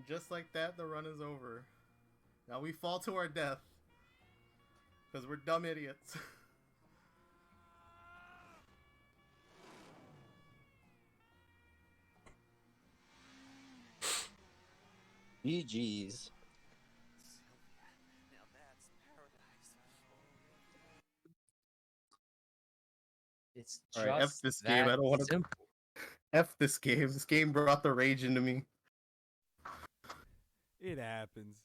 just like that, the run is over. Now we fall to our death. Because we're dumb idiots. GG's. Now that's paradise. It's All right, F just this that game. I don't want to. simple. F this game. This game brought the rage into me. It happens.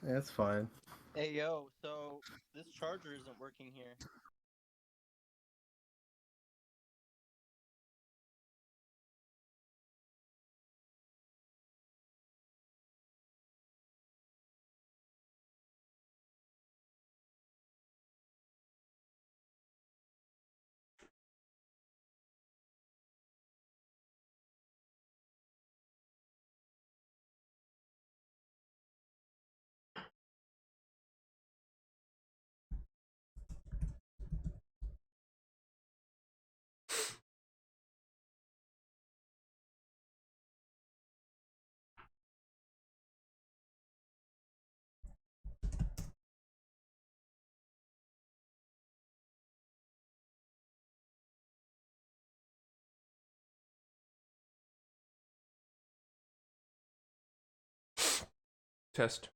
That's fine. Hey yo, so this charger isn't working here. Test.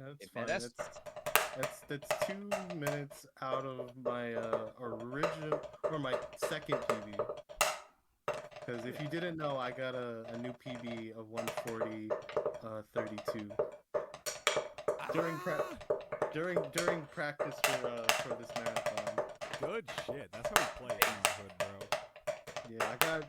That's Hey, fine. man, That's 2 minutes out of my original or my second PB. Because if you didn't know, I got a new PB of 140.32 during practice for this marathon. Good shit. That's how we play in the hood, bro. Yeah,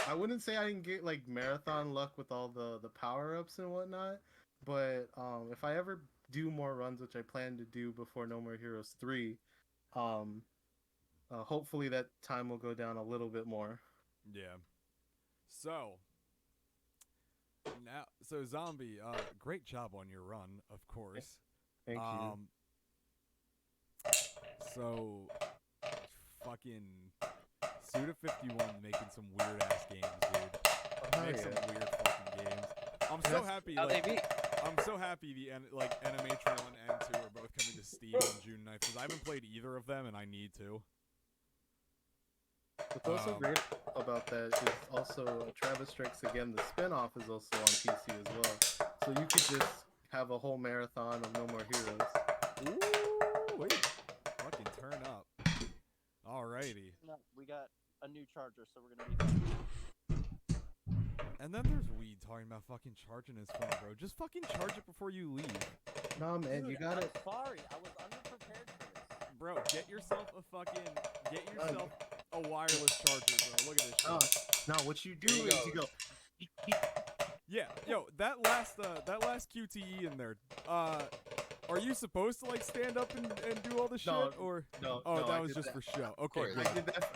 I wouldn't say I didn't get like marathon luck with all the power ups and whatnot, but if I ever do more runs, which I plan to do before No More Heroes 3, hopefully that time will go down a little bit more. Yeah. So now, Zombie, great job on your run, of course. Thank you. So fucking Suda51 making some weird ass games, dude. Make some weird fucking games. I'm so happy. How they be? I'm so happy the Animatron 1 and 2 are both coming to Steam on June 9th because I haven't played either of them and I need to. What's also great about that is also Travis Strikes Again. The spinoff is also on PC as well, so you could just have a whole marathon of No More Heroes. Ooh, wait. Fucking turn up. Alrighty. No, we got a new charger, so we're gonna be fine. And then there's Weed talking about fucking charging his phone, bro. Just fucking charge it before you leave. No, man, Dude, you got it. I'm sorry, I was underprepared for this. Bro, get yourself a wireless charger, bro. Look at this shit. No, what you do is you go. Yeah, yo, that last QTE in there, are you supposed to like stand up and do all the shit, or no? Oh, no, that I was did just that. for show. Okay, course. good.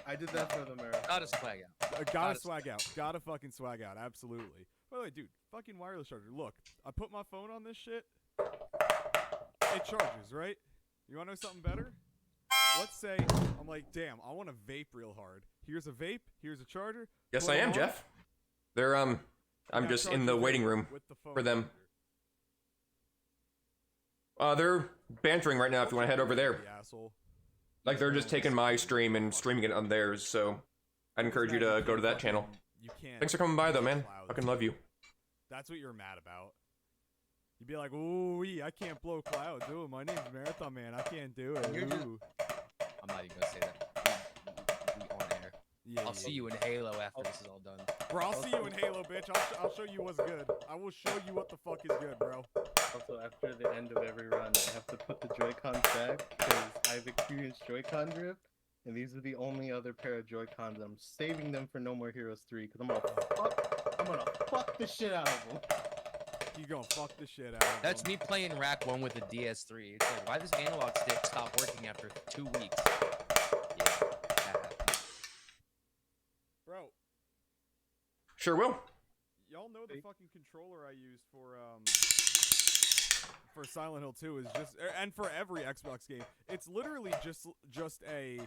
I did that for the marathon. Gotta swag out. Gotta swag out. Gotta fucking swag out. Absolutely. By the way, dude, fucking wireless charger. Look, I put my phone on this shit. It charges, right? You wanna know something better? Let's say I'm like, damn, I want to vape real hard. Here's a vape. Here's a charger. Yes, put I it am, on. Jeff. Yeah, I'm just in charge the your waiting vape room with the phone for them. charger. They're bantering right now if you want to head over there. The asshole. Like, they're just taking my stream and streaming it on theirs, so I'd encourage you to go to that channel. You can't. Thanks for coming by, though, man. Clouds. Fucking love you. That's what you're mad about. You'd be like, ooh, I can't blow clouds. Ooh, my name's Marathon Man. I can't do it. You're just- Ooh. I'm not even gonna say that. We on air. Yeah, I'll see you in Halo after this is all done. Bro, I'll see you in Halo, bitch. I'll show you what's good. I will show you what the fuck is good, bro. Also, after the end of every run, I have to put the Joy-Cons back because I've experienced Joy-Con drift, and these are the only other pair of Joy-Cons. I'm saving them for No More Heroes 3 because I'm gonna fuck the shit out of them. You gonna fuck the shit out of That's them. me playing Rack 1 with the DS3. It's like, why does analog stick stop working after 2 weeks? Yeah, that happens. Bro, Sure will. y'all know the fucking controller I use for Silent Hill 2 is just, and for every Xbox game, it's literally just a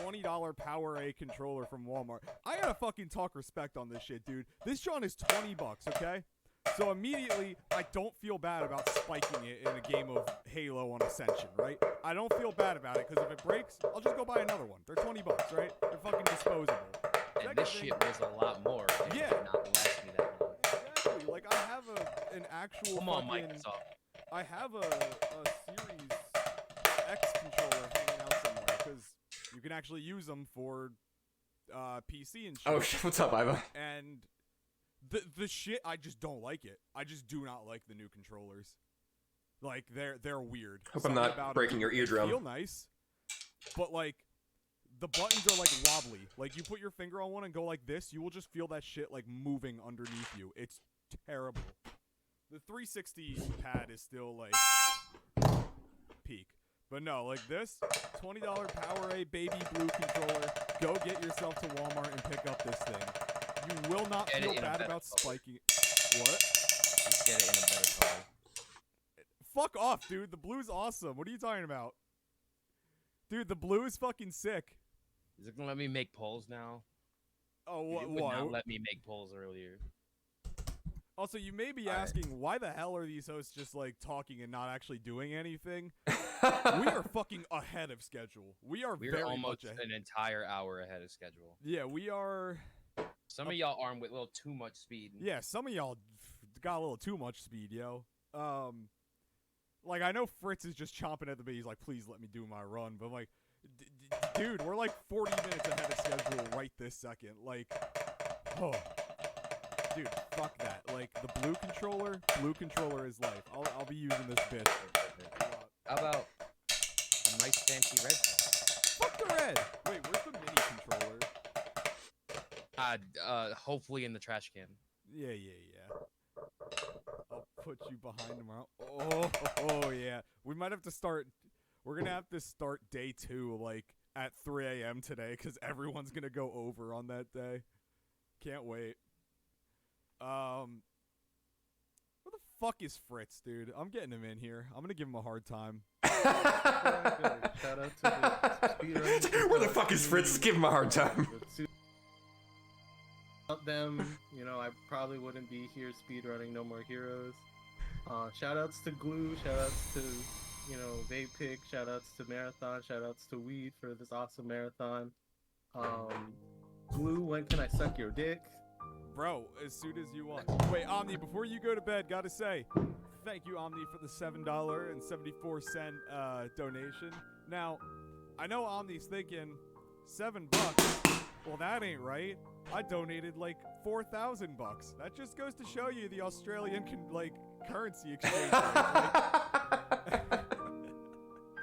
$20 Power A controller from Walmart. I gotta fucking talk respect on this shit, dude. This John is $20, okay? So immediately, I don't feel bad about spiking it in a game of Halo on Ascension, right? I don't feel bad about it, because if it breaks, I'll just go buy another one. They're $20, right? They're fucking disposable. And this shit was a lot more. It Yeah. did not last me that long. Exactly. Like, I have an actual Come on, fucking... Microsoft. I have a Series X controller hanging out somewhere, because you can actually use them for PC and shit. Oh, what's up, Iva? And the shit, I just don't like it. I just do not like the new controllers. Like, they're weird. Hope I'm Something not about breaking them, your they eardrum. feel nice, but like the buttons are like wobbly. Like, you put your finger on one and go like this, you will just feel that shit like moving underneath you. It's terrible. The 360 pad is still like peak. But no, like this $20 Power A baby blue controller, go get yourself to Walmart and pick up this thing. You will not Get it feel in a bad better about color. spiking it. What? Just get it in a better color. Fuck off, dude. The blue's awesome. What are you talking about? Dude, the blue is fucking sick. Is it gonna let me make polls now? Oh, It what? would not let me make polls earlier. Also, you may be Alright. asking, why the hell are these hosts just like talking and not actually doing anything? We are fucking ahead of schedule. We are We're very almost much ahead. an entire hour ahead of schedule. Yeah, we are. Some of y'all armed with a little too much speed. Yeah, some of y'all got a little too much speed, yo. Like, I know Fritz is just chomping at the bit. He's like, please let me do my run. But I'm like, dude, we're like 40 minutes ahead of schedule right this second. Like, oh. Dude, fuck that. Like, the blue controller is life. I'll be using this bitch. How about a nice fancy red? Fuck the red! Wait, where's the mini controller? Hopefully in the trash can. Yeah. I'll put you behind tomorrow. Oh, yeah. We might have to start... We're gonna have to start day 2, like, at 3 a.m. today, because everyone's gonna go over on that day. Can't wait. Where the fuck is Fritz, dude? I'm getting him in here. I'm gonna give him a hard time. Shout out to the speedrunning. Where the fuck is Fritz? Give him a hard time. Without them, you know, I probably wouldn't be here speedrunning No More Heroes. Shout outs to Glue, shout outs to, you know, Vapic, shout outs to Marathon, shout outs to Weed for this awesome marathon. Glue, when can I suck your dick? Bro, as soon as you want. Wait, Omni, before you go to bed, gotta say, thank you, Omni, for the $7.74 donation. Now, I know Omni's thinking, $7? Well, that ain't right. I donated like $4,000. That just goes to show you the Australian currency exchange rate.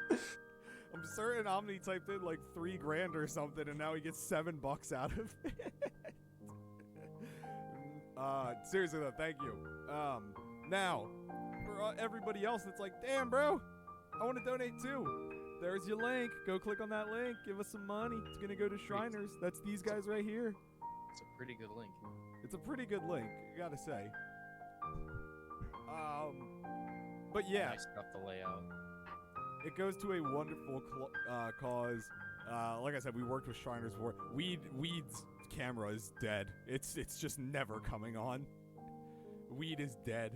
I'm certain Omni typed in like $3,000 or something, and now he gets $7 out of it. Seriously though, thank you. Now, for everybody else that's like, damn, bro, I want to donate too. There's your link. Go click on that link. Give us some money. It's gonna go to Shriners. That's these guys right here. It's a pretty good link. It's a pretty good link, I gotta say. But yeah, Nice stuff to lay out. it goes to a wonderful cause. Like I said, we worked with Shriners before. Weed's camera is dead. It's just never coming on. Weed is dead.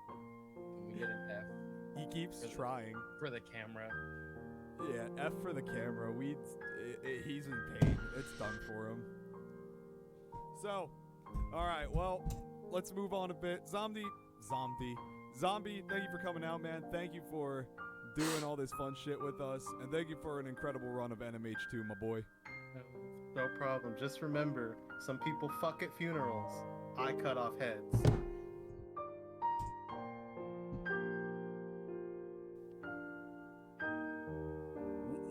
Can we get an F? He keeps trying. For the camera. Yeah, F for the camera. He's in pain. It's done for him. So, all right. Well, let's move on a bit. Zombie. Thank you for coming out, man. Thank you for doing all this fun shit with us, and thank you for an incredible run of NMH2, my boy. No problem. Just remember, some people fuck at funerals. I cut off heads.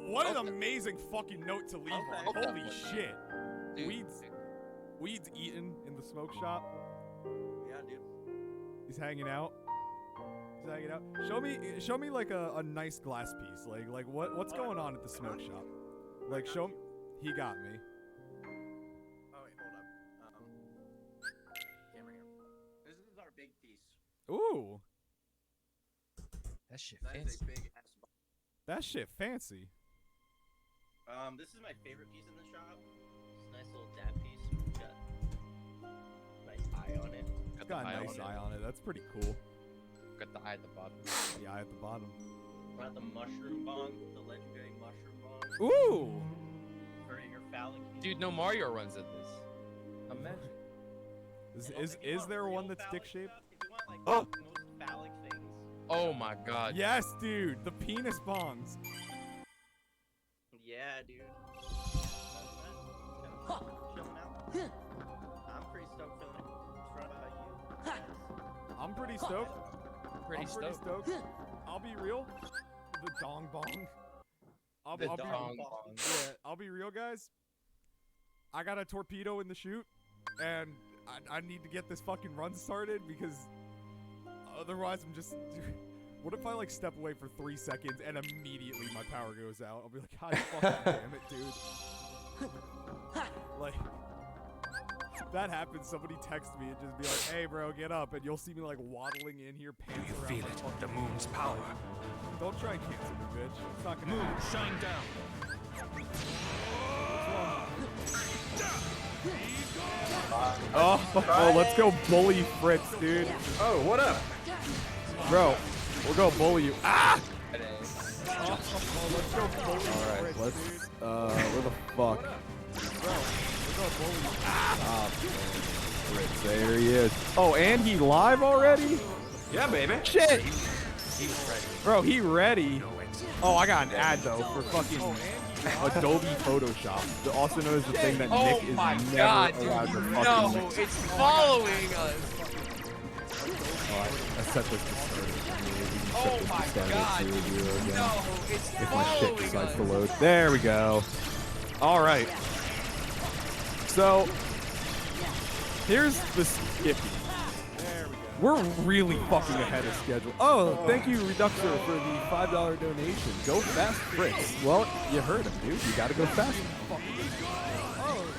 What an amazing fucking note to leave on. Okay. Holy shit. Dude, Weed's eating in the smoke shop. Yeah, dude. He's hanging out. Show me like a nice glass piece. Like what's going on at the smoke shop? Like show me. He got me. Oh wait, hold up. Camera here. This is our big piece. Ooh, that shit That is fancy. a big ass. that shit fancy. This is my favorite piece in the shop. It's a nice little dap piece. Got nice eye on it. It's got a nice eye on it. That's pretty cool. Got the eye at the bottom. The eye at the bottom. Got the mushroom bong, the legendary mushroom bong Ooh. for your phallic. Dude, no Mario runs at this. Imagine. Is there one that's dick shaped? If you want like Oh. the most phallic things. Oh my god. Yes, dude. The penis bongs. Yeah, dude. Chilling out. I'm pretty stoked for that. What about you? I'm pretty stoked. Pretty stoked. I'll be real. The dong bong. I'll The be dong bong. bong. Yeah, I'll be real, guys. I got a torpedo in the chute, and I need to get this fucking run started because otherwise I'm just. What if I like step away for 3 seconds and immediately my power goes out? I'll be like, God fucking damn it, dude. Like, if that happens, somebody text me and just be like, hey, bro, get up, and you'll see me like waddling in here, pants around. Feel my it, fucking the moon's power. Don't try and cancel me, bitch. It's not gonna Moon, happen. shine down. Oh, let's go bully Fritz, dude. Oh, what up? Bro, we'll go bully you. Ah! Today. Let's go bully Alright, Fritz, let's, dude. where the fuck? Bro, we'll go bully you. Ah! Fritz, there he is. Oh, and he live already? Yeah, baby. Shit! He was ready. Bro, he ready. Oh, I got an ad though for fucking Adobe Photoshop. Also known as the thing that Oh Nick is my never god, dude. allowed to fucking No, use. it's following us. I set this to start. Oh my god. Again. No, it's If my shit following decides us. to load. There we go. All right. So here's the skippy. There we go. We're really fucking ahead of schedule. Oh, thank you, Reduxer, for the $5 donation. Go fast, Fritz. Well, you heard him, dude. You gotta go fast. Oh,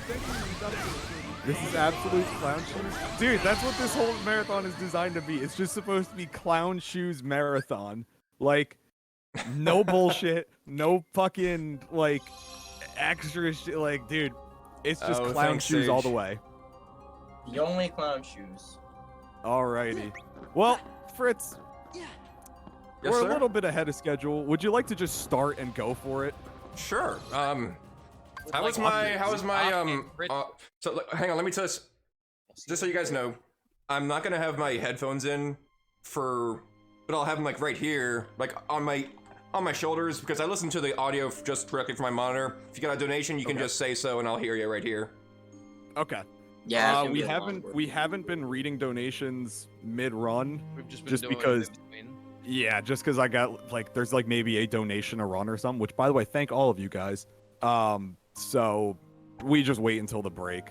thank you, Reduxer. This is absolute clown shoes. Dude, that's what this whole marathon is designed to be. It's just supposed to be clown shoes marathon. Like, no bullshit, no fucking, like, extra shit. Like, dude, it's just Oh, clown thanks, shoes all the Sage. way. The only clown shoes. Alrighty. Well, Fritz, Yes, we're sir? a little bit ahead of schedule. Would you like to just start and go for it? Sure. How Like, was my Fritz- so hang on, let me tell this just so you guys know. I'm not gonna have my headphones in but I'll have them like right here, like on my shoulders, because I listen to the audio just directly from my monitor. If you got a donation, you can Okay. just say so and I'll hear you right here. Okay. Yeah. it's gonna we be a long haven't word. we haven't been reading donations mid-run. We've just been Just doing it because- in between. Yeah, just because I got like there's like maybe a donation a run or something. Which, by the way, thank all of you guys. So we just wait until the break.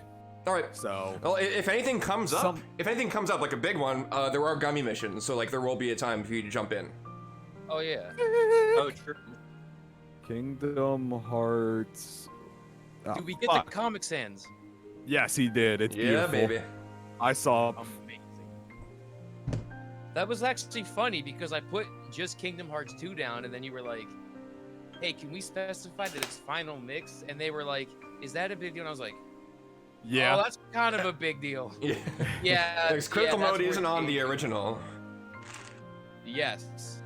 All right. So Well, if anything comes up, Some- if anything comes up like a big one, there are gummy missions, so like there will be a time for you to jump in. Oh yeah. Oh, true. Kingdom Hearts. Oh, Dude, we get fuck. the Comic Sans. Yes, he did. It's Yeah, beautiful. baby. I saw. Amazing. That was actually funny because I put just Kingdom Hearts 2 down and then you were like, hey, can we specify that it's final mix? And they were like, is that a big deal? And I was like, Yeah. oh, that's kind of a big deal. Yeah. Yeah. Because critical yeah, that's mode where isn't it on came the from. original. Yes.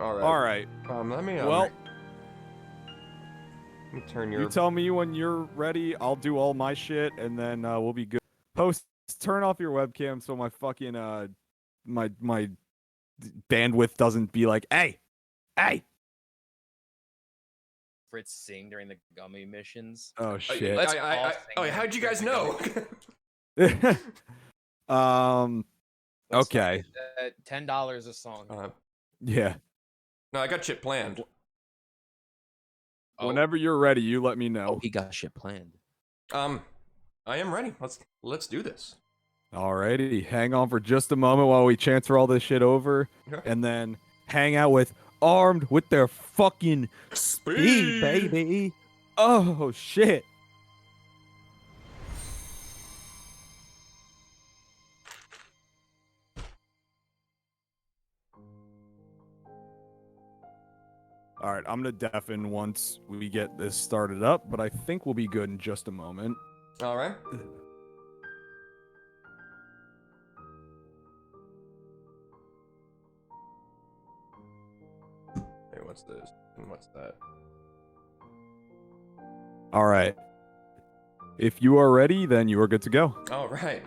All right. All right. Let me. Well, let me turn your. you tell me when you're ready. I'll do all my shit, and then we'll be good. Post, turn off your webcam so my fucking my bandwidth doesn't be like, hey. Fritz sing during the gummy missions. Oh shit. Let's all sing Oh, it how'd you during guys the know? gummy- Let's Okay. make it, $10 a song. Yeah. No, I got shit planned. Oh. Whenever you're ready, you let me know. Oh, he got shit planned. I am ready. Let's do this. Alrighty. Hang on for just a moment while we transfer all this shit over, Okay. and then hang out with Armed with their fucking speed, baby. Oh shit. All right, I'm gonna deafen once we get this started up, but I think we'll be good in just a moment. All right. Hey, what's this? And what's that? All right. If you are ready, then you are good to go. All right.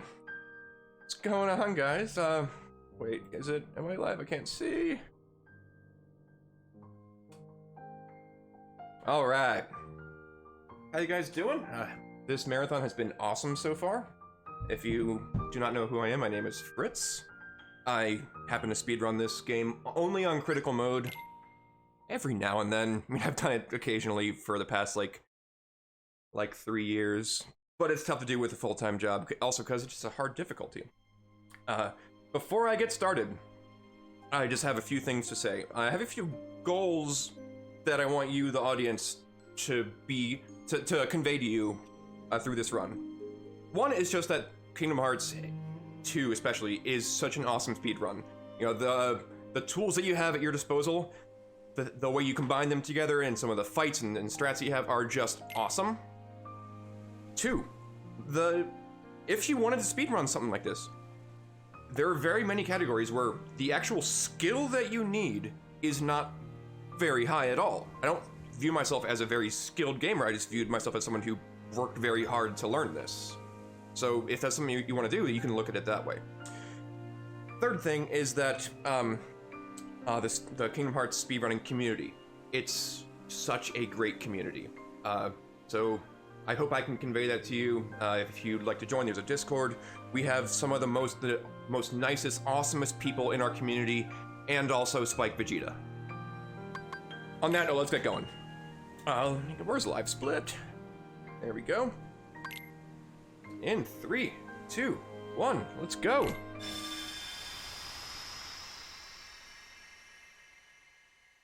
What's going on, guys? Wait, am I live? I can't see. All right. How you guys doing? This marathon has been awesome so far. If you do not know who I am, my name is Fritz. I happen to speedrun this game only on critical mode every now and then. I mean, I've done it occasionally for the past, like 3 years. But it's tough to do with a full-time job, also because it's just a hard difficulty. Before I get started, I just have a few things to say. I have a few goals that I want you, the audience, to convey to you through this run. One is just that Kingdom Hearts 2 especially is such an awesome speed run. You know, the tools that you have at your disposal, the way you combine them together, and some of the fights and strats that you have are just awesome. 2, if you wanted to speedrun something like this, there are very many categories where the actual skill that you need is not very high at all. I don't view myself as a very skilled gamer, I just viewed myself as someone who worked very hard to learn this. So if that's something you want to do, you can look at it that way. Third thing is that the Kingdom Hearts speedrunning community. It's such a great community. So I hope I can convey that to you. If you'd like to join, there's a Discord. We have some of the most nicest, awesomest people in our community, and also Spike Vegeta. On that note, let's get going. Where's Live Split? There we go. In 3, 2, 1, let's go.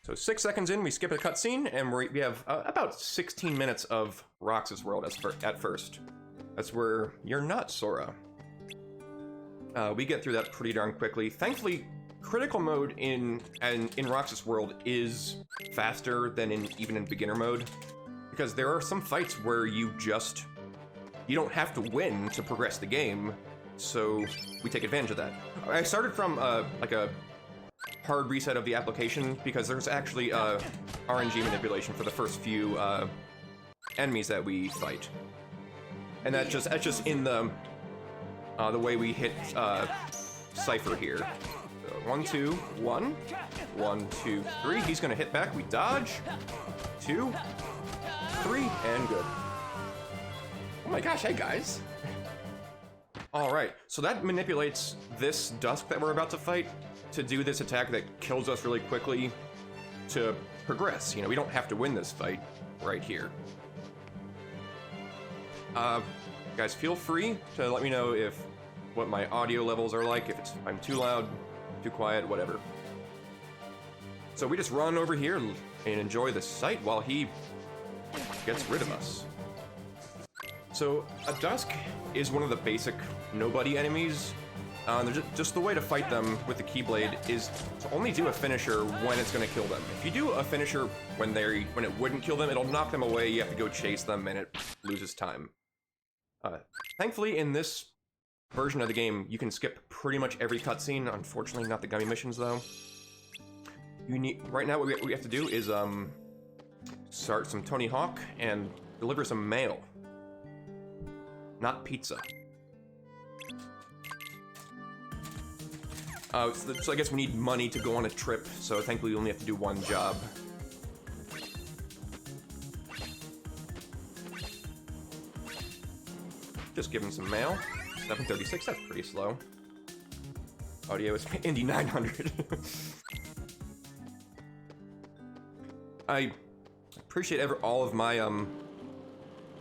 So 6 seconds in, we skip a cutscene, and we have about 16 minutes of Roxas World at first. That's where you're not Sora. We get through that pretty darn quickly. Thankfully, critical mode in Roxas World is faster than even in beginner mode, because there are some fights where you don't have to win to progress the game, so we take advantage of that. I started from like a hard reset of the application because there's actually RNG manipulation for the first few enemies that we fight, and that's just in the way we hit Cypher here. So 1, 2, 1, 1, 2, 3. He's gonna hit back. We dodge. 2, 3, and good. Oh my gosh! Hey guys. All right, so that manipulates this Dusk that we're about to fight to do this attack that kills us really quickly to progress. You know, we don't have to win this fight right here. Guys, feel free to let me know what my audio levels are like, if I'm too loud, too quiet, whatever. So we just run over here and enjoy the sight while he gets rid of us. So a Dusk is one of the basic nobody enemies. Just the way to fight them with the Keyblade is to only do a finisher when it's going to kill them. If you do a finisher when it wouldn't kill them, it'll knock them away. You have to go chase them, and it loses time. Thankfully, in this version of the game, you can skip pretty much every cutscene. Unfortunately, not the gummy missions though. you need right now. What we have to do is start some Tony Hawk and deliver some mail, not pizza. So I guess we need money to go on a trip. So thankfully, we only have to do one job. Just give him some mail. 736. That's pretty slow. Audio is Indy 900. I appreciate all of my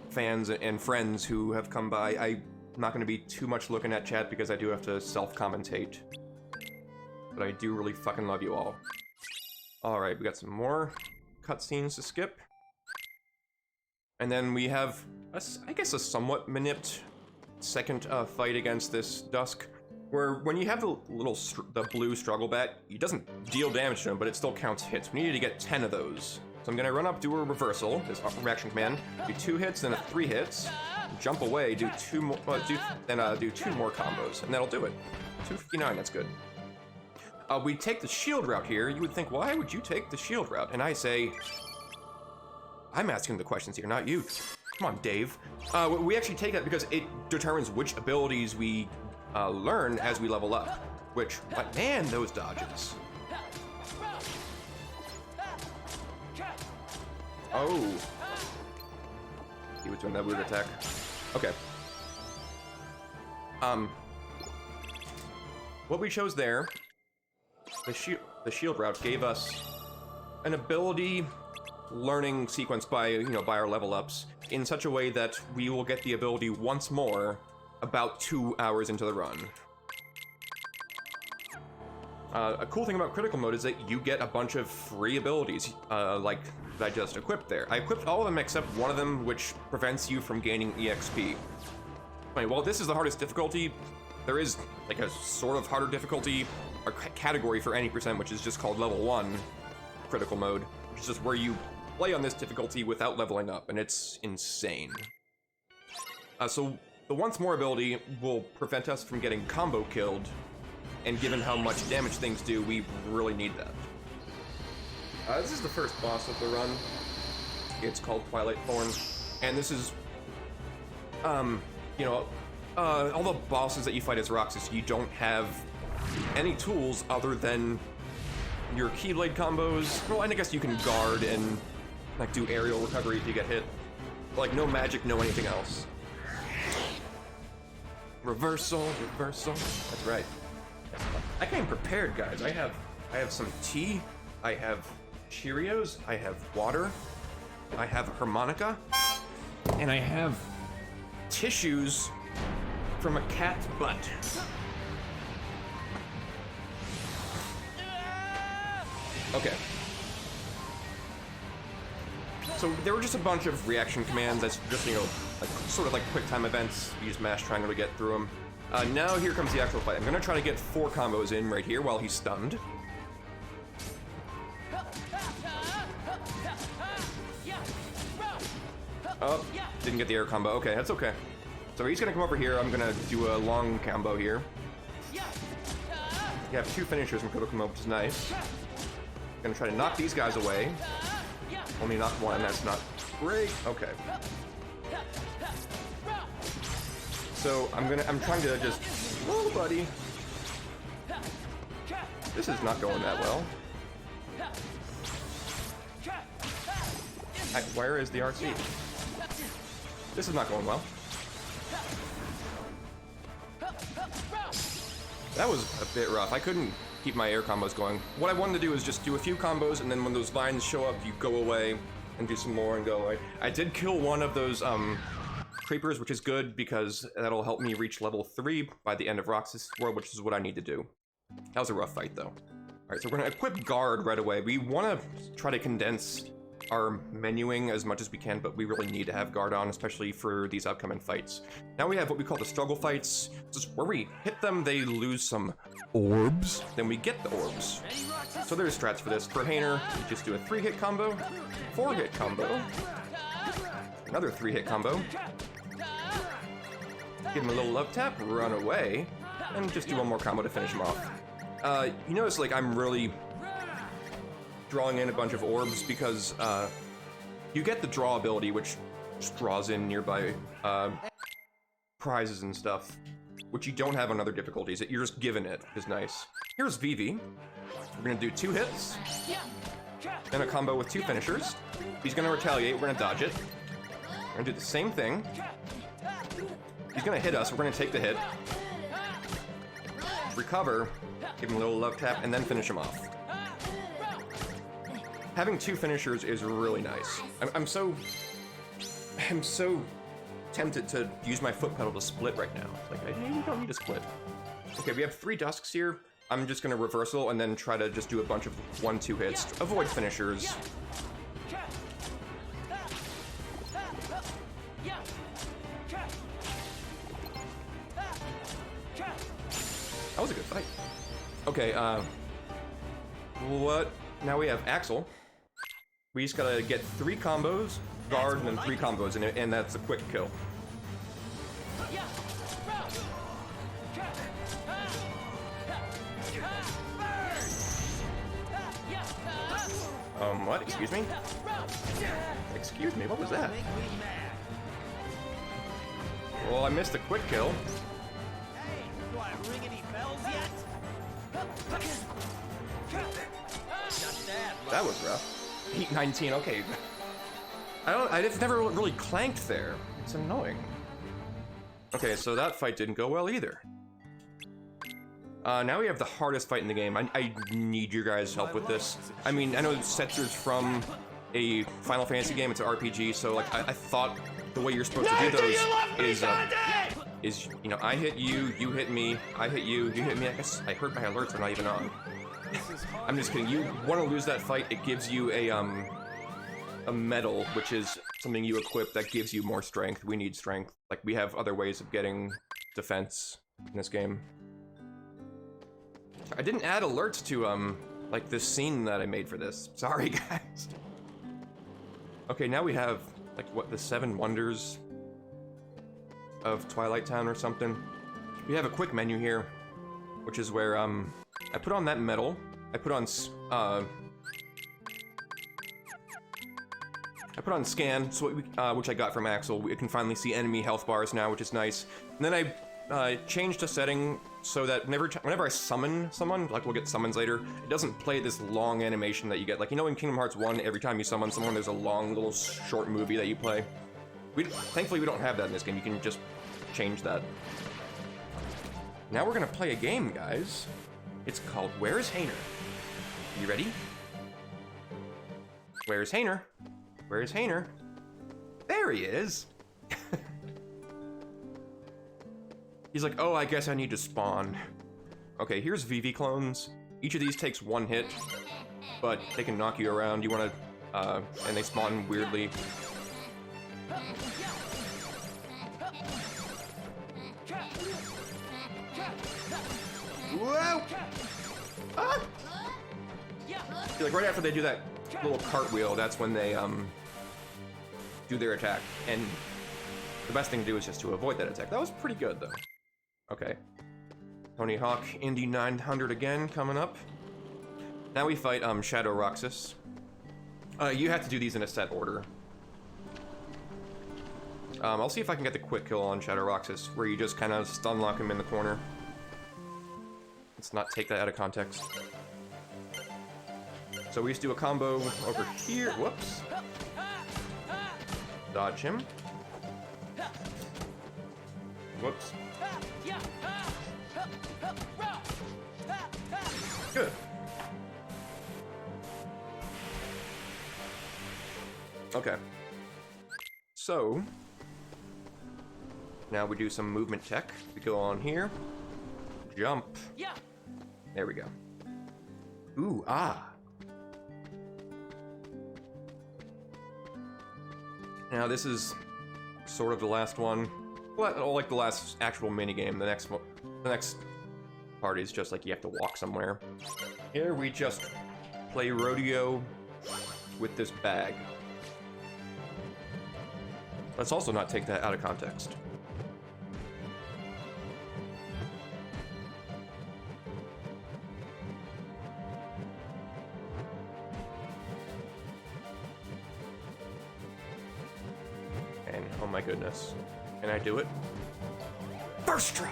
fans and friends who have come by. I'm not going to be too much looking at chat because I do have to self-commentate. But I do really fucking love you all. Alright, we got some more cutscenes to skip. And then we have, I guess, a somewhat manipped second fight against this Dusk. Where when you have the the blue struggle bat, it doesn't deal damage to him, but it still counts hits. We need to get 10 of those. So I'm gonna run up, do a reversal, this reaction command, do 2 hits, then 3 hits, jump away, do 2 more, do 2 more combos, and that'll do it. 259, that's good. We take the shield route here. You would think, why would you take the shield route? And I say, I'm asking the questions here, not you. Come on, Dave. We actually take that because it determines which abilities we learn as we level up. Which, like, man, those dodges. Oh. He was doing that weird attack. Okay. What we chose there, the shield route gave us an ability learning sequence by our level ups in such a way that we will get the ability once more about 2 hours into the run. A cool thing about critical mode is that you get a bunch of free abilities, like that I just equipped there. I equipped all of them except one of them, which prevents you from gaining EXP. Anyway, while this is the hardest difficulty, there is like a sort of harder difficulty or category for any percent, which is just called level 1 critical mode, which is just where you play on this difficulty without leveling up, and it's insane. So the once more ability will prevent us from getting combo killed, and given how much damage things do, we really need that. This is the first boss of the run. It's called Twilight Thorn, and this is, all the bosses that you fight as Roxas, you don't have any tools other than your Keyblade combos. Well, I guess you can guard and like do aerial recovery if you get hit. But, like, no magic, no anything else. Reversal. That's right. I came prepared, guys. I have some tea. I have Cheerios. I have water. I have a harmonica, and I have tissues from a cat's butt. Okay. So there were just a bunch of reaction commands that's just, like, sort of like quick time events. You just mash triangle to get through them. Now here comes the actual fight. I'm gonna try to get 4 combos in right here while he's stunned. Oh, didn't get the air combo. Okay, that's okay. So he's gonna come over here. I'm gonna do a long combo here. You have 2 finishers in critical mode, which is nice. Gonna try to knock these guys away. Only knock 1, that's not great. Okay. So I'm trying to just, whoa, buddy. This is not going that well. Where is the RC? This is not going well. That was a bit rough. I couldn't keep my air combos going. What I wanted to do is just do a few combos, and then when those lines show up, you go away and do some more and go away. I did kill one of those creepers, which is good because that'll help me reach level 3 by the end of Roxas World, which is what I need to do. That was a rough fight, though. Alright, so we're gonna equip Guard right away. We want to try to condense our menuing as much as we can, but we really need to have Guard on, especially for these upcoming fights. Now we have what we call the struggle fights. This is where we hit them, they lose some orbs, then we get the orbs. So there's strats for this. For Hayner, you just do a 3-hit combo, 4-hit combo, another 3-hit combo, give him a little love tap, run away, and just do one more combo to finish him off. You notice, like, I'm really drawing in a bunch of orbs because you get the draw ability, which just draws in nearby prizes and stuff, which you don't have on other difficulties. You're just given it, which is nice. Here's Vivi. We're gonna do 2 hits, then a combo with 2 finishers. He's gonna retaliate, we're gonna dodge it. We're gonna do the same thing. He's gonna hit us, we're gonna take the hit. Recover, give him a little love tap, and then finish him off. Having 2 finishers is really nice. I'm so tempted to use my foot pedal to split right now. Like, you don't need to split. Okay, we have 3 dusks here. I'm just gonna reversal and then try to just do a bunch of 1-2 hits. Avoid finishers. That was a good fight. Okay, what? Now we have Axel. We just gotta get 3 combos, guard, and then 3 combos, and that's a quick kill. What? Excuse me? Excuse me, what was that? Well, I missed a quick kill. Hey, do I ring any bells yet? That was rough. Heat 19, okay. I've never really clanked there. It's annoying. Okay, so that fight didn't go well either. Now we have the hardest fight in the game. I need your guys' help with this. I mean, I know Setzer's from a Final Fantasy game, it's an RPG, so like I thought the way you're supposed to do those is, you know, I hit you, you hit me, I hit you, you hit me. I guess I heard my alerts are not even on. I'm just kidding. You want to lose that fight, it gives you a medal, which is something you equip that gives you more strength. We need strength. Like, we have other ways of getting defense in this game. I didn't add alerts to, like, this scene that I made for this. Sorry, guys. Okay, now we have, like, what, the 7 wonders of Twilight Town or something. We have a quick menu here, which is where, I put on that medal. I put on scan, so which I got from Axel. We can finally see enemy health bars now, which is nice. And then I changed a setting so that whenever I summon someone, like we'll get summons later, it doesn't play this long animation that you get. Like, you know in Kingdom Hearts 1, every time you summon someone, there's a long little short movie that you play. Thankfully, we don't have that in this game. You can just change that. Now we're gonna play a game, guys. It's called Where's Hayner? You ready? Where's Hayner? Where's Hayner? There he is! He's like, oh, I guess I need to spawn. Okay, here's Vivi clones. Each of these takes 1 hit, but they can knock you around. You wanna, and they spawn weirdly. Whoa! Ah! Like, right after they do that little cartwheel, that's when they, do their attack. And the best thing to do is just to avoid that attack. That was pretty good, though. Okay. Tony Hawk Indy 900 again, coming up. Now we fight, Shadow Roxas. You have to do these in a set order. I'll see if I can get the quick kill on Shadow Roxas, where you just kind of stun lock him in the corner. Let's not take that out of context. So we just do a combo over here. Whoops. Dodge him. Whoops. Good. Okay. So, now we do some movement tech. We go on here. Jump. There we go. Ooh, ah. Now this is sort of the last one. Well, like the last actual minigame. The next part is just like you have to walk somewhere. Here we just play rodeo with this bag. Let's also not take that out of context. Oh my goodness. Can I do it? First try!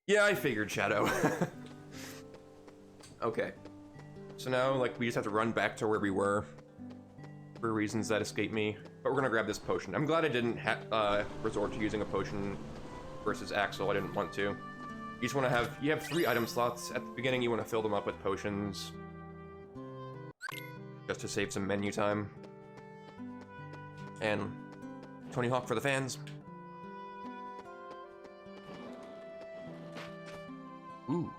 Yeah, I figured, Shadow. Okay. So now, like, we just have to run back to where we were for reasons that escape me. But we're gonna grab this potion. I'm glad I didn't resort to using a potion versus Axel. I didn't want to. You just want to have, you have 3 item slots. At the beginning, you want to fill them up with potions. Just to save some menu time. And Tony Hawk for the fans. Ooh.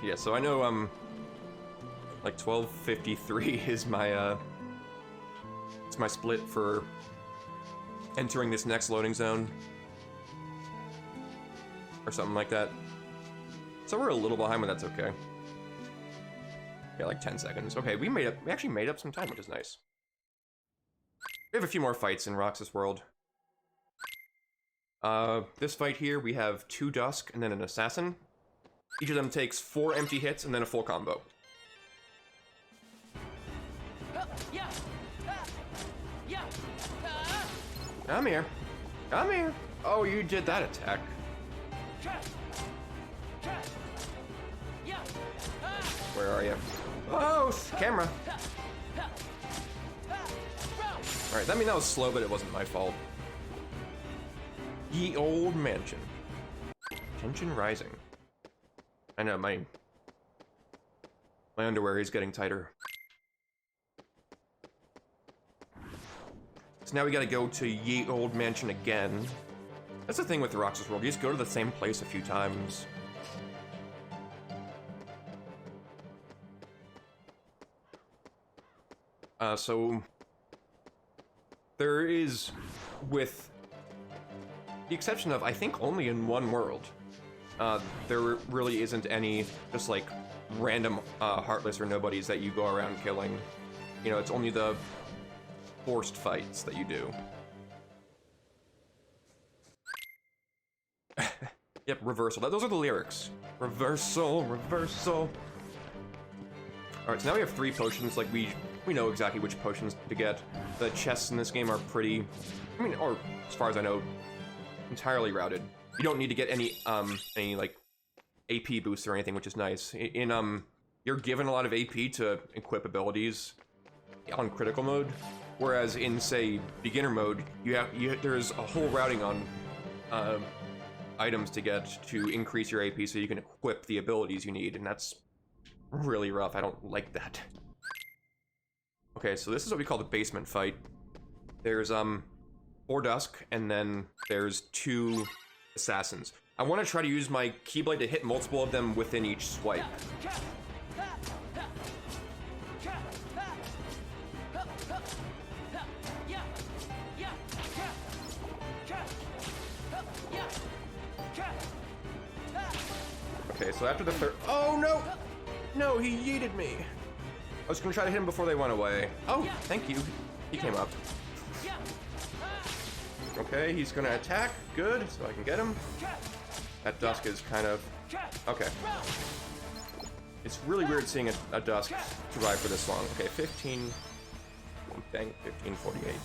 Yeah, so I know, like 12:53 is my, it's my split for entering this next loading zone. Or something like that. So we're a little behind, but that's okay. Yeah, like 10 seconds. Okay, we actually made up some time, which is nice. We have a few more fights in Roxas World. This fight here, we have 2 Dusk and then an Assassin. Each of them takes 4 empty hits and then a full combo. Come here. Come here. Oh, you did that attack. Where are you? Oh, camera. Alright, I mean that was slow, but it wasn't my fault. Ye old mansion. Tension rising. I know, my underwear is getting tighter. So now we gotta go to Ye Old Mansion again. That's the thing with the Roxas World, you just go to the same place a few times. So there is, with the exception of, I think, only in one world, there really isn't any just like random Heartless or nobodies that you go around killing. You know, it's only the forced fights that you do. Yep, reversal. Those are the lyrics. Reversal, reversal. Alright, so now we have 3 potions. Like, we know exactly which potions to get. The chests in this game are pretty, I mean, or as far as I know, entirely routed. You don't need to get any like AP boosts or anything, which is nice. You're given a lot of AP to equip abilities on critical mode, whereas in, say, beginner mode, there's a whole routing on items to get to increase your AP so you can equip the abilities you need, and that's really rough. I don't like that. Okay, so this is what we call the basement fight. There's 4 Dusk, and then there's 2 Assassins. I want to try to use my Keyblade to hit multiple of them within each swipe. Okay, so after the 3rd... Oh, no! No, he yeeted me. I was gonna try to hit him before they went away. Oh, thank you. He came up. Okay, he's gonna attack. Good, so I can get him. That Dusk is kind of... Okay. It's really weird seeing a Dusk survive for this long. Okay, 15... Dang, 1548.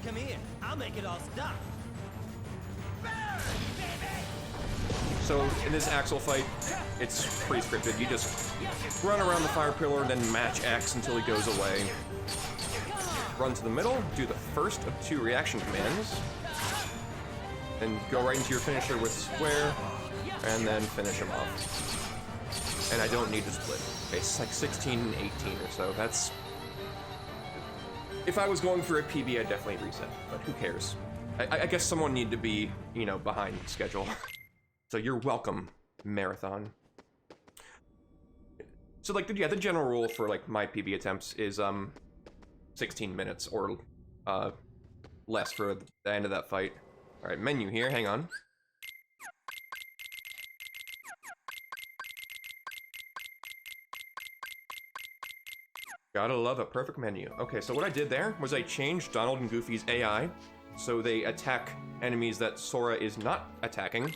Come here, I'll make it all stop. So, in this Axel fight, it's pretty scripted. You just run around the fire pillar, then match X until he goes away. Run to the middle, do the first of 2 reaction commands, then go right into your finisher with square, and then finish him off. And I don't need to split. Okay, it's like 16 and 18 or so. That's... If I was going for a PB, I'd definitely reset, but who cares? I guess someone need to be, you know, behind schedule. So you're welcome, Marathon. So, like, the general rule for, like, my PB attempts is, 16 minutes or, less for the end of that fight. Alright, menu here, hang on. Gotta love a perfect menu. Okay, so what I did there was I changed Donald and Goofy's AI so they attack enemies that Sora is not attacking.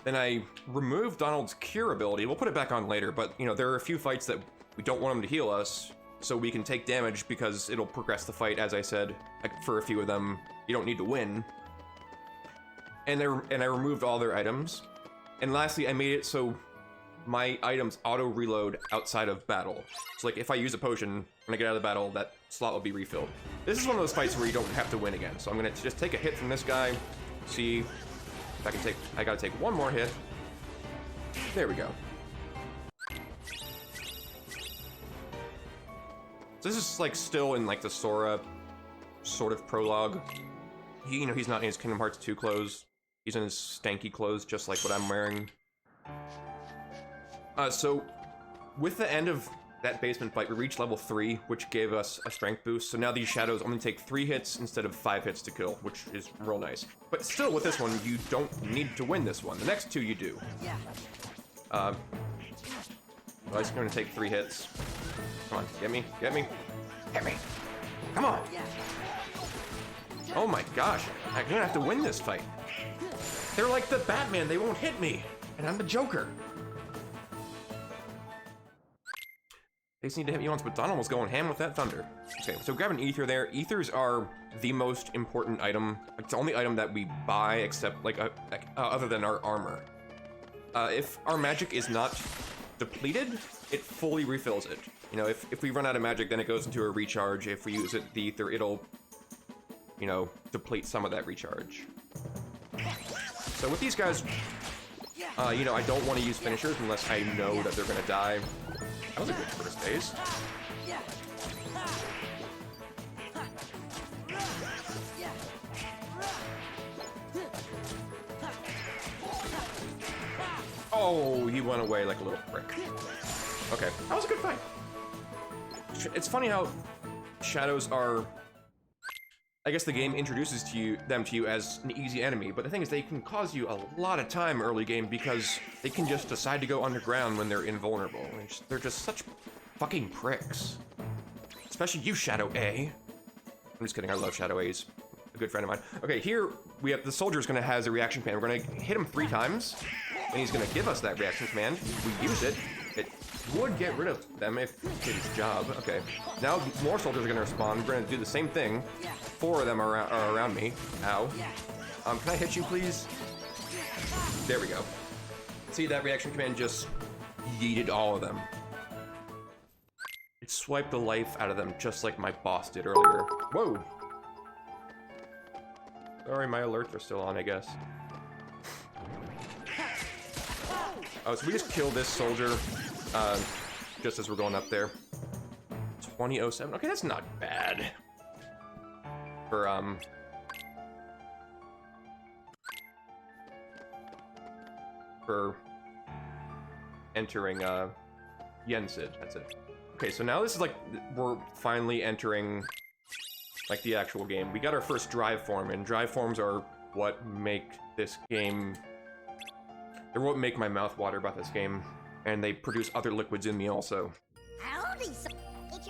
Then I removed Donald's cure ability. We'll put it back on later, but you know, there are a few fights that we don't want him to heal us, so we can take damage because it'll progress the fight, as I said. Like for a few of them, you don't need to win. And I removed all their items. And lastly, I made it so my items auto-reload outside of battle. So like if I use a potion, when I get out of the battle, that slot will be refilled. This is one of those fights where you don't have to win again. So I'm gonna just take a hit from this guy, see if I can take, I gotta take one more hit. There we go. So this is like still in like the Sora sort of prologue. You know, he's not in his Kingdom Hearts 2 clothes. He's in his stanky clothes, just like what I'm wearing. So with the end of that basement fight, we reached level 3, which gave us a strength boost. So now these shadows only take 3 hits instead of 5 hits to kill, which is real nice. But still, with this one, you don't need to win this one. The next 2 you do. Well, it's going to take 3 hits. Come on, get me, get me, get me. Come on. Oh my gosh, I'm gonna have to win this fight. They're like the Batman, they won't hit me, and I'm the Joker. They just need to hit me once, but Donald was going ham with that thunder. Okay, so grab an ether there. Ethers are the most important item. It's the only item that we buy except, like, other than our armor. If our magic is not depleted, it fully refills it. You know, if we run out of magic, then it goes into a recharge. If we use it, the ether, it'll, you know, deplete some of that recharge. So with these guys, you know, I don't want to use finishers unless I know that they're gonna die. That was a good first phase. Oh, he went away like a little prick. Okay, that was a good fight. It's funny how shadows are, I guess the game introduces them to you as an easy enemy, but the thing is they can cause you a lot of time early game because they can just decide to go underground when they're invulnerable. They're just such fucking pricks. Especially you, Shadow A. I'm just kidding, I love Shadow A. He's a good friend of mine. Okay, here we have the soldier's gonna has a reaction command. We're gonna hit him 3 times, and he's gonna give us that reaction command. We use it. It would get rid of them if it did its job. Okay, now more soldiers are gonna respond. We're gonna do the same thing. 4 of them are around me. Ow. Can I hit you, please? There we go. See, that reaction command just yeeted all of them. It swiped the life out of them just like my boss did earlier. Whoa! Sorry, my alerts are still on, I guess. Oh, so we just killed this soldier just as we're going up there. 2007. Okay, that's not bad. For entering Yensid. That's it. Okay, so now this is like we're finally entering like the actual game. We got our first drive form, and drive forms are what make this game. They're what make my mouth water about this game, and they produce other liquids in me also.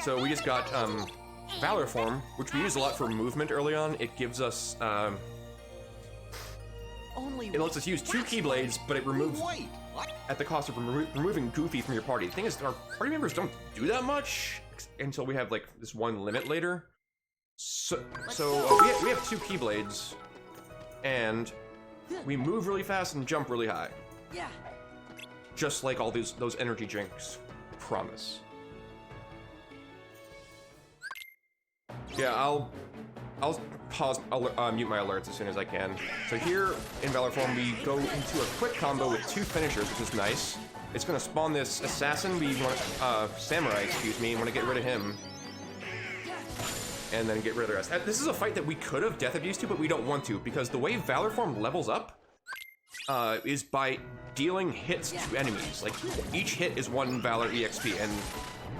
So we just got Valor form, which we use a lot for movement early on. It gives us it lets us use 2 Keyblades, but it removes at the cost of removing Goofy from your party. The thing is, our party members don't do that much until we have like this one limit later. So we have 2 Keyblades, and we move really fast and jump really high. Yeah. Just like all those energy drinks promise. Yeah, I'll pause, mute my alerts as soon as I can. So here in Valor form, we go into a quick combo with 2 finishers, which is nice. It's gonna spawn this assassin, samurai, excuse me, want to get rid of him. And then get rid of the rest. This is a fight that we could have death abused to, but we don't want to, because the way Valor form levels up is by dealing hits to enemies. Like, each hit is 1 Valor EXP, and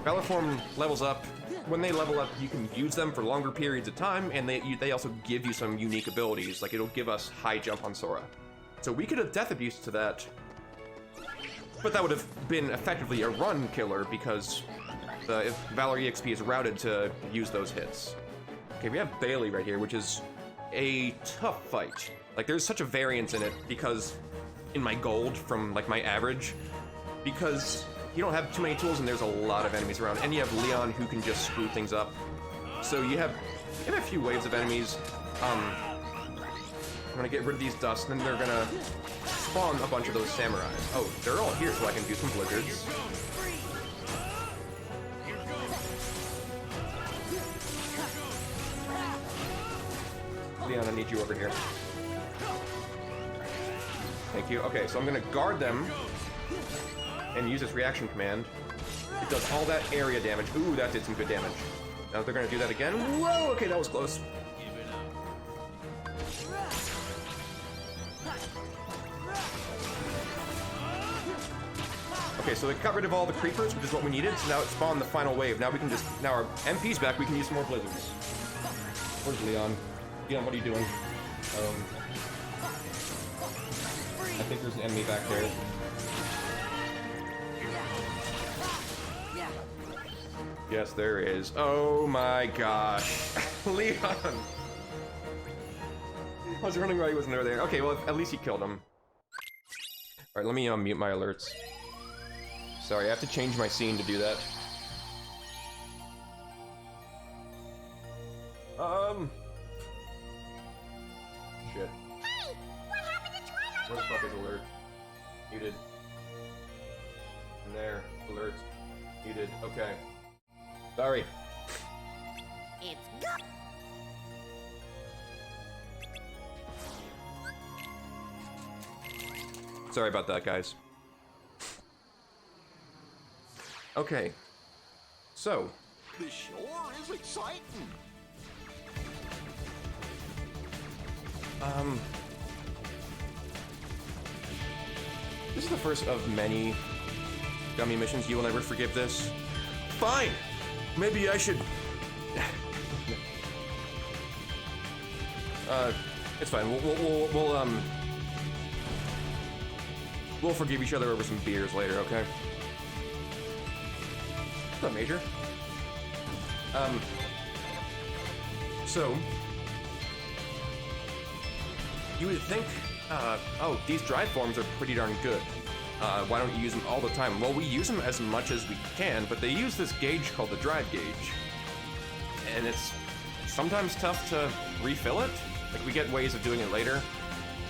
Valor form levels up. When they level up, you can use them for longer periods of time, and they also give you some unique abilities, like it'll give us high jump on Sora. So we could have death abused to that, but that would have been effectively a run killer, because the Valor EXP is routed to use those hits. Okay, we have Bailey right here, which is a tough fight. Like, there's such a variance in it because in my gold from like my average, because you don't have too many tools and there's a lot of enemies around, and you have Leon who can just screw things up. So you have a few waves of enemies. I'm gonna get rid of these dust, and then they're gonna spawn a bunch of those samurais. Oh, they're all here, so I can do some blizzards. Leon, I need you over here. Thank you. Okay, so I'm gonna guard them and use this reaction command. It does all that area damage. Ooh, that did some good damage. Now they're gonna do that again. Whoa, okay, that was close. Okay, so it got rid of all the creepers, which is what we needed, so now it spawned the final wave. Now we can just, now our MP's back, we can use some more blizzards. Where's Leon? Leon, what are you doing? I think there's an enemy back there. Yes, there is. Oh my gosh. Leon! I was running while he wasn't over there. Okay, well, at least he killed him. Alright, let me mute my alerts. Sorry, I have to change my scene to do that. Shit. Hey, what happened to Twilight? Where the fuck is alert? Muted. And there. Alerts. Muted. Okay. Sorry. It's go. Sorry about that, guys. Okay. So. This sure is exciting. This is the first of many dummy missions. You will never forgive this. Fine! Maybe I should... it's fine. We'll forgive each other over some beers later, okay? What's up, Major? So... You would think, oh, these drive forms are pretty darn good. Why don't you use them all the time? Well, we use them as much as we can, but they use this gauge called the drive gauge. And it's sometimes tough to refill it. Like, we get ways of doing it later.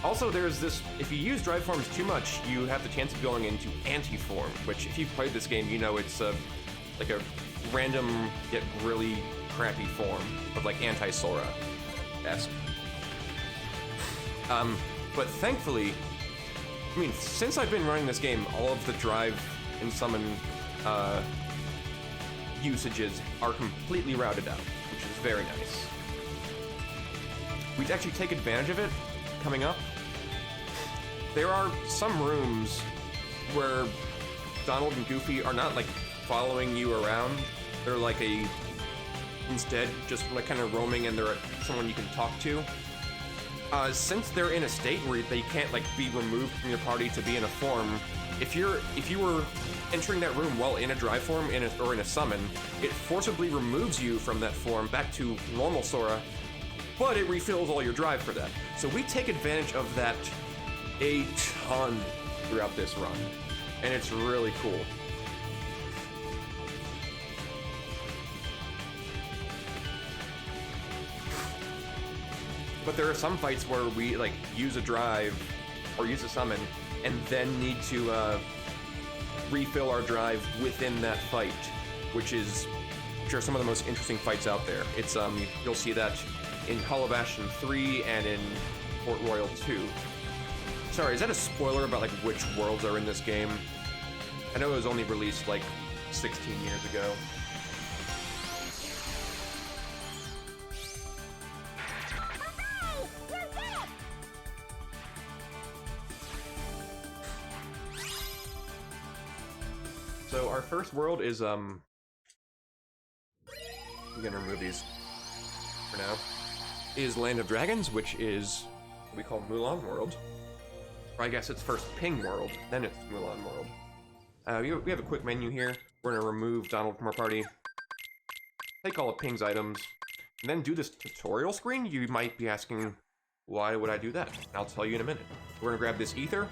Also, there's this, if you use drive forms too much, you have the chance of going into anti-form, which if you've played this game, you know it's like a random yet really crappy form of like anti-Sora-esque. But thankfully, I mean, since I've been running this game, all of the drive and summon usages are completely routed out, which is very nice. We'd actually take advantage of it coming up. There are some rooms where Donald and Goofy are not like following you around. They're like instead just like kind of roaming, and they're someone you can talk to. Since they're in a state where they can't like be removed from your party to be in a form, if you were entering that room while in a drive form or in a summon, it forcibly removes you from that form back to normal Sora, but it refills all your drive for that. So we take advantage of that a ton throughout this run, and it's really cool. But there are some fights where we like use a drive or use a summon and then need to refill our drive within that fight, which are some of the most interesting fights out there. It's you'll see that in Hollow Bastion 3 and in Port Royal 2. Sorry, is that a spoiler about like which worlds are in this game? I know it was only released like 16 years ago. So our first world is I'm gonna remove these for now. Is Land of Dragons, which is what we call Mulan World. Or I guess it's first Ping World, then it's Mulan World. We have a quick menu here. We're gonna remove Donald from our party. Take all of Ping's items, and then do this tutorial screen. You might be asking, why would I do that? I'll tell you in a minute. We're gonna grab this ether,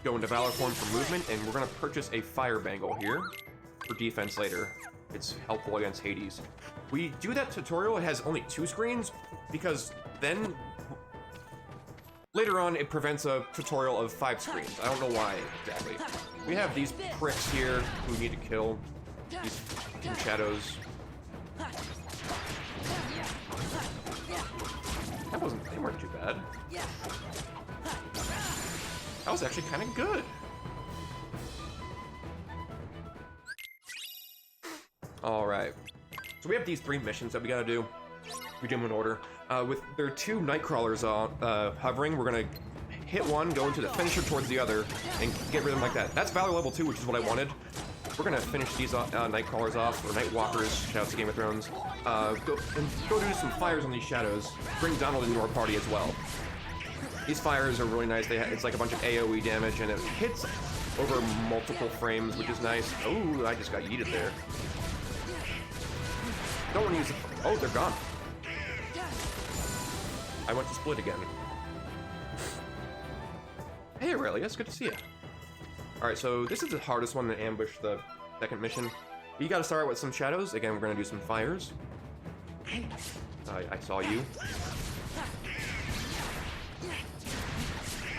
go into Valor form for movement, and we're gonna purchase a fire bangle here for defense later. It's helpful against Hades. We do that tutorial, it has only 2 screens, because then later on it prevents a tutorial of 5 screens. I don't know why exactly. We have these pricks here who need to kill. These fucking shadows. They weren't too bad. That was actually kind of good. All right. So we have these 3 missions that we gotta do. We do them in order. There are 2 Nightcrawlers hovering. We're gonna hit one, go into the finisher towards the other, and get rid of them like that. That's Valor level 2, which is what I wanted. We're gonna finish these Nightcrawlers off, or Nightwalkers, shout out to Game of Thrones. Go do some fires on these shadows. Bring Donald into our party as well. These fires are really nice. It's like a bunch of AoE damage, and it hits over multiple frames, which is nice. Oh, I just got yeeted there. Don't want to use it. Oh, they're gone. I went to split again. Hey, Aurelius, good to see you. Alright, so this is the hardest one to ambush, the second mission. You gotta start with some shadows. Again, we're gonna do some fires. I saw you.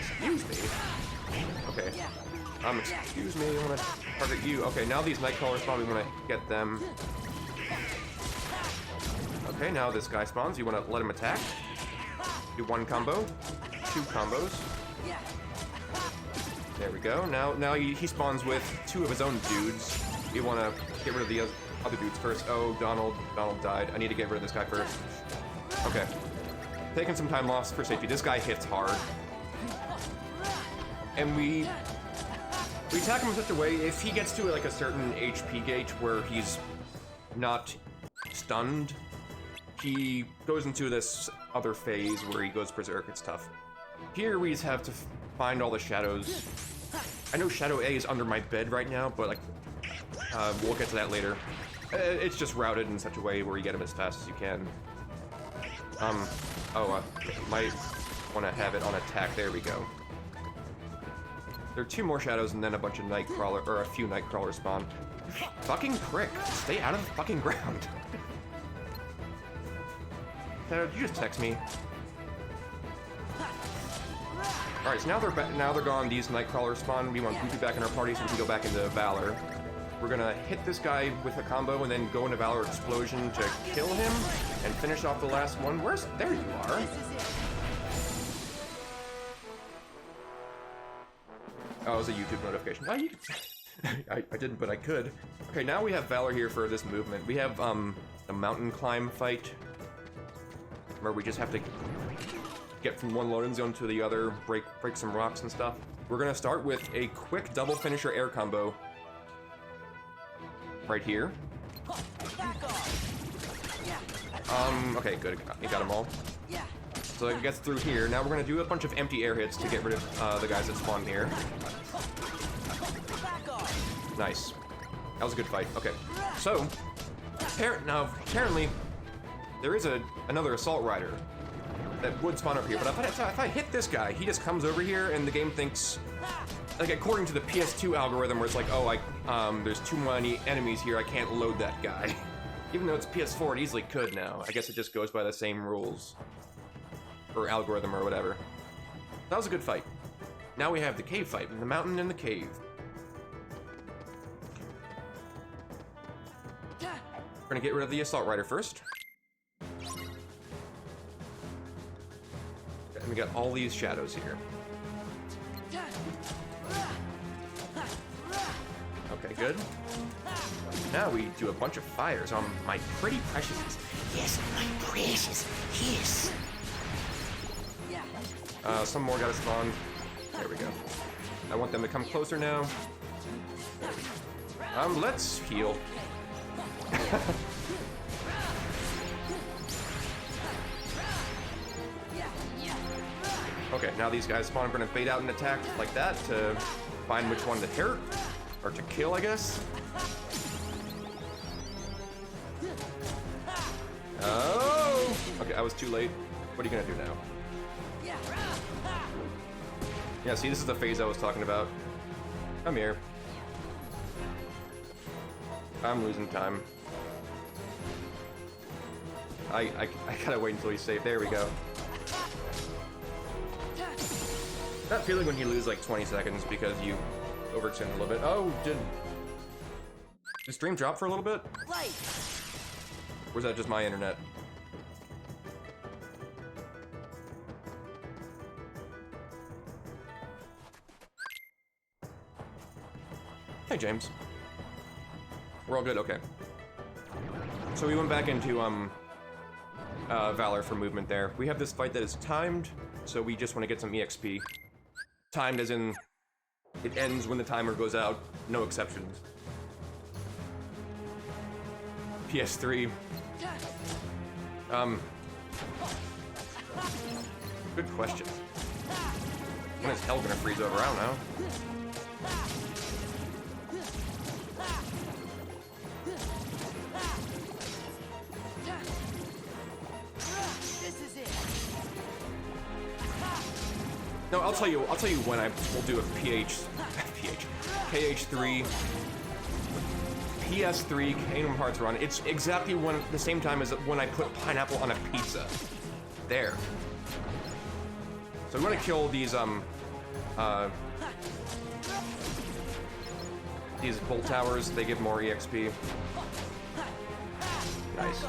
Excuse me. Okay. Excuse me, I wanna target you. Okay, now these Nightcrawlers probably wanna get them. Okay, now this guy spawns. You wanna let him attack. Do 1 combo. 2 combos. There we go. Now he spawns with 2 of his own dudes. You want to get rid of the other dudes first. Oh, Donald died. I need to get rid of this guy first. Okay. Taking some time loss for safety. This guy hits hard. And we attack him in such a way, if he gets to like a certain HP gauge where he's not stunned, he goes into this other phase where he goes berserk. It's tough. Here we just have to find all the shadows. I know Shadow A is under my bed right now, but like, we'll get to that later. It's just routed in such a way where you get him as fast as you can. Might want to have it on attack. There we go. There are 2 more shadows and then a bunch of Nightcrawler, or a few Nightcrawlers spawn. Fucking prick! Stay out of the fucking ground. Did you just text me? Alright, so now they're gone. These Nightcrawlers spawn. We want Goofy back in our party so we can go back into Valor. We're gonna hit this guy with a combo and then go into Valor Explosion to kill him and finish off the last one. There you are. Oh, it was a YouTube notification. Oh, I didn't, but I could. Okay, now we have Valor here for this movement. We have a mountain climb fight where we just have to get from one loading zone to the other, break some rocks and stuff. We're gonna start with a quick double finisher air combo right here. Okay, good. You got them all. So it gets through here. Now we're gonna do a bunch of empty air hits to get rid of the guys that spawn here. Nice. That was a good fight. Okay. So, apparently, there is another assault rider that would spawn up here, but if I hit this guy, he just comes over here and the game thinks, like according to the PS2 algorithm where it's like, oh, there's too many enemies here, I can't load that guy. Even though it's PS4, it easily could now. I guess it just goes by the same rules. Or algorithm or whatever. That was a good fight. Now we have the cave fight, the mountain and the cave. We're gonna get rid of the assault rider first. And we got all these shadows here. Okay, good. Now we do a bunch of fires on my pretty precious. Yes, my precious. Yes. Some more gotta spawn. There we go. I want them to come closer now. Let's heal. Okay, now these guys spawn. I'm gonna bait out an attack like that to find which one to hurt. Or to kill, I guess? Oh! Okay, I was too late. What are you gonna do now? Yeah, see, this is the phase I was talking about. Come here. I'm losing time. I gotta wait until he's safe. There we go. That feeling when you lose like 20 seconds because you overextend a little bit. Oh, did stream drop for a little bit? Or was that just my internet? Hey, James. We're all good? Okay. So we went back into, Valor for movement there. We have this fight that is timed, so we just want to get some EXP. Timed as in, it ends when the timer goes out, no exceptions. PS3. Good question. When is hell gonna freeze over? I don't know. No, I'll tell you when I will do a KH3 PS3 Kingdom Hearts run. It's exactly the same time as when I put pineapple on a pizza. There. So we want to kill these bolt towers. They give more EXP. Nice.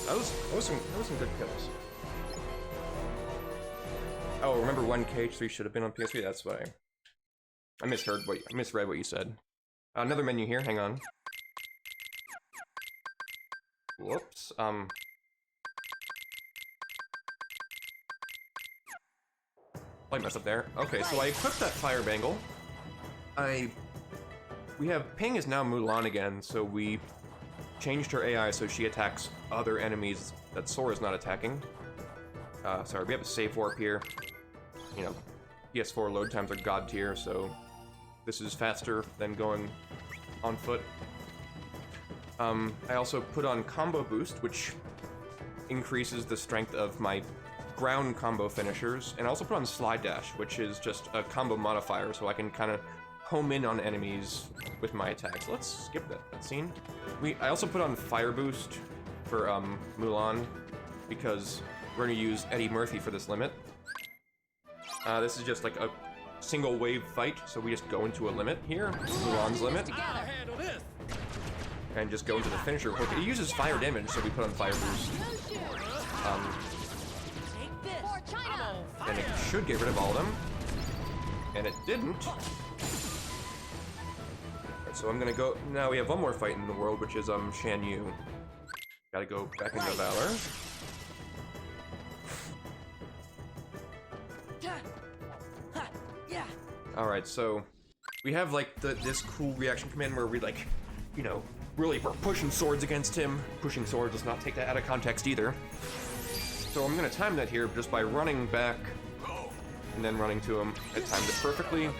That was some good kills. Oh, remember when KH3 should have been on PS3? That's why. I misread what you said. Another menu here, hang on. Whoops, I messed up there. Okay, so I equipped that fire bangle. We have Ping is now Mulan again, so we changed her AI so she attacks other enemies that Sora's not attacking. Sorry, we have a safe warp here. You know, PS4 load times are god tier, so this is faster than going on foot. I also put on Combo Boost, which increases the strength of my ground combo finishers, and I also put on Slide Dash, which is just a combo modifier, so I can kind of home in on enemies with my attacks. Let's skip that scene. I also put on Fire Boost for Mulan, because we're gonna use Eddie Murphy for this limit. This is just like a single wave fight, so we just go into a limit here, Mulan's limit, and just go into the finisher quick. It uses fire damage, so we put on Fire Boost. And it should get rid of all of them, and it didn't. So I'm gonna go, now we have one more fight in the world, which is Shan Yu. Gotta go back into Valor. Alright, so we have like this cool reaction command where we like, you know, really we're pushing swords against him. Pushing swords, let's not take that out of context either. So I'm gonna time that here just by running back and then running to him. I timed it perfectly.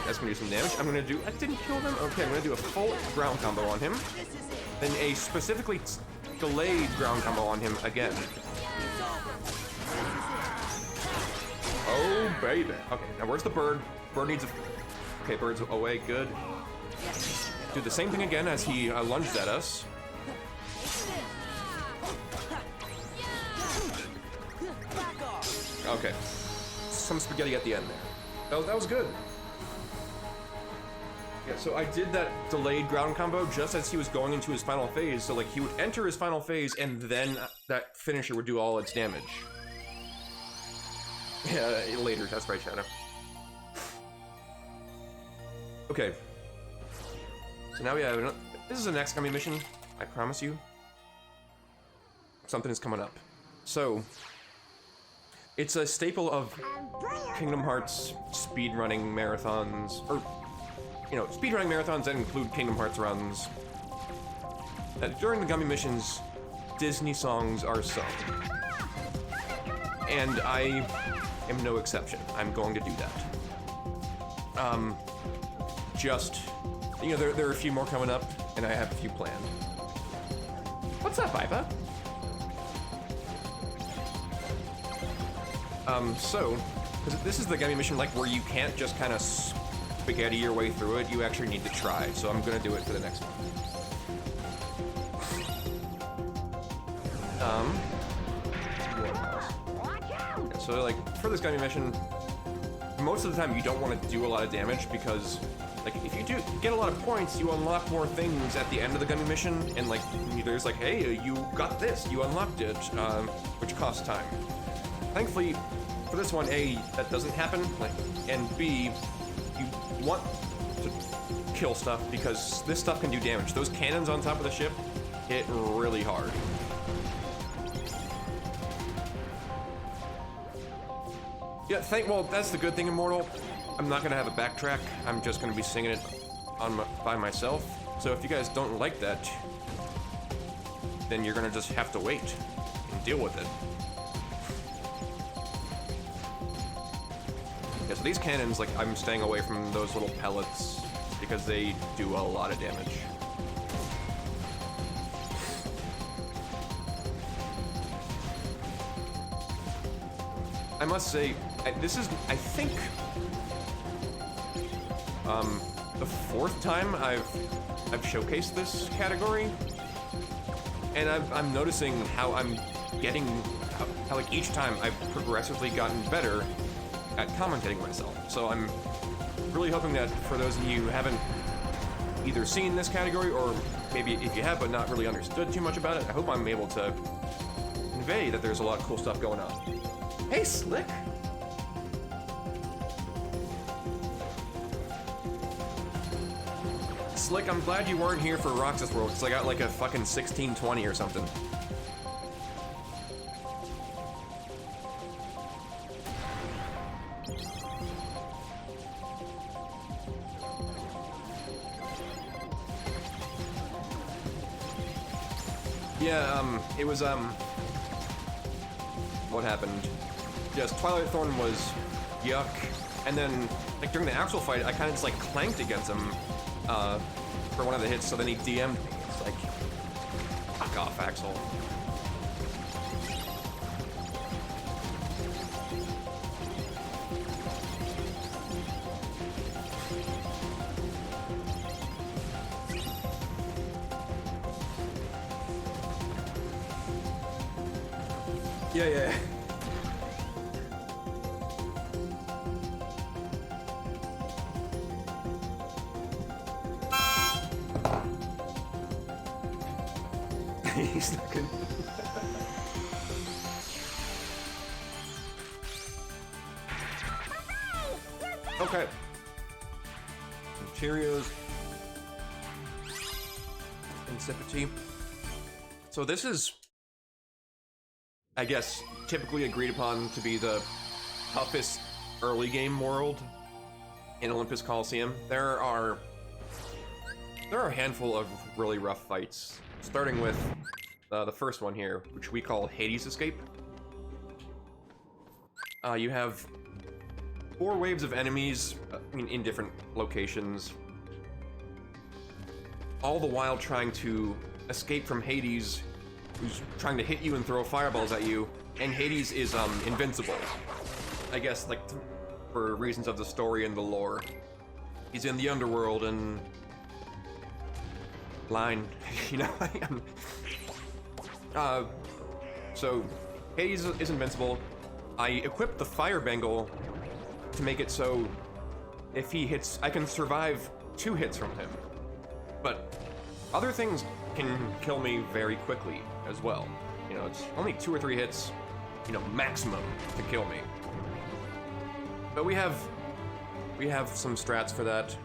That's gonna do some damage. I didn't kill them? Okay, I'm gonna do a full ground combo on him. Then a specifically delayed ground combo on him again. Oh, baby. Okay, now where's the bird? Bird needs a... Okay, bird's away, good. Do the same thing again as he lunged at us. Okay. Some spaghetti at the end there. That was good. Yeah, so I did that delayed ground combo just as he was going into his final phase, so like he would enter his final phase and then that finisher would do all its damage. Yeah, later, that's right, Shadow. Okay. So now we have, this is the next coming mission, I promise you. Something is coming up. So, it's a staple of Kingdom Hearts speedrunning marathons, or you know, speedrunning marathons that include Kingdom Hearts runs. During the Gummy missions, Disney songs are sung. And I am no exception. I'm going to do that. Just, you know, there are a few more coming up, and I have a few planned. What's up, Iva? So, 'cause this is the Gummy mission, like, where you can't just kind of spaghetti your way through it, you actually need to try, so I'm gonna do it for the next one. Yeah, so, like, for this Gummy mission, most of the time you don't want to do a lot of damage because, like, if you do get a lot of points, you unlock more things at the end of the Gummy mission, and, like, there's like, hey, you got this, you unlocked it, which costs time. Thankfully, for this one, A, that doesn't happen, like, and B, you want to kill stuff because this stuff can do damage. Those cannons on top of the ship hit really hard. Yeah, well, that's the good thing, Immortal. I'm not gonna have a backtrack. I'm just gonna be singing it by myself. So if you guys don't like that, then you're gonna just have to wait and deal with it. Yeah, so these cannons, like, I'm staying away from those little pellets because they do a lot of damage. I must say, this is, I think, the 4th time I've showcased this category, and I'm noticing how I'm getting, how like each time I've progressively gotten better at commentating myself. So I'm really hoping that for those of you who haven't either seen this category, or maybe if you have but not really understood too much about it, I hope I'm able to convey that there's a lot of cool stuff going on. Hey, Slick! Slick, I'm glad you weren't here for Roxas World, because I got like a fucking 1620 or something. Yeah, it was, what happened? Yes, Twilight Thorn was yuck, and then, like, during the actual fight, I kind of just, like, clanked against him, for one of the hits, so then he DM'd me. It's like, fuck off, Axel. Yeah. He's not good. Okay. Cheerios. Insipity. So this is, I guess, typically agreed upon to be the toughest early game world in Olympus Coliseum. There are a handful of really rough fights, starting with the first one here, which we call Hades Escape. You have 4 waves of enemies in different locations, all the while trying to escape from Hades, who's trying to hit you and throw fireballs at you, and Hades is invincible. I guess, like, for reasons of the story and the lore. He's in the underworld and line, you know. So Hades is invincible. I equipped the Fire Bengal to make it so if he hits, I can survive 2 hits from him. But other things can kill me very quickly as well. You know, it's only 2 or 3 hits, you know, maximum to kill me. But we have some strats for that.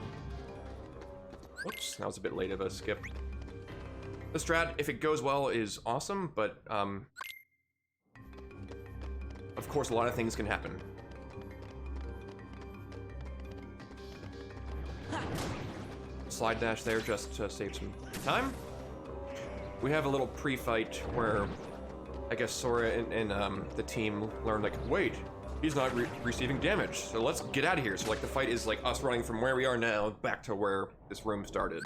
Whoops, that was a bit late of a skip. The strat, if it goes well, is awesome, but of course a lot of things can happen. slide dash there just to save some time. We have a little pre-fight where I guess Sora and the team learned, like, wait, he's not receiving damage, so let's get out of here. So like the fight is like us running from where we are now back to where this room started.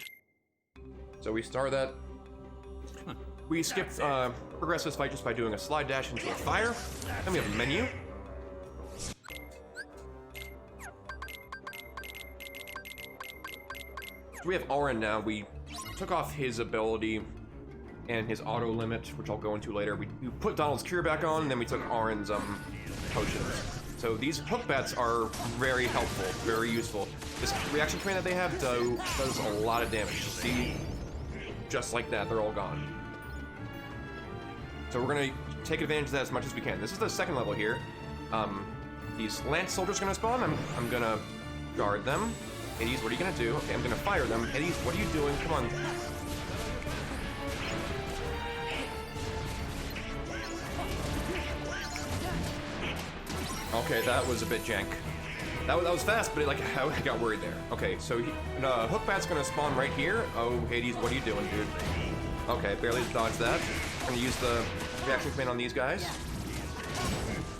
So we start that. We skip progress this fight just by doing a slide dash into a fire. Then we have a menu. So we have Auron now. We took off his ability and his auto limit, which I'll go into later. We put Donald's cure back on, and then we took Auron's potions. So these hook bats are very helpful, very useful. This reaction train that they have does a lot of damage. See, just like that, they're all gone. So we're gonna take advantage of that as much as we can. This is the second level here. These Lance soldiers are gonna spawn. I'm gonna guard them. Hades, what are you gonna do? Okay, I'm gonna fire them. Hades, what are you doing? Come on. Okay, that was a bit jank. That was fast, but I got worried there. Okay, so Hookbat's gonna spawn right here. Oh, Hades, what are you doing, dude? Okay, barely dodged that. I'm gonna use the reaction command on these guys.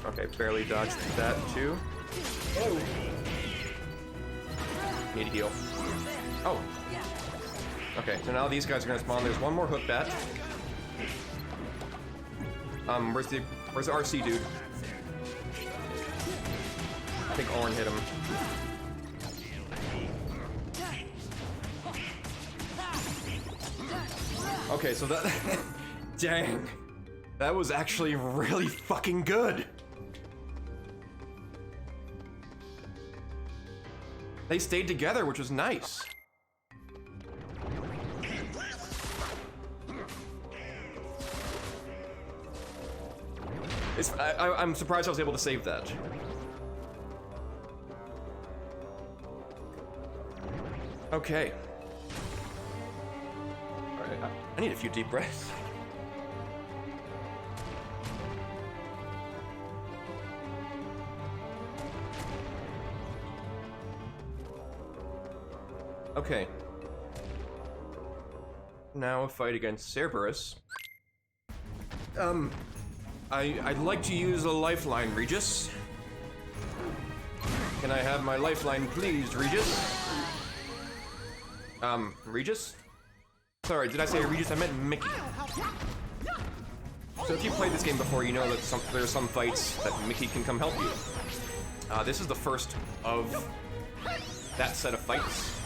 Okay, barely dodged that too. Oh. Need to heal. Oh. Okay, so now these guys are gonna spawn. There's one more Hookbat. Where's the RC dude? I think Auron hit him. Okay, so that... Dang. That was actually really fucking good. They stayed together, which was nice. I'm surprised I was able to save that. Okay. Alright, I need a few deep breaths. Okay. Now a fight against Cerberus. I'd like to use a lifeline, Regis. Can I have my lifeline, please, Regis? Regis? Sorry, did I say Regis? I meant Mickey. So if you've played this game before, you know that there are some fights that Mickey can come help you. This is the first of that set of fights.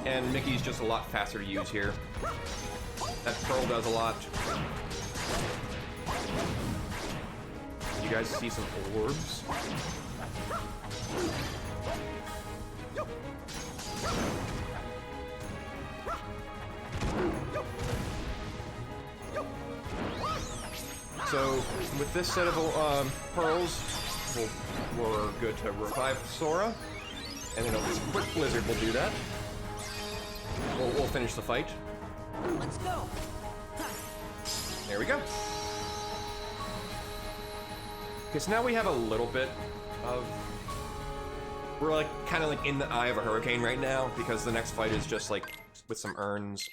And Mickey's just a lot faster to use here. That Pearl does a lot. You guys see some orbs? So, with this set of pearls, we're good to revive Sora. And then this quick blizzard will do that. We'll finish the fight. Let's go. There we go. Okay, so now we have a little bit of... We're like kind of like in the eye of a hurricane right now, because the next fight is just like with some urns.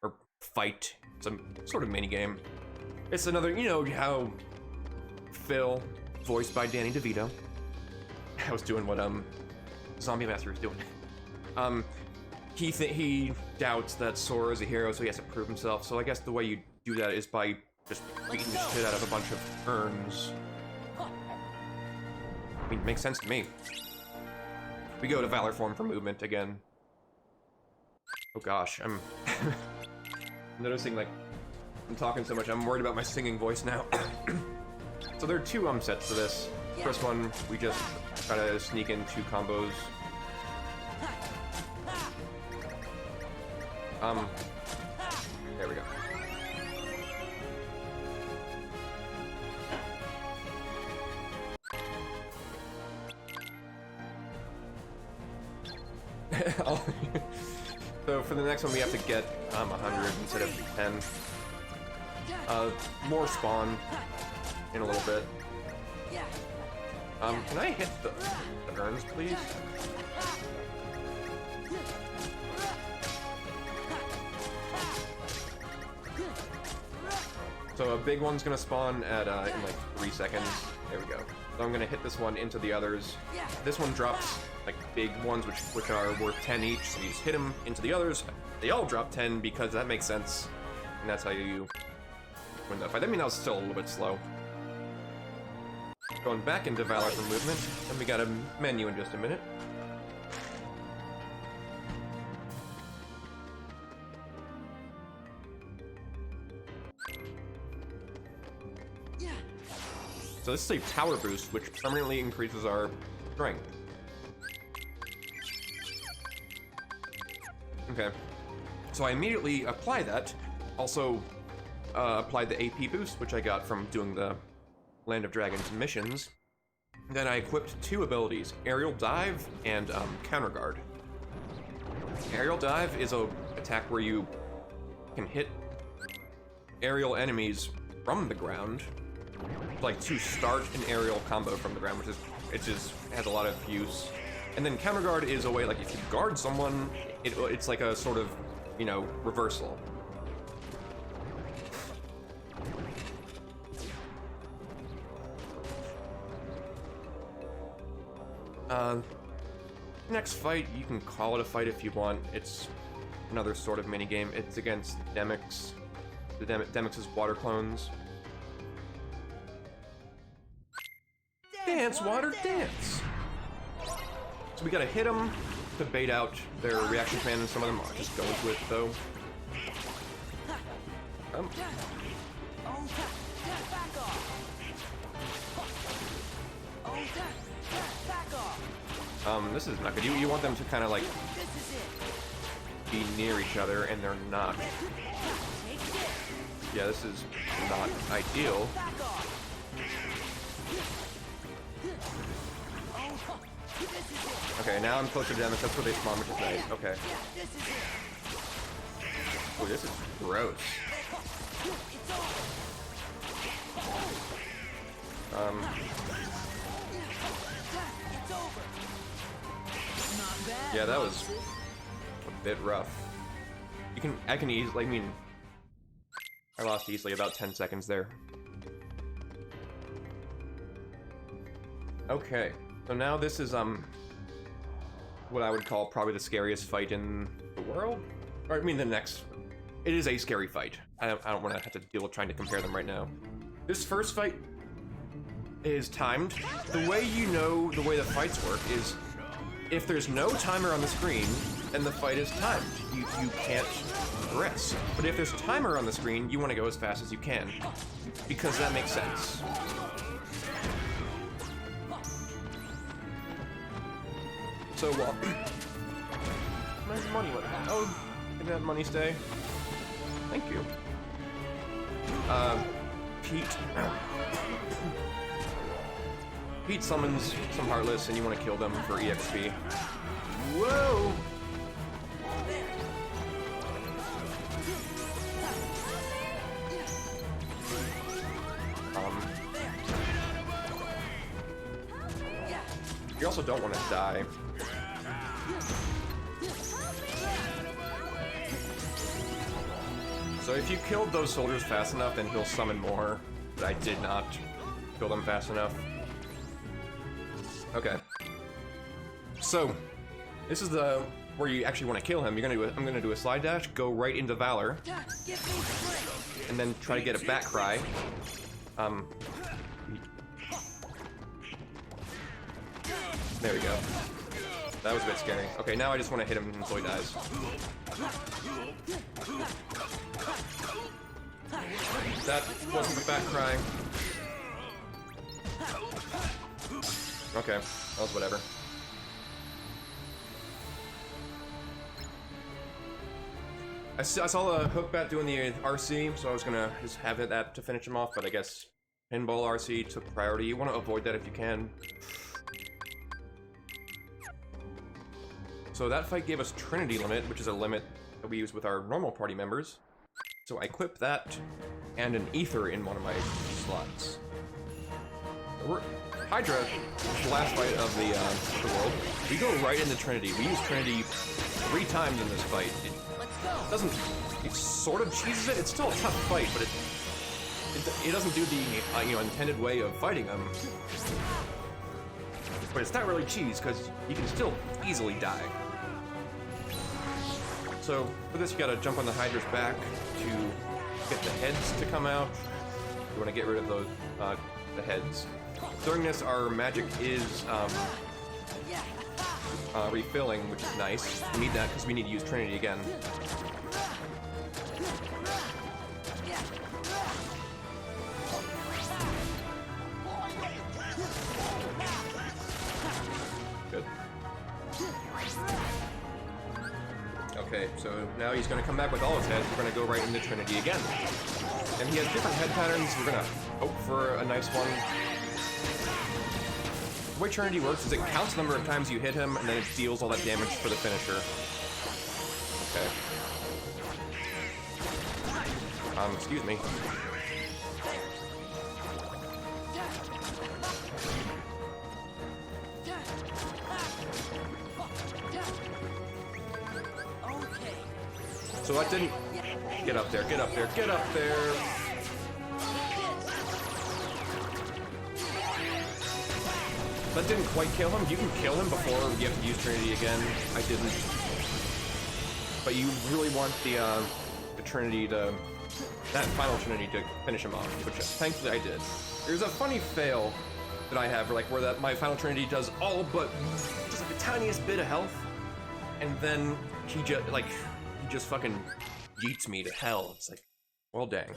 Or fight. Some sort of mini game. It's another, you know how Phil, voiced by Danny DeVito. I was doing what Zombie Master was doing. He doubts that Sora is a hero, so he has to prove himself. So I guess the way you do that is by just beating the shit out of a bunch of urns. I mean, it makes sense to me. We go to Valor form for movement again. Oh gosh, I'm noticing like I'm talking so much. I'm worried about my singing voice now. So there are two sets for this. First one, we just try to sneak in 2 combos. There we go. So for the next one, we have to get 100 instead of 10. More spawn in a little bit. Can I hit the urns, please? So a big one's gonna spawn at in like 3 seconds. There we go. So I'm gonna hit this one into the others. This one drops like big ones, which are worth 10 each. So you just hit them into the others. They all drop 10 because that makes sense, and that's how you win that fight. I mean, that was still a little bit slow. Going back into Valor for movement, and we got a menu in just a minute. So this is a power boost, which permanently increases our strength. Okay, so I immediately apply that. Also, applied the AP boost, which I got from doing the Land of Dragons missions. Then I equipped 2 abilities, Aerial Dive and Counter Guard. Aerial Dive is a attack where you can hit aerial enemies from the ground, like to start an aerial combo from the ground, which just has a lot of use. And then Counter Guard is a way, like, if you guard someone, it's like a sort of, you know, reversal. Next fight, you can call it a fight if you want. It's another sort of minigame. It's against Demyx, Demyx's water clones. Dance, water, dance! So we gotta hit them to bait out their reaction command, and some of them are just going to it, though. This is not good. You want them to kind of like be near each other, and they're not. Yeah, this is not ideal. Okay, now I'm closer to them. That's where they spawn, which is nice. Okay. Oh, this is gross. Yeah, that was a bit rough. I can easily, I mean, I lost easily about 10 seconds there. Okay, so now this is, what I would call probably the scariest fight in the world? Or, I mean, it is a scary fight. I don't want to have to deal with trying to compare them right now. This first fight is timed. The way you know the way the fights work is if there's no timer on the screen, then the fight is timed. You can't progress. But if there's a timer on the screen, you want to go as fast as you can, because that makes sense. So, where's the money? Oh, can that money stay? Thank you. Pete summons some Heartless, and you want to kill them for EXP. Whoa! You also don't want to die. So if you killed those soldiers fast enough, then he'll summon more, but I did not kill them fast enough. Okay. So, this is the where you actually want to kill him. I'm gonna do a slide dash, go right into Valor, and then try to get a back cry. There we go. That was a bit scary. Okay, now I just want to hit him until he dies. That wasn't the back cry. Okay, that was whatever. I saw the hook bat doing the RC, so I was gonna just have that to finish him off, but I guess pinball RC took priority. You want to avoid that if you can. So that fight gave us Trinity Limit, which is a limit that we use with our normal party members. So I equip that and an Ether in one of my slots. Hydra, the last fight of the world, we go right into Trinity. We use Trinity 3 times in this fight. It doesn't, it sort of cheeses it. It's still a tough fight, but it doesn't do the intended way of fighting them. But it's not really cheese because you can still easily die. So for this, you gotta jump on the Hydra's back to get the heads to come out. You want to get rid of those the heads. During this, our magic is refilling, which is nice. We need that because we need to use Trinity again. Good. Okay, so now he's going to come back with all his heads. We're going to go right into Trinity again. And he has different head patterns. We're going to hope for a nice one. The way Trinity works is it counts the number of times you hit him, and then it deals all that damage for the finisher. Okay. Excuse me. So that didn't... Get up there, get up there, get up there! That didn't quite kill him. You can kill him before you have to use Trinity again. I didn't. But you really want the Trinity to... that final Trinity to finish him off, which thankfully I did. There's a funny fail that I have, like, where my final Trinity does all but just like the tiniest bit of health, and then he just fucking yeets me to hell. It's like, well, dang.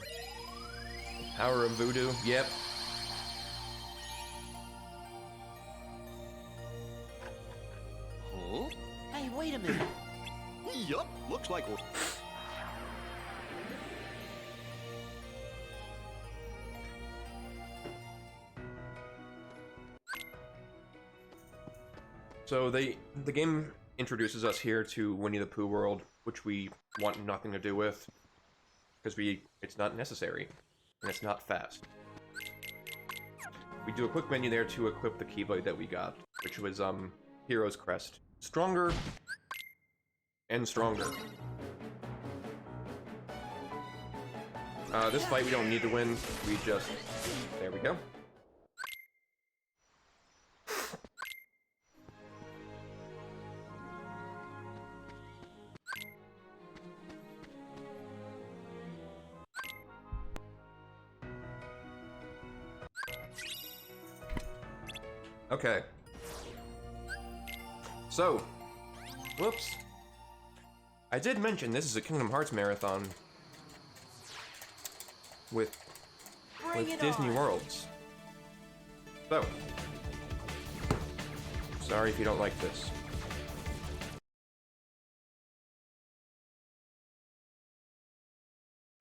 Power of Voodoo, yep. Huh? Hey, wait a minute. Yup, looks like we're... So the game introduces us here to Winnie the Pooh world, which we want nothing to do with, because it's not necessary, and it's not fast. We do a quick menu there to equip the Keyblade that we got, which was Hero's Crest. Stronger and stronger. This fight we don't need to win, we just... there we go. Okay. So, whoops. I did mention this is a Kingdom Hearts marathon with Disney Worlds. So, sorry if you don't like this.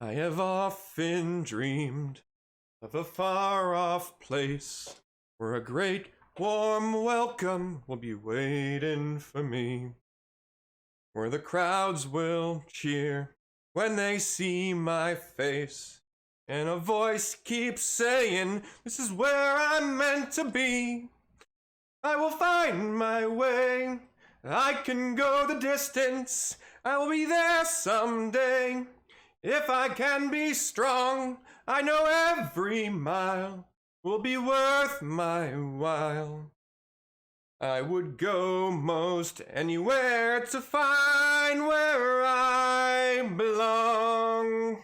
I have often dreamed of a far-off place where a great warm welcome will be waiting for me, where the crowds will cheer when they see my face, and a voice keeps saying, this is where I'm meant to be. I will find my way, I can go the distance, I will be there someday. If I can be strong, I know every mile will be worth my while. I would go most anywhere to find where I belong.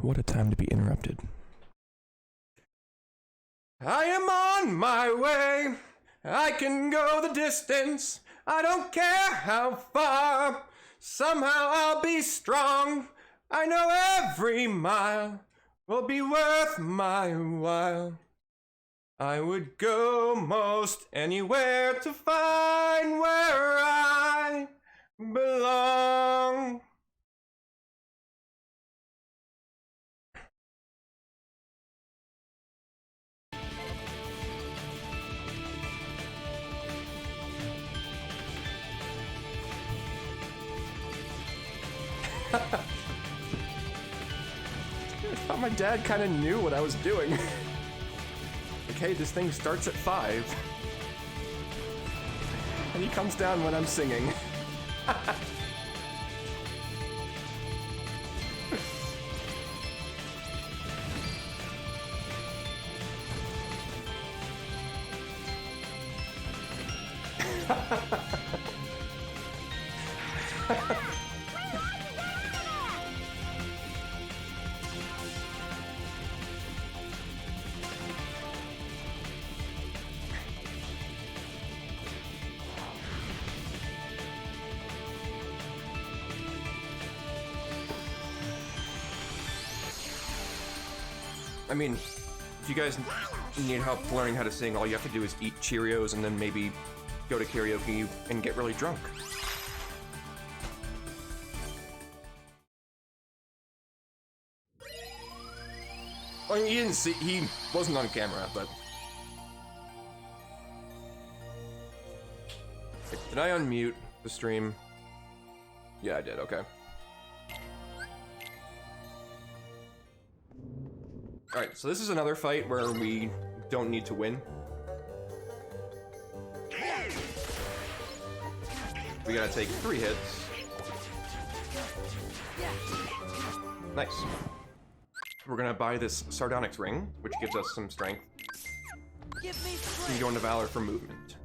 What a time to be interrupted. I am on my way. I can go the distance. I don't care how far. Somehow I'll be strong. I know every mile will be worth my while. I would go most anywhere to find where I belong. I thought my dad kind of knew what I was doing. Like, hey, this thing starts at 5. And he comes down when I'm singing. I mean, if you guys need help learning how to sing, all you have to do is eat Cheerios and then maybe go to karaoke and get really drunk. I mean, you didn't see, he wasn't on camera, but... Wait, did I unmute the stream? Yeah, I did, okay. Alright, so this is another fight where we don't need to win. We gotta take 3 hits. Nice. We're gonna buy this Sardonyx ring, which gives us some strength. And go into Valor for movement.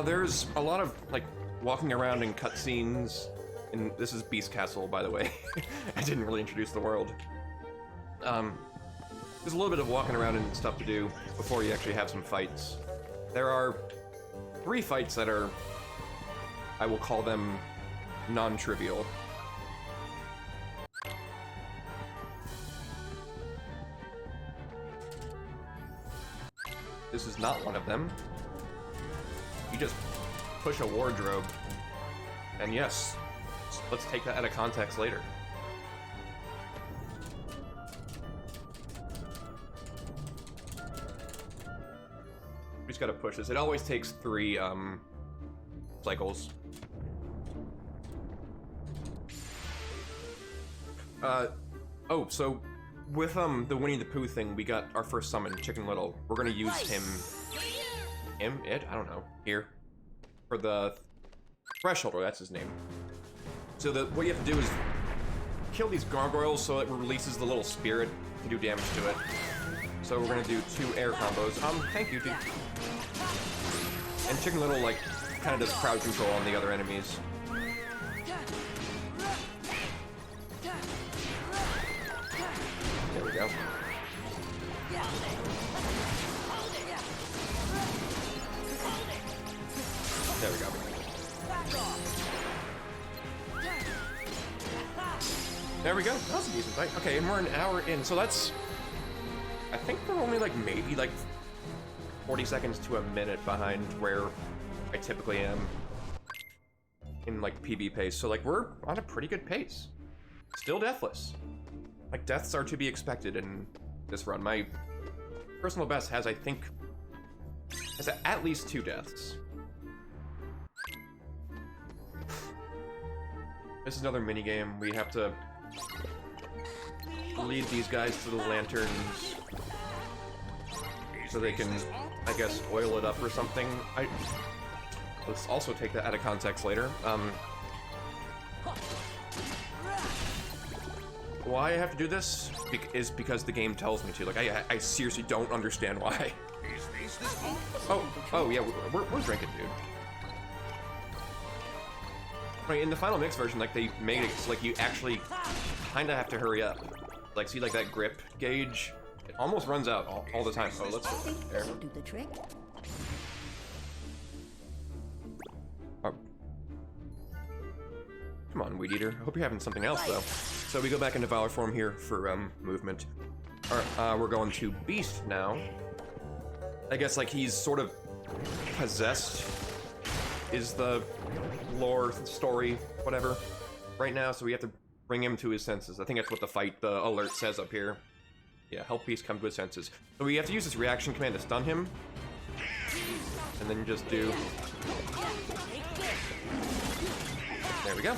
There's a lot of, like, walking around in cutscenes. And this is Beast Castle, by the way. I didn't really introduce the world. There's a little bit of walking around and stuff to do before you actually have some fights. There are 3 fights that are, I will call them, non-trivial. This is not one of them. You just push a wardrobe. And yes, let's take that out of context later. We just gotta push this. It always takes 3 cycles. Oh, so with the Winnie the Pooh thing, we got our first summon, Chicken Little. We're gonna use him, it, I don't know, here, for the Thresholder, that's his name. So what you have to do is kill these gargoyles so it releases the little spirit to do damage to it. So we're gonna do 2 air combos. Thank you, dude. And Chicken Little, like, kind of does crowd control on the other enemies. There we go. There we go. There we go. That was a decent fight. Okay, and we're an hour in, so that's... I think we're only, like, maybe, like, 40 seconds to a minute behind where I typically am in, like, PB pace. So, like, we're on a pretty good pace. Still deathless. Like, deaths are to be expected in this run. My personal best has, I think, has at least 2 deaths. This is another minigame. We have to lead these guys to the lanterns so they can, I guess, oil it up or something. Let's also take that out of context later. Why I have to do this is because the game tells me to. Like, I seriously don't understand why. Oh yeah, we're drinking, dude. Right, in the final mix version, like, they made it so, like, you actually kind of have to hurry up. Like, see, like, that grip gauge? It almost runs out all the time. Oh, let's go there. Do the trick. Oh. Come on, Weed Eater. I hope you're having something else, though. So we go back into Valor form here for, movement. Alright, we're going to Beast now. I guess, like, he's sort of possessed is the lore, story, whatever, right now, so we have to bring him to his senses. I think that's what the alert says up here. Yeah, help Beast come to his senses. So we have to use this reaction command to stun him. and then just do... There we go.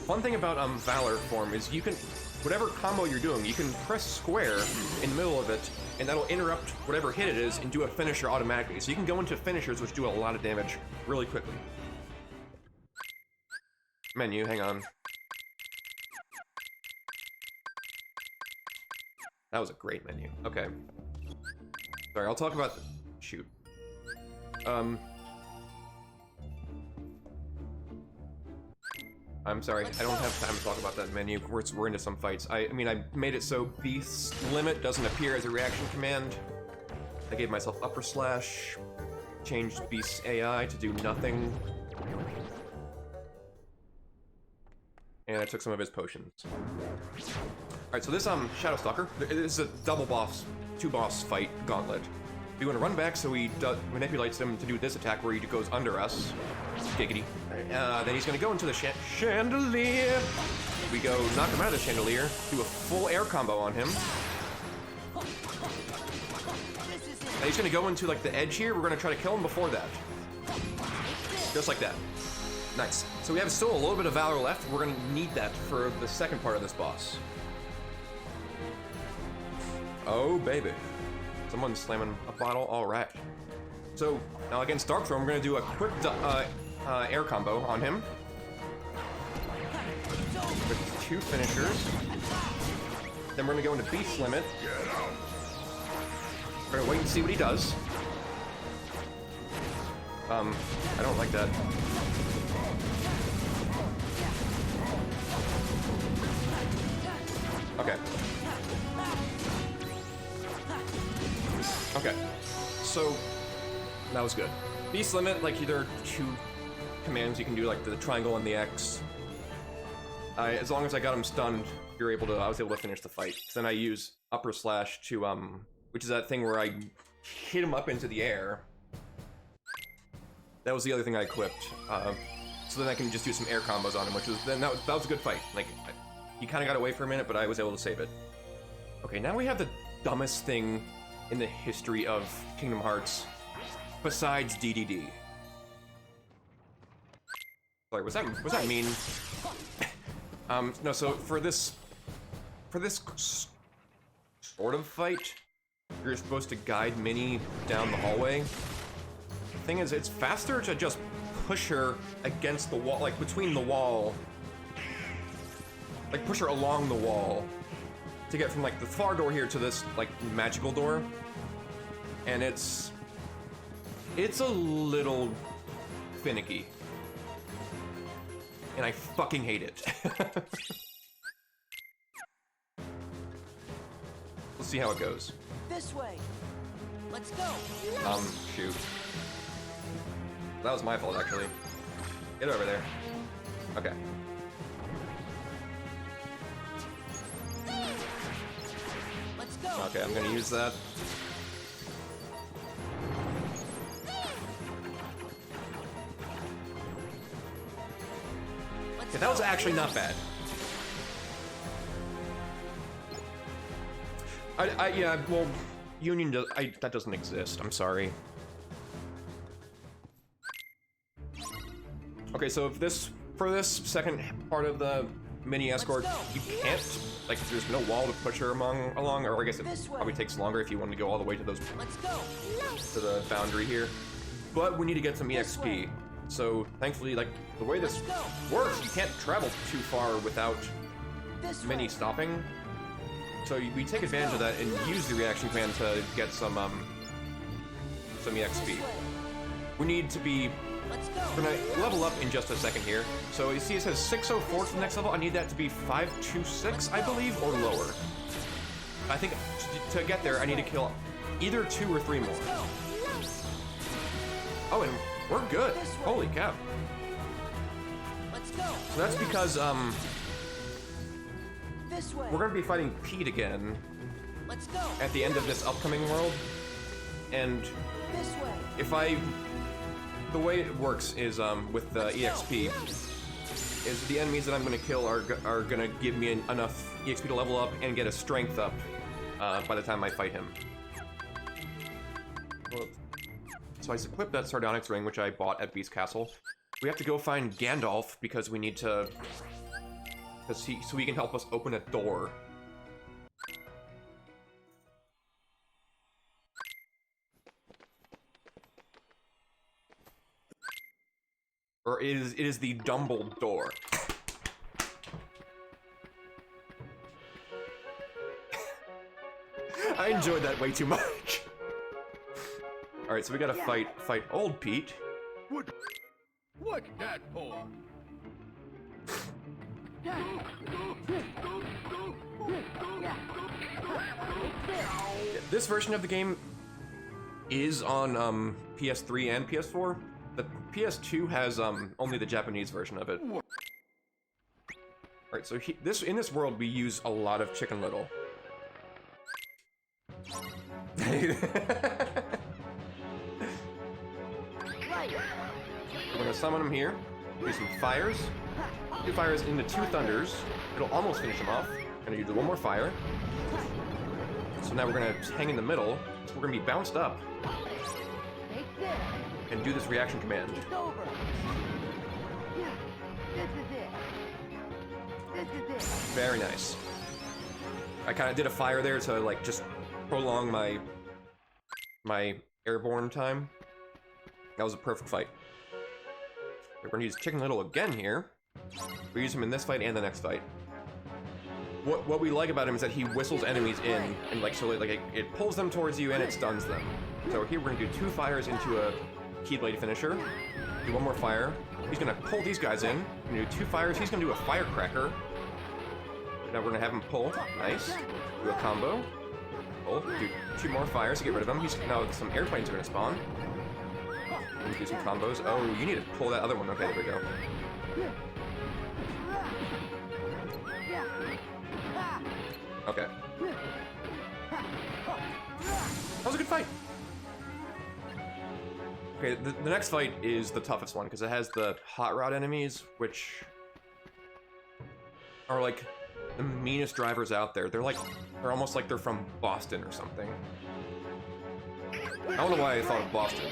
One thing about Valor form is you can, whatever combo you're doing, you can press square in the middle of it, and that'll interrupt whatever hit it is and do a finisher automatically. So you can go into finishers which do a lot of damage really quickly. Menu, hang on. That was a great menu. Okay. Sorry, I'll talk about... Shoot. I'm sorry, I don't have time to talk about that menu. We're into some fights. I mean, I made it so Beast Limit doesn't appear as a reaction command. I gave myself upper slash, changed Beast's AI to do nothing. And I took some of his potions. Alright, so this Shadow Stalker, this is a double boss, 2-boss fight gauntlet. We want to run back so he manipulates him to do this attack where he goes under us. Giggity. Then he's going to go into the chandelier. We go knock him out of the chandelier, do a full air combo on him. And he's going to go into like the edge here. We're going to try to kill him before that. Just like that. Nice. So we have still a little bit of Valor left. We're going to need that for the second part of this boss. Oh, baby. Someone's slamming a bottle. All right. So now against Darkthrone, we're going to do a quick air combo on him with 2 finishers. Then we're going to go into Beast Limit. We're going to wait and see what he does. I don't like that. Okay. Okay. So that was good. Beast Limit, like there are 2 commands you can do, like the triangle and the X. As long as I got him stunned, I was able to finish the fight. Then I use upper slash to which is that thing where I hit him up into the air. That was the other thing I equipped. So then I can just do some air combos on him, which was that was a good fight. Like he kind of got away for a minute, but I was able to save it. Okay, now we have the dumbest thing in the history of Kingdom Hearts, besides DDD. Sorry, was that mean? No. So for this sort of fight, you're supposed to guide Minnie down the hallway. The thing is, it's faster to just push her against the wall, like between the wall, like push her along the wall to get from like the far door here to this like magical door. And it's a little finicky. And I fucking hate it. Let's see how it goes. This way. Let's go. Shoot. That was my fault, actually. Get over there. Okay. Let's go. Okay, I'm gonna use that. Okay, that was actually not bad. Yeah, well, Union that doesn't exist. I'm sorry. Okay, so for this second part of the mini escort, you can't, like, there's no wall to push her along, or I guess it probably takes longer if you want to go all the way to those to the boundary here. But we need to get some EXP. So thankfully, like, the way this works, you can't travel too far without Minnie stopping. So we take advantage of that and use the reaction command to get some EXP. We need to be... We're gonna level up in just a second here. So you see it says 604 for the next level. I need that to be 526, I believe, or lower. I think to get there, I need to kill either 2 or 3 more. Oh, and we're good. Holy cow. So that's because, we're gonna be fighting Pete again at the end of this upcoming world. And if the way it works is, with the EXP, is the enemies that I'm gonna kill are gonna give me enough EXP to level up and get a strength up, by the time I fight him. So I equipped that Sardonyx ring, which I bought at Beast Castle. We have to go find Gandalf because we need to... so he can help us open a door. Or it is the Dumbledore. I enjoyed that way too much. Alright, so we gotta fight old Pete. What's that for? This version of the game is on PS3 and PS4. The PS2 has only the Japanese version of it. Alright, so in this world we use a lot of Chicken Little. We're gonna summon him here. Do some fires. 2 fires into 2 thunders. It'll almost finish him off. Gonna do 1 more fire. So now we're gonna hang in the middle. So we're gonna be bounced up. And do this reaction command. Very nice. I kind of did a fire there to like just prolong my airborne time. That was a perfect fight. We're gonna use Chicken Little again here. We use him in this fight and the next fight. What we like about him is that he whistles enemies in, and like so like it pulls them towards you and it stuns them. So here we're gonna do 2 fires into a Keyblade finisher. Do 1 more fire. He's gonna pull these guys in. We're gonna do 2 fires. He's gonna do a firecracker. Now we're gonna have him pull. Nice. Do a combo. Pull. Do 2 more fires to get rid of him. Now some airplanes are gonna spawn. Do some combos. Oh, you need to pull that other one. Okay, there we go. Okay. That was a good fight. Okay, the next fight is the toughest one because it has the hot rod enemies, which are like the meanest drivers out there. They're almost like they're from Boston or something. I don't know why I thought of Boston.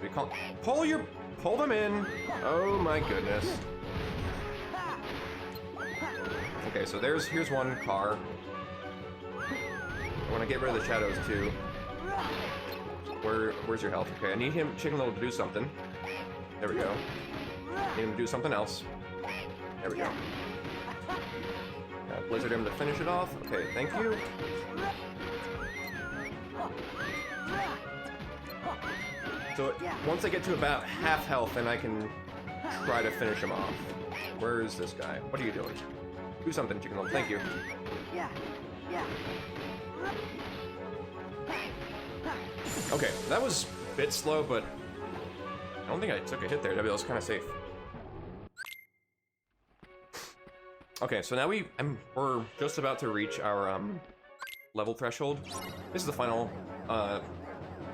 We call pull them in. Oh my goodness. Okay, so here's 1 car. I want to get rid of the shadows too. Where's your health? Okay, I need Chicken Little to do something. There we go. Need him to do something else. There we go. Blizzard him to finish it off. Okay, thank you. So once I get to about half health, then I can try to finish him off. Where is this guy? What are you doing? Do something, Chicken Little. Thank you. Okay, that was a bit slow, but I don't think I took a hit there. That was kind of safe. Okay, so now we're just about to reach our level threshold. This is the final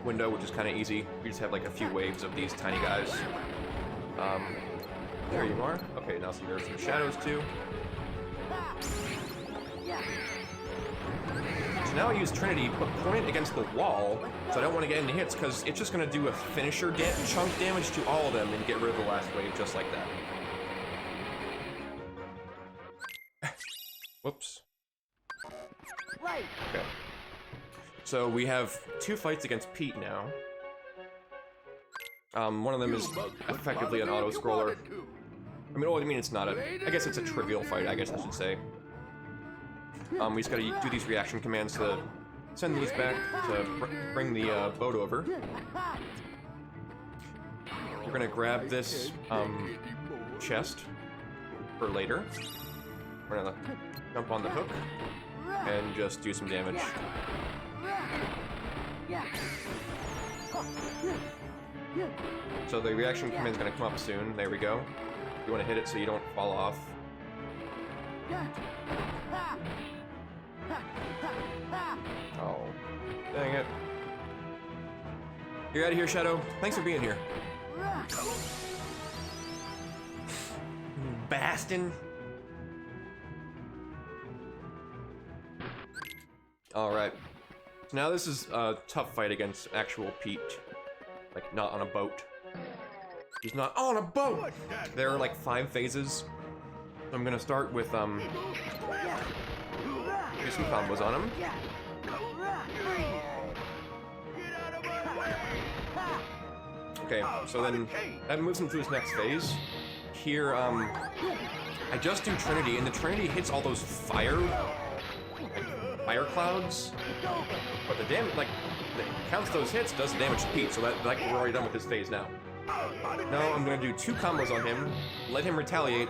window, which is kind of easy. We just have like a few waves of these tiny guys. There you are. Okay, now there's some shadows too. So now I use Trinity, but point it against the wall, so I don't want to get any hits, because it's just going to do a finisher chunk damage to all of them and get rid of the last wave just like that. Whoops. Okay. So we have 2 fights against Pete now. One of them is effectively an auto-scroller. I mean, it's not I guess it's a trivial fight, I guess I should say. We just gotta do these reaction commands to send these back to bring the boat over. We're gonna grab this chest for later. We're gonna jump on the hook and just do some damage. So the reaction command's gonna come up soon. There we go. You want to hit it so you don't fall off. Oh, dang it. You're out of here, Shadow. Thanks for being here. Bastin. Alright. So now this is a tough fight against actual Pete. not on a boat. He's not on a boat! There are like 5 phases. I'm gonna start with, do some combos on him. Okay, so then that moves him to his next phase. Here, I just do Trinity, and the Trinity hits all those fire clouds. But the damage, like, counts those hits, does the damage to Pete, so that, like, we're already done with his phase now. Now I'm gonna do 2 combos on him, let him retaliate.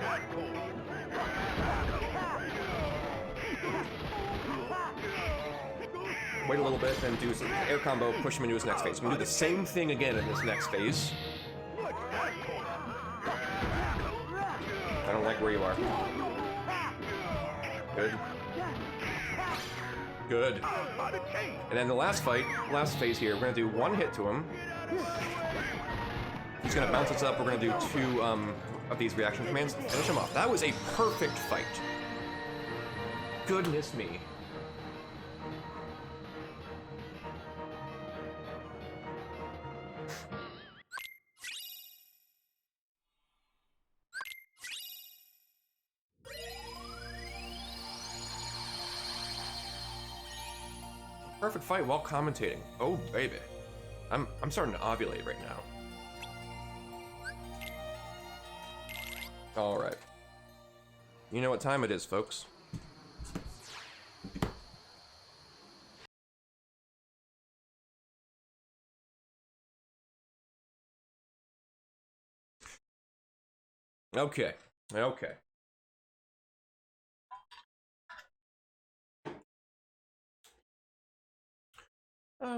Wait a little bit, then do some air combo, push him into his next phase. I'm gonna do the same thing again in this next phase. I don't like where you are. Good. Good. And then the last phase here, we're gonna do 1 hit to him. He's gonna bounce us up. We're gonna do 2 of these reaction commands, finish him off. That was a perfect fight. Goodness me. Perfect fight while commentating. Oh baby. I'm starting to ovulate right now. Alright. You know what time it is, folks. Okay. Okay.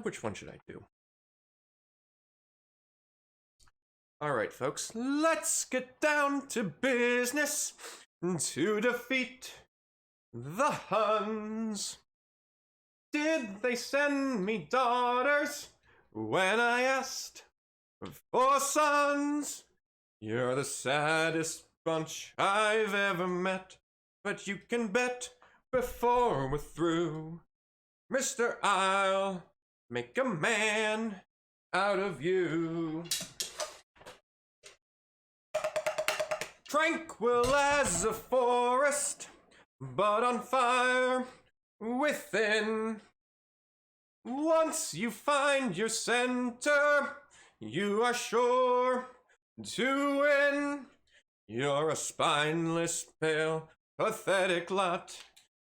Which one should I do? Alright, folks, let's get down to business to defeat the Huns. Did they send me daughters when I asked for sons? You're the saddest bunch I've ever met, but you can bet before we're through, Mr. I'll make a man out of you. Tranquil as a forest, but on fire within. Once you find your center, you are sure to win. You're a spineless, pale, pathetic lot,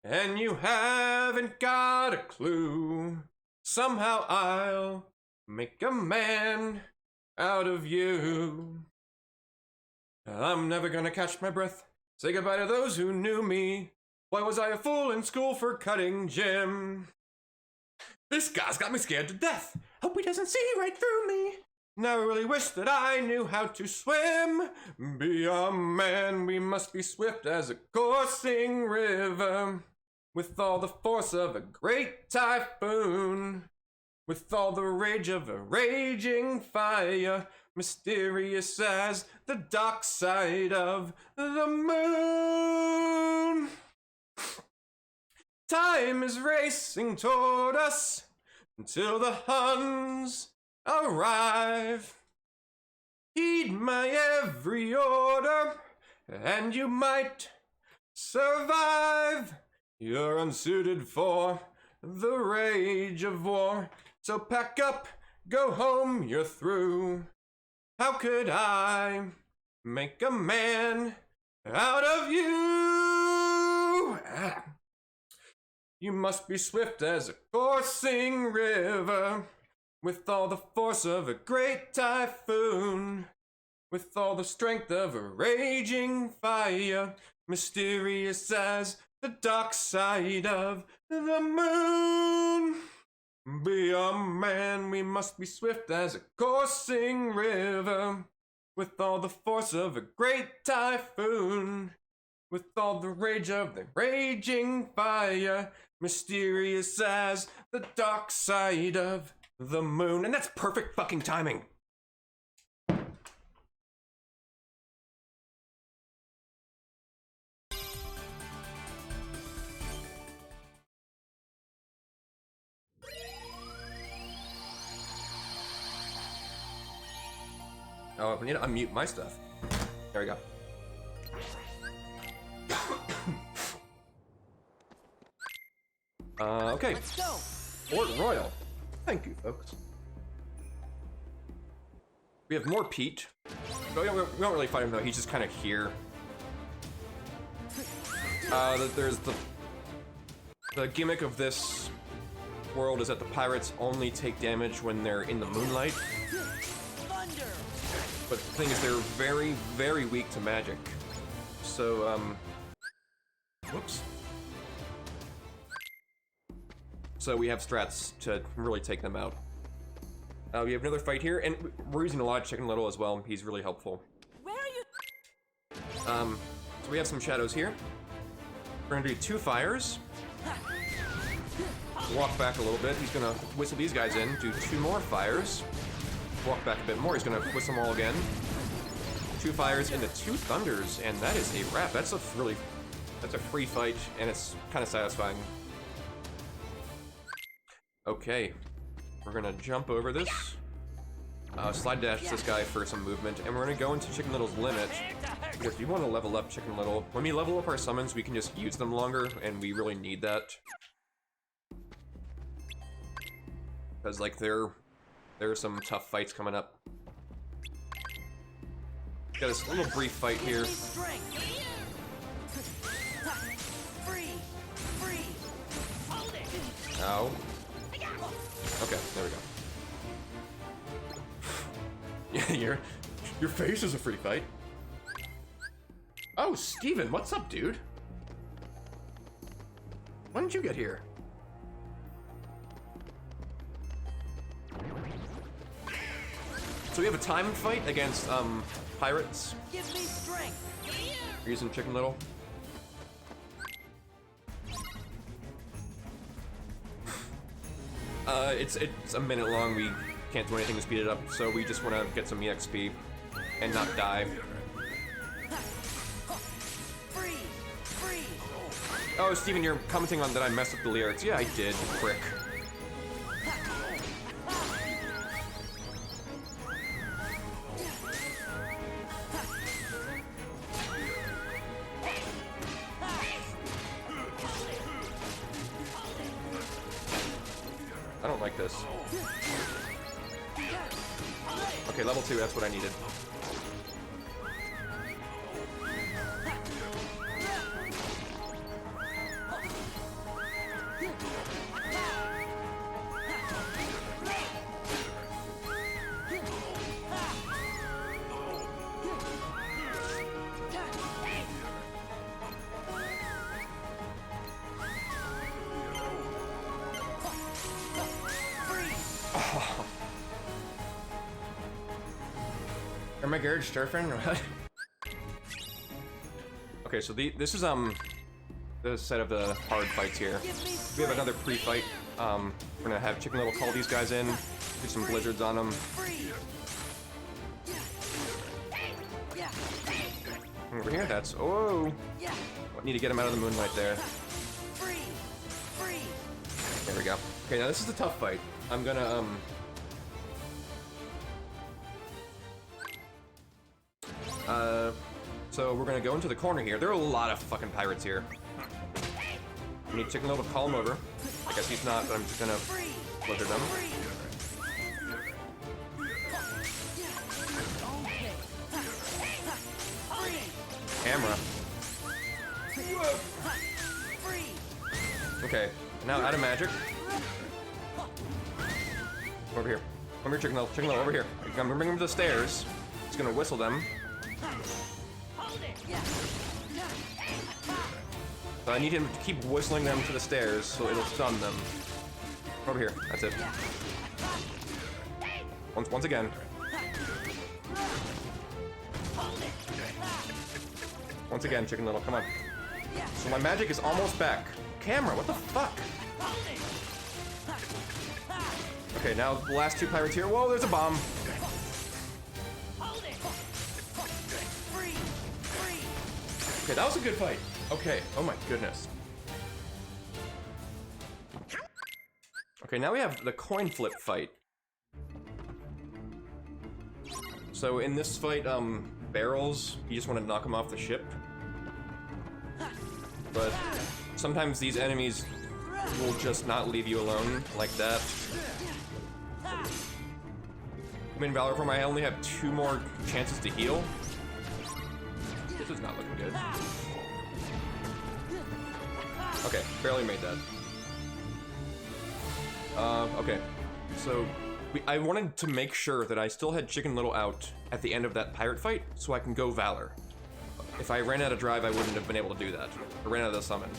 and you haven't got a clue. Somehow I'll make a man out of you. I'm never gonna catch my breath. Say goodbye to those who knew me. Why was I a fool in school for cutting gym? This guy's got me scared to death. Hope he doesn't see right through me. Never really wish that I knew how to swim. Be a man, we must be swift as a coursing river, with all the force of a great typhoon, with all the rage of a raging fire, mysterious as the dark side of the moon. Time is racing toward us until the Huns arrive. Heed my every order, and you might survive. You're unsuited for the rage of war, so pack up, go home, you're through. How could I make a man out of you? You must be swift as a coursing river, with all the force of a great typhoon, with all the strength of a raging fire, mysterious as the dark side of the moon. Be a man, we must be swift as a coursing river, with all the force of a great typhoon, with all the rage of the raging fire, mysterious as the dark side of the moon. And that's perfect fucking timing. Oh, I need to unmute my stuff. There we go. Okay. Let's go. Fort Royal. Thank you, folks. We have more Pete. We don't really fight him though. He's just kind of here. There's the gimmick of this world is that the pirates only take damage when they're in the moonlight. Thunder. But the thing is, they're very, very weak to magic. So, whoops. So we have strats to really take them out. We have another fight here, and we're using a lot of Chicken Little as well. He's really helpful. Where are you? So we have some shadows here. We're gonna do 2 fires. Walk back a little bit. He's gonna whistle these guys in. Do 2 more fires. Walk back a bit more. He's gonna whistle them all again. 2 fires into 2 thunders, and that is a wrap. That's a free fight, and it's kind of satisfying. Okay, we're gonna jump over this. Slide dash this guy for some movement, and we're gonna go into Chicken Little's limit. Because we want to level up Chicken Little. When we level up our summons, we can just use them longer, and we really need that. Because, like, there are some tough fights coming up. Got this little brief fight here. Ow. Okay, there we go. Yeah, your face is a free fight. Oh, Steven, what's up, dude? When did you get here? So we have a timed fight against, pirates. Give me strength. We're using Chicken Little. It's a minute long. We can't do anything to speed it up, so we just want to get some EXP and not die. Oh, Steven, you're commenting on that I messed up the lyrics. Yeah, I did, prick. I don't like this. Okay, level 2, that's what I needed. Are my garage surfing or what? Okay, so this is the set of the hard fights here. We have another pre-fight. We're gonna have Chicken Little call these guys in, do some blizzards on them. Over here, that's oh. Need to get him out of the moonlight there. There we go. Okay, now this is a tough fight. I'm gonna so we're gonna go into the corner here. There are a lot of fucking pirates here. We need Chicken Little to call him over. I guess he's not, but I'm just gonna blizzard them. Camera. Okay, now out of magic. Over here. Come here, Chicken Little. Chicken Little, over here. I'm gonna bring him to the stairs. He's gonna whistle them. So I need him to keep whistling them to the stairs so it'll stun them. Over here. That's it. Once again. Once again, Chicken Little. Come on. So my magic is almost back. Camera, what the fuck? Okay, now the last 2 pirates here. Whoa, there's a bomb. Okay, that was a good fight. Okay, oh my goodness. Okay, now we have the coin flip fight. So in this fight, barrels, you just want to knock them off the ship. But sometimes these enemies will just not leave you alone like that. I mean, Valor Form, I only have 2 more chances to heal. This is not looking good. Okay, barely made that. Okay. So, I wanted to make sure that I still had Chicken Little out at the end of that pirate fight, so I can go Valor. If I ran out of drive, I wouldn't have been able to do that. I ran out of the summon.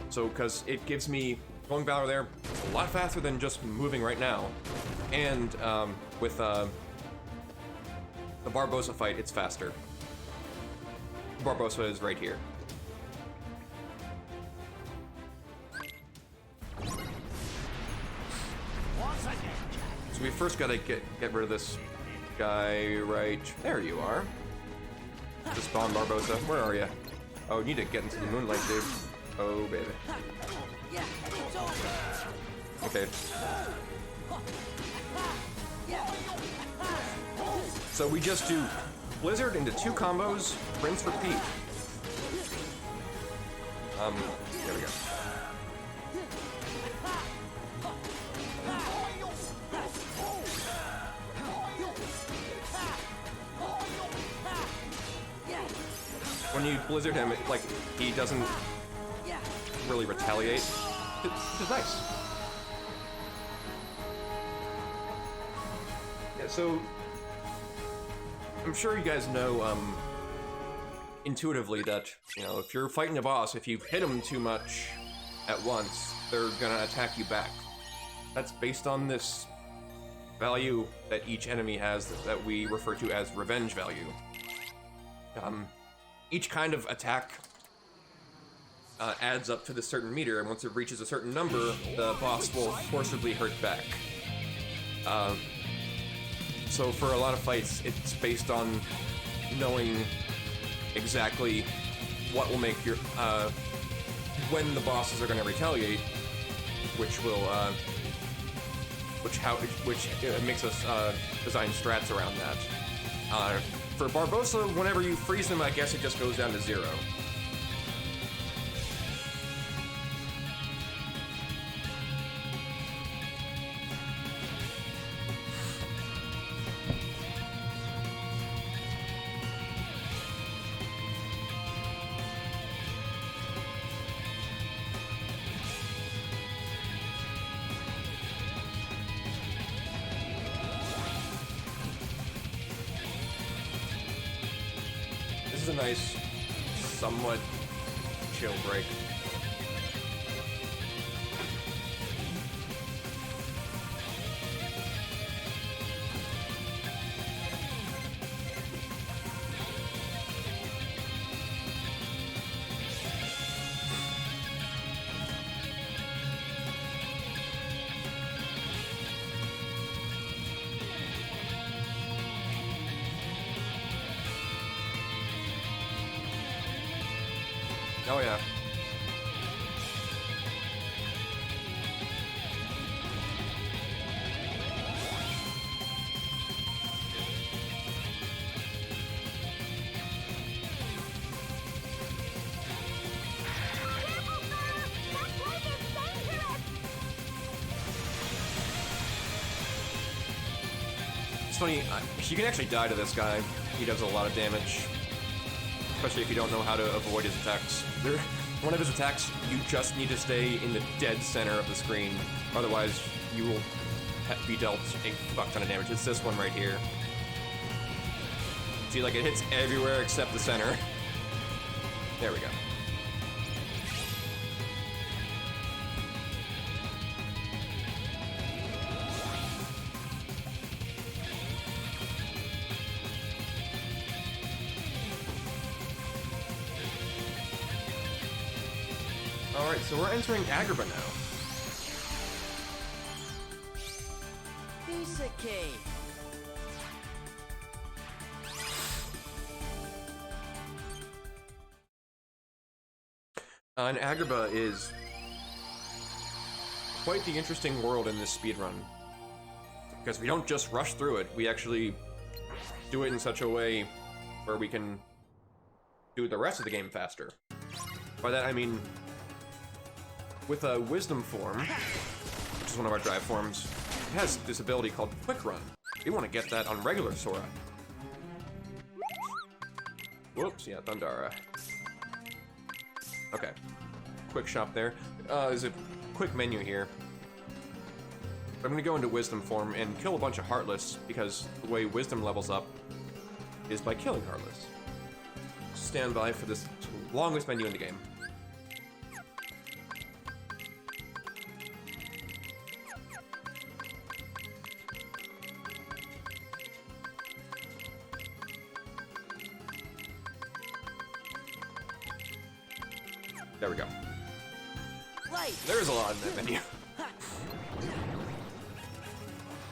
So, because it gives me going Valor there a lot faster than just moving right now. And with the Barbossa fight, it's faster. Barbossa is right here. So we first gotta get rid of this guy right... There you are. Just spawn Barbossa. Where are you? Oh, you need to get into the moonlight, dude. Oh, baby. Okay. So we just do Blizzard into 2 combos, rinse, repeat. There we go. When you Blizzard him, like, he doesn't really retaliate. It's nice. Yeah, so I'm sure you guys know intuitively that, you know, if you're fighting a boss, if you hit them too much at once, they're gonna attack you back. That's based on this value that each enemy has that we refer to as revenge value. Each kind of attack adds up to this certain meter, and once it reaches a certain number, the boss will forcibly hurt back. So for a lot of fights, it's based on knowing exactly what will make your when the bosses are going to retaliate, which will which makes us design strats around that. For Barbossa, whenever you freeze him, I guess it just goes down to 0. This is a nice, somewhat chill break. Oh yeah. It's funny, you can actually die to this guy. He does a lot of damage. Especially if you don't know how to avoid his attacks. One of his attacks, you just need to stay in the dead center of the screen. Otherwise, you will be dealt a fuck ton of damage. It's this one right here. See, like, it hits everywhere except the center. There we go. Alright, so we're entering Agrabah now. Piece of cake. And Agrabah is quite the interesting world in this speedrun. Because we don't just rush through it, we actually do it in such a way where we can do the rest of the game faster. By that I mean, with a Wisdom form, which is one of our drive forms, it has this ability called Quick Run. We want to get that on regular Sora. Whoops, yeah, Thundara. Okay. Quick shop there. There's a quick menu here. I'm gonna go into Wisdom form and kill a bunch of Heartless, because the way Wisdom levels up is by killing Heartless. Stand by for this longest menu in the game. There we go. Light. There's a lot in that menu.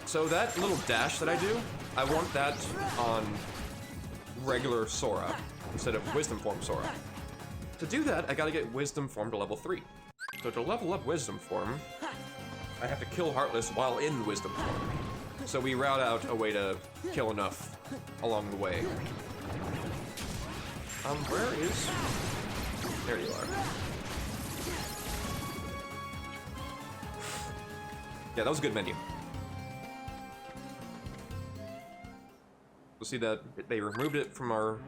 So that little dash that I do, I want that on regular Sora instead of Wisdom form Sora. To do that, I gotta get Wisdom form to level 3. So to level up Wisdom form, I have to kill Heartless while in Wisdom form. So we route out a way to kill enough along the way. Where is... There you are. Yeah, that was a good menu. We'll see that they removed it from our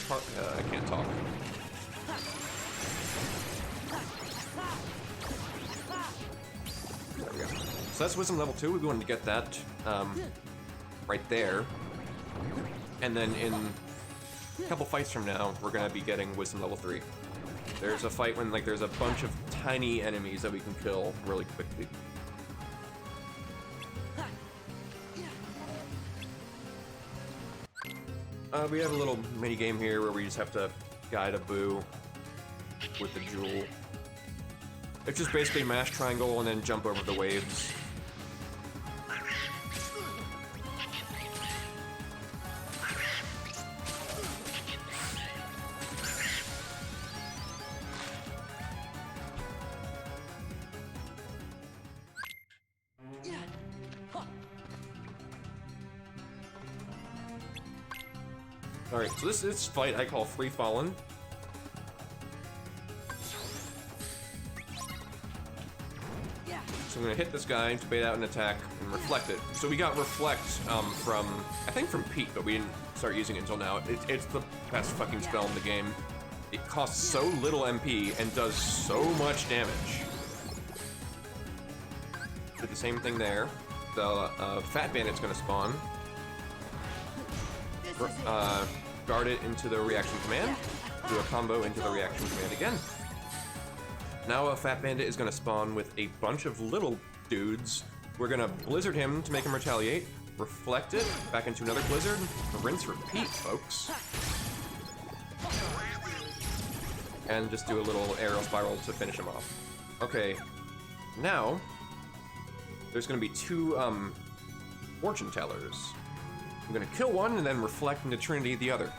part. I can't talk. There we go. So that's Wisdom level 2. We wanted to get that right there. And then in a couple fights from now, we're gonna be getting Wisdom level 3. There's a fight when there's a bunch of tiny enemies that we can kill really quickly. We have a little mini game here where we just have to guide a Boo with the jewel. It's just basically mash triangle and then jump over the waves. Alright, so this fight I call Free Fallen. So I'm gonna hit this guy to bait out an attack and reflect it. So we got Reflect from, I think from Pete, but we didn't start using it until now. It's the best fucking spell in the game. It costs so little MP and does so much damage. Did the same thing there. The Fat Bandit's gonna spawn. Guard it into the reaction command, do a combo into the reaction command again. Now a Fat Bandit is going to spawn with a bunch of little dudes. We're going to Blizzard him to make him retaliate, reflect it back into another Blizzard, rinse, repeat, folks. And just do a little arrow spiral to finish him off. Okay, now there's going to be two fortune tellers. I'm gonna kill one and then reflect into Trinity the other.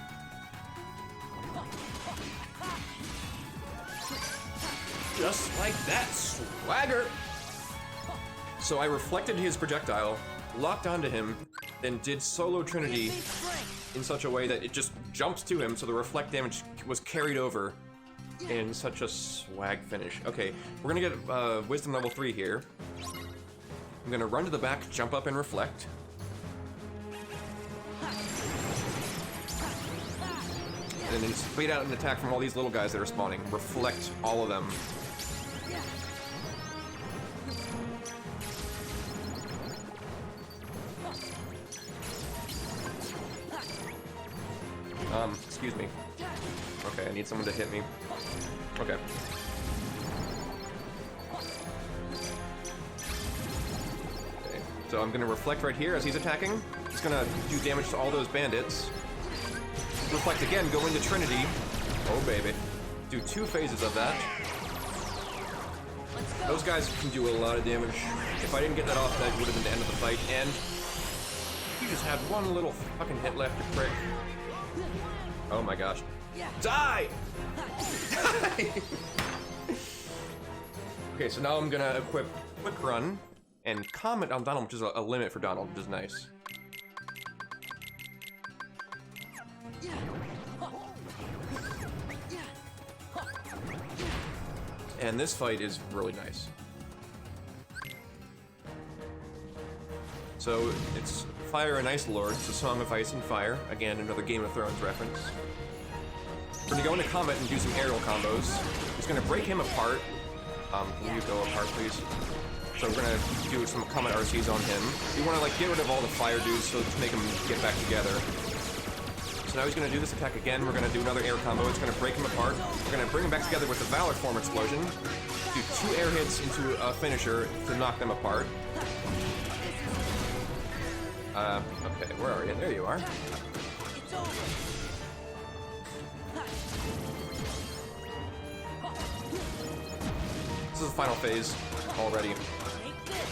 Just like that, swagger! So I reflected his projectile, locked onto him, then did solo Trinity in such a way that it just jumps to him, so the reflect damage was carried over in such a swag finish. Okay, we're gonna get Wisdom level 3 here. I'm gonna run to the back, jump up and reflect. And then bait out an attack from all these little guys that are spawning. Reflect all of them. Excuse me. Okay, I need someone to hit me. Okay. Okay, so I'm gonna reflect right here as he's attacking. It's gonna do damage to all those bandits. Reflect again, go into Trinity. Oh, baby. Do 2 phases of that. Those guys can do a lot of damage. If I didn't get that off, that would have been the end of the fight. And he just had one little fucking hit left to prick. Oh my gosh. Die! Die! Okay, so now I'm gonna equip Quick Run and comment on Donald, which is a limit for Donald, which is nice. And this fight is really nice. So it's Fire and Ice Lord, it's a Song of Ice and Fire. Again, another Game of Thrones reference. We're gonna go into combat and do some aerial combos. It's gonna break him apart. Can you go apart, please? So we're gonna do some combat RCs on him. We wanna like get rid of all the fire dudes, so to make them get back together. So now he's gonna do this attack again. We're gonna do another air combo. It's gonna break him apart. We're gonna bring him back together with the Valor Form Explosion. Do 2 air hits into a finisher to knock them apart. Okay, where are you? There you are. It's over. This is the final phase already. Take this.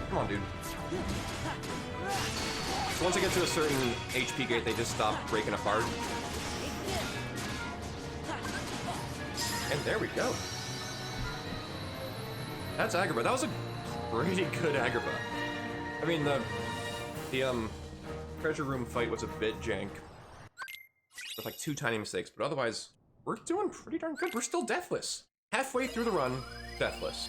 Come on, dude. So once I get to a certain HP gate, they just stop breaking apart. And there we go. That's Agrabah. That was a pretty good Agrabah. I mean, the treasure room fight was a bit jank. With like 2 tiny mistakes, but otherwise, we're doing pretty darn good. We're still deathless. Halfway through the run, deathless.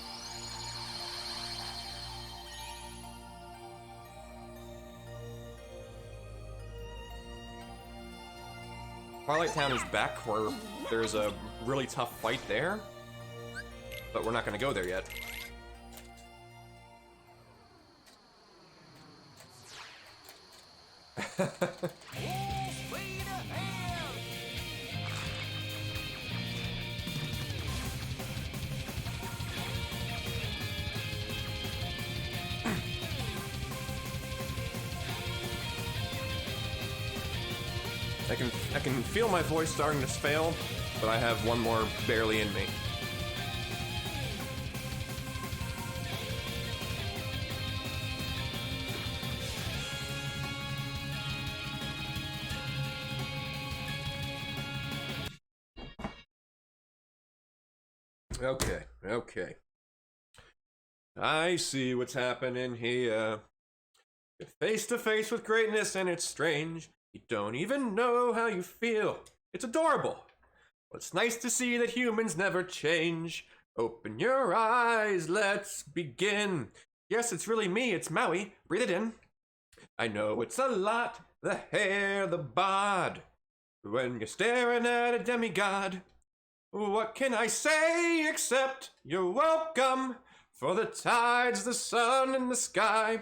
Twilight Town is back, where there's a really tough fight there, but we're not going to go there yet. I can feel my voice starting to fail, but I have one more barely in me. Okay. I see what's happening here. You're face to face with greatness and it's strange. You don't even know how you feel. It's adorable. Well, it's nice to see that humans never change. Open your eyes, let's begin. Yes, it's really me, it's Maui. Breathe it in. I know it's a lot, the hair, the bod. When you're staring at a demigod. What can I say except you're welcome for the tides, the sun, and the sky.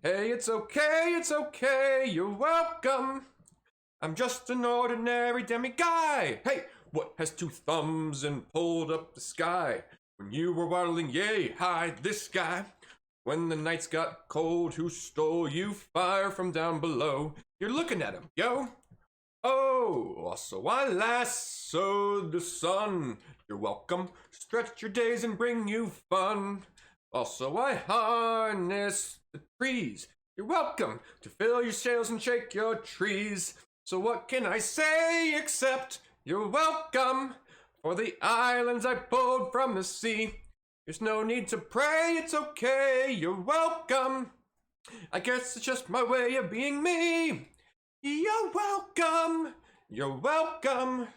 Hey, it's okay, you're welcome. I'm just an ordinary demiguy. Hey, what has 2 thumbs and pulled up the sky? When you were waddling, yay, hi, this guy. When the nights got cold, who stole you fire from down below? You're looking at him, yo. Oh, so I lassoed the sun. You're welcome. Stretch your days and bring you fun. Also, I harness the trees. You're welcome to fill your sails and shake your trees. So what can I say except you're welcome for the islands I pulled from the sea. There's no need to pray, it's okay, you're welcome. I guess it's just my way of being me. You're welcome. You're welcome.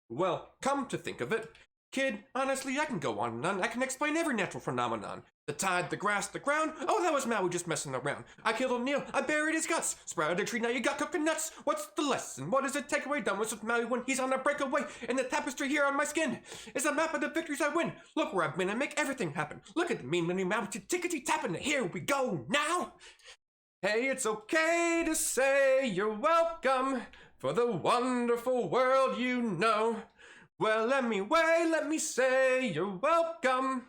Well, come to think of it, kid, honestly, I can go on and on. I can explain every natural phenomenon. The tide, the grass, the ground. Oh, that was Maui just messing around. I killed O'Neill. I buried his guts. Sprouted a tree, now you got coconuts. What's the lesson? What is the takeaway done with Maui when he's on a breakaway? And the tapestry here on my skin is a map of the victories I win. Look where I've been, I make everything happen. Look at me, mini Maui, tickety tapping. Here we go now. Hey, it's okay to say you're welcome for the wonderful world you know. Well, let me say you're welcome.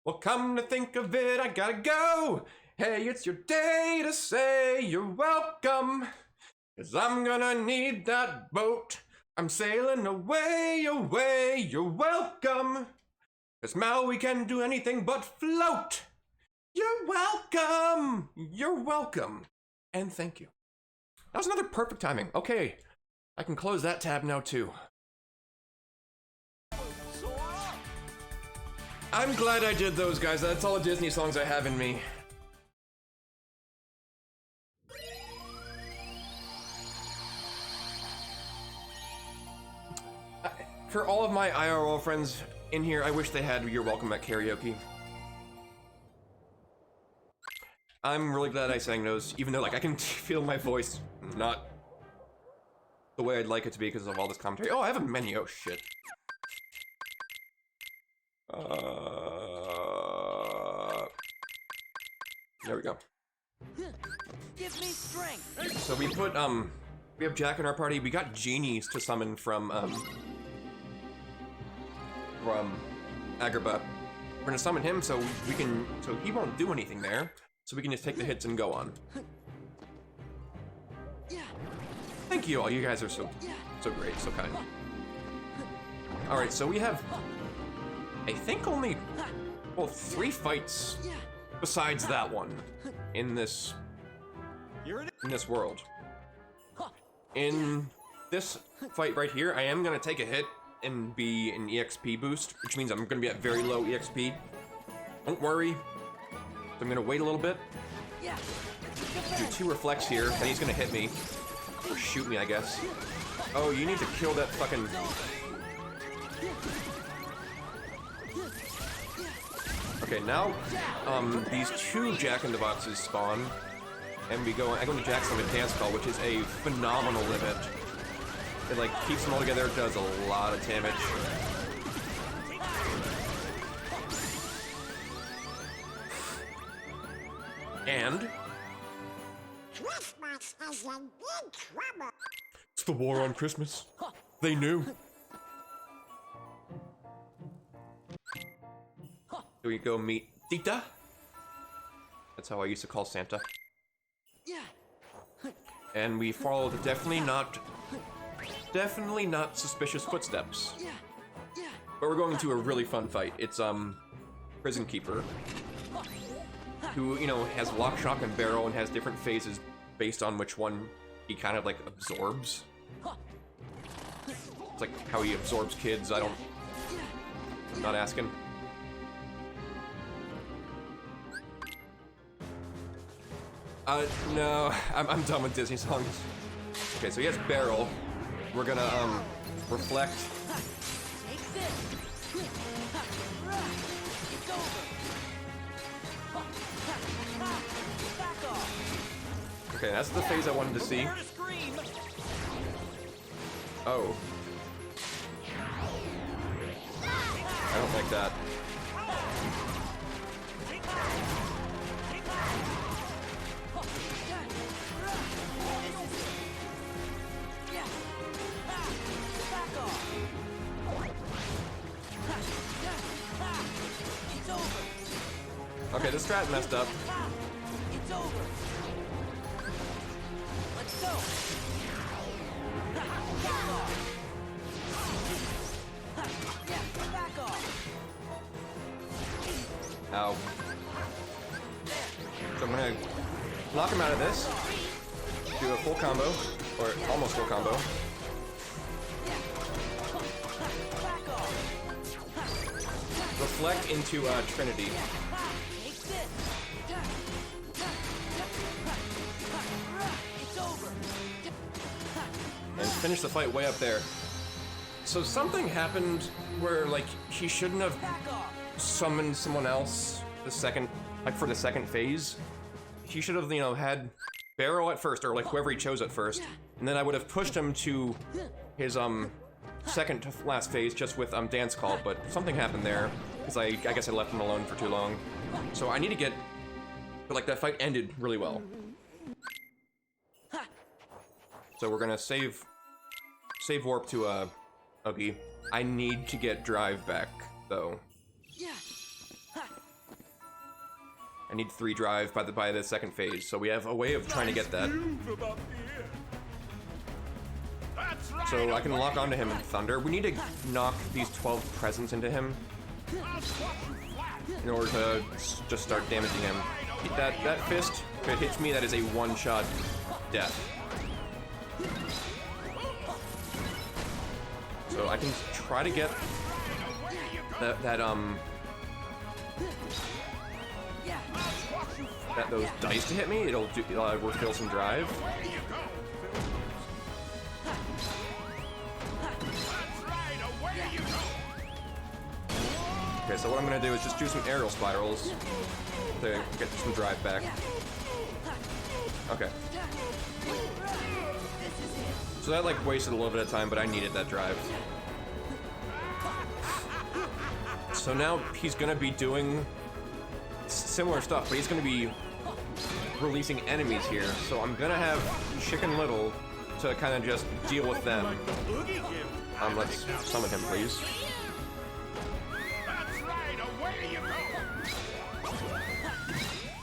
Well, come to think of it, I gotta go. Hey, it's your day to say you're welcome. 'Cause I'm gonna need that boat. I'm sailing away, away, you're welcome. 'Cause Maui can do anything but float. You're welcome. You're welcome. And thank you. That was another perfect timing. Okay, I can close that tab now too. I'm glad I did those, guys. That's all the Disney songs I have in me. For all of my IRL friends in here, I wish they had You're Welcome at Karaoke. I'm really glad I sang those, even though, like, I can feel my voice not the way I'd like it to be because of all this commentary. Oh, I have a menu. Oh, shit. There we go. Give me strength. So we put, we have Jack in our party. We got genies to summon from Agrabah. We're gonna summon him so so he won't do anything there. So we can just take the hits and go on. Thank you all. You guys are so great, so kind. All right, so we have, I think, only, well, 3 fights besides that one in this world. In this fight right here, I am gonna take a hit and be an EXP boost, which means I'm gonna be at very low EXP. Don't worry. I'm gonna wait a little bit. Do 2 reflects here, and he's gonna hit me. Or shoot me, I guess. Oh, you need to kill that fucking... Okay, now, these 2 Jack in the Boxes spawn, and I go into Jack's Limit Dance Call, which is a phenomenal limit. It, like, keeps them all together, does a lot of damage. And... Christmas is in big trouble. It's the war on Christmas. They knew. Do we go meet Tita? That's how I used to call Santa. And we followed definitely not suspicious footsteps. But we're going to a really fun fight. It's Prison Keeper, who, you know, has Lock, Shock, and Barrel and has different phases based on which one he kind of like absorbs. It's like how he absorbs kids. I'm not asking. No, I'm done with Disney songs. Okay, so he has Barrel. We're gonna, reflect. Take this. It's over. Back off. Okay, that's the phase I wanted to see. Oh. I don't like that. Okay, this strat messed up. It's over. Let's go. Back off. Ow. So I'm gonna knock him out of this. Do a full combo, or almost full combo. Reflect into Trinity. And finish the fight way up there. So something happened where, like, he shouldn't have summoned someone else for the second phase. He should have, you know, had Barrel at first, or like whoever he chose at first, and then I would have pushed him to his second to last phase just with Dance Call, but something happened there because I guess I left him alone for too long. So I need to get, but like that fight ended really well. So we're gonna save warp to Uggy. I need to get drive back though. I need 3 drive by the second phase, so we have a way of trying to get that. So I can lock onto him in Thunder. We need to knock these 12 presents into him in order to just start damaging him. That fist, if it hits me, that is a one-shot death. So I can try to get that those dice to hit me. It'll refill some drive. Okay, so what I'm gonna do is just do some aerial spirals to get some drive back. Okay. So that like wasted a little bit of time, but I needed that drive. So now he's gonna be doing similar stuff, but he's gonna be releasing enemies here. So I'm gonna have Chicken Little to kind of just deal with them. Let's summon him, please.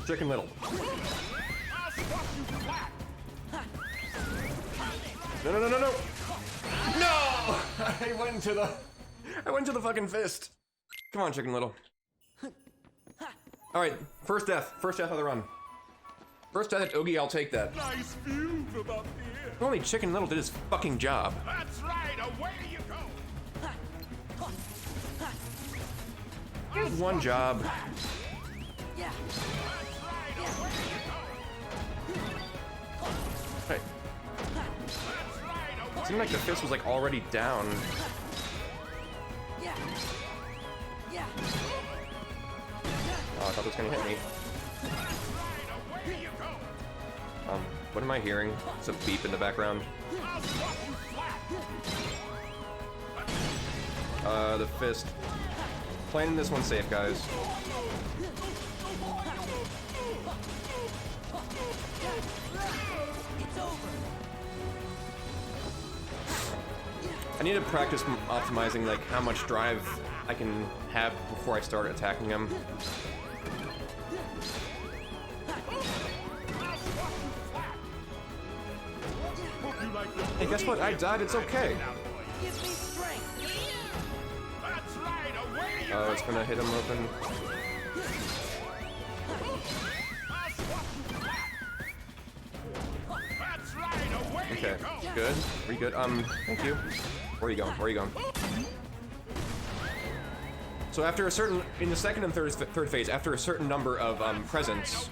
Chicken Little. No, no, no, no, no! No! I went to the fucking fist. Come on, Chicken Little. All right, first death of the run. First death at Oogie, I'll take that. Nice view from up here. Only Chicken Little did his fucking job. That's right, away you go. He had one job. Hey. It seemed like the fist was like already down. Oh, I thought it was gonna hit me. What am I hearing? Some beep in the background. The fist. Playing this one safe, guys. I need to practice optimizing like how much drive I can have before I start attacking him. Hey, guess what? I died. It's okay. Oh, it's gonna hit him open. Okay, good. Pretty good. Thank you. Where are you going? Where are you going? So after a certain, in the second and third phase, after a certain number of presents,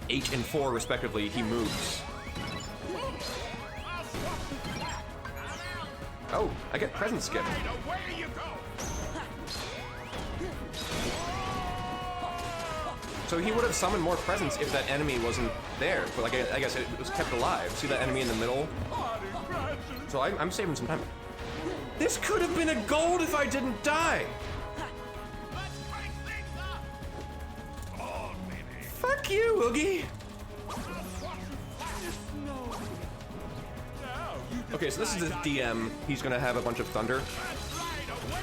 8 and 4 respectively, he moves. Oh, I get present skip. So he would have summoned more presents if that enemy wasn't there, but like I guess it was kept alive. See that enemy in the middle? So I'm saving some time. This could have been a gold if I didn't die. Fuck you, Oogie. Okay, so this is the DM. He's gonna have a bunch of thunder.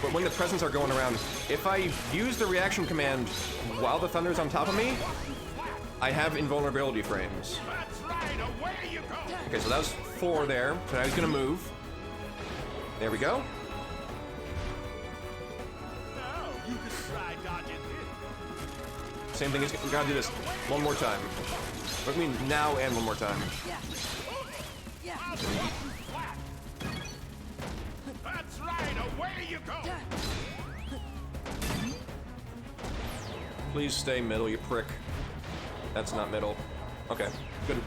But when the presents are going around, if I use the reaction command while the thunder's on top of me, I have invulnerability frames. Okay, so that was 4 there. So now he's gonna move. There we go. Same thing, we gotta do this one more time. What do you mean now and one more time? That's right, away you go. Please stay middle, you prick. That's not middle. Okay, good.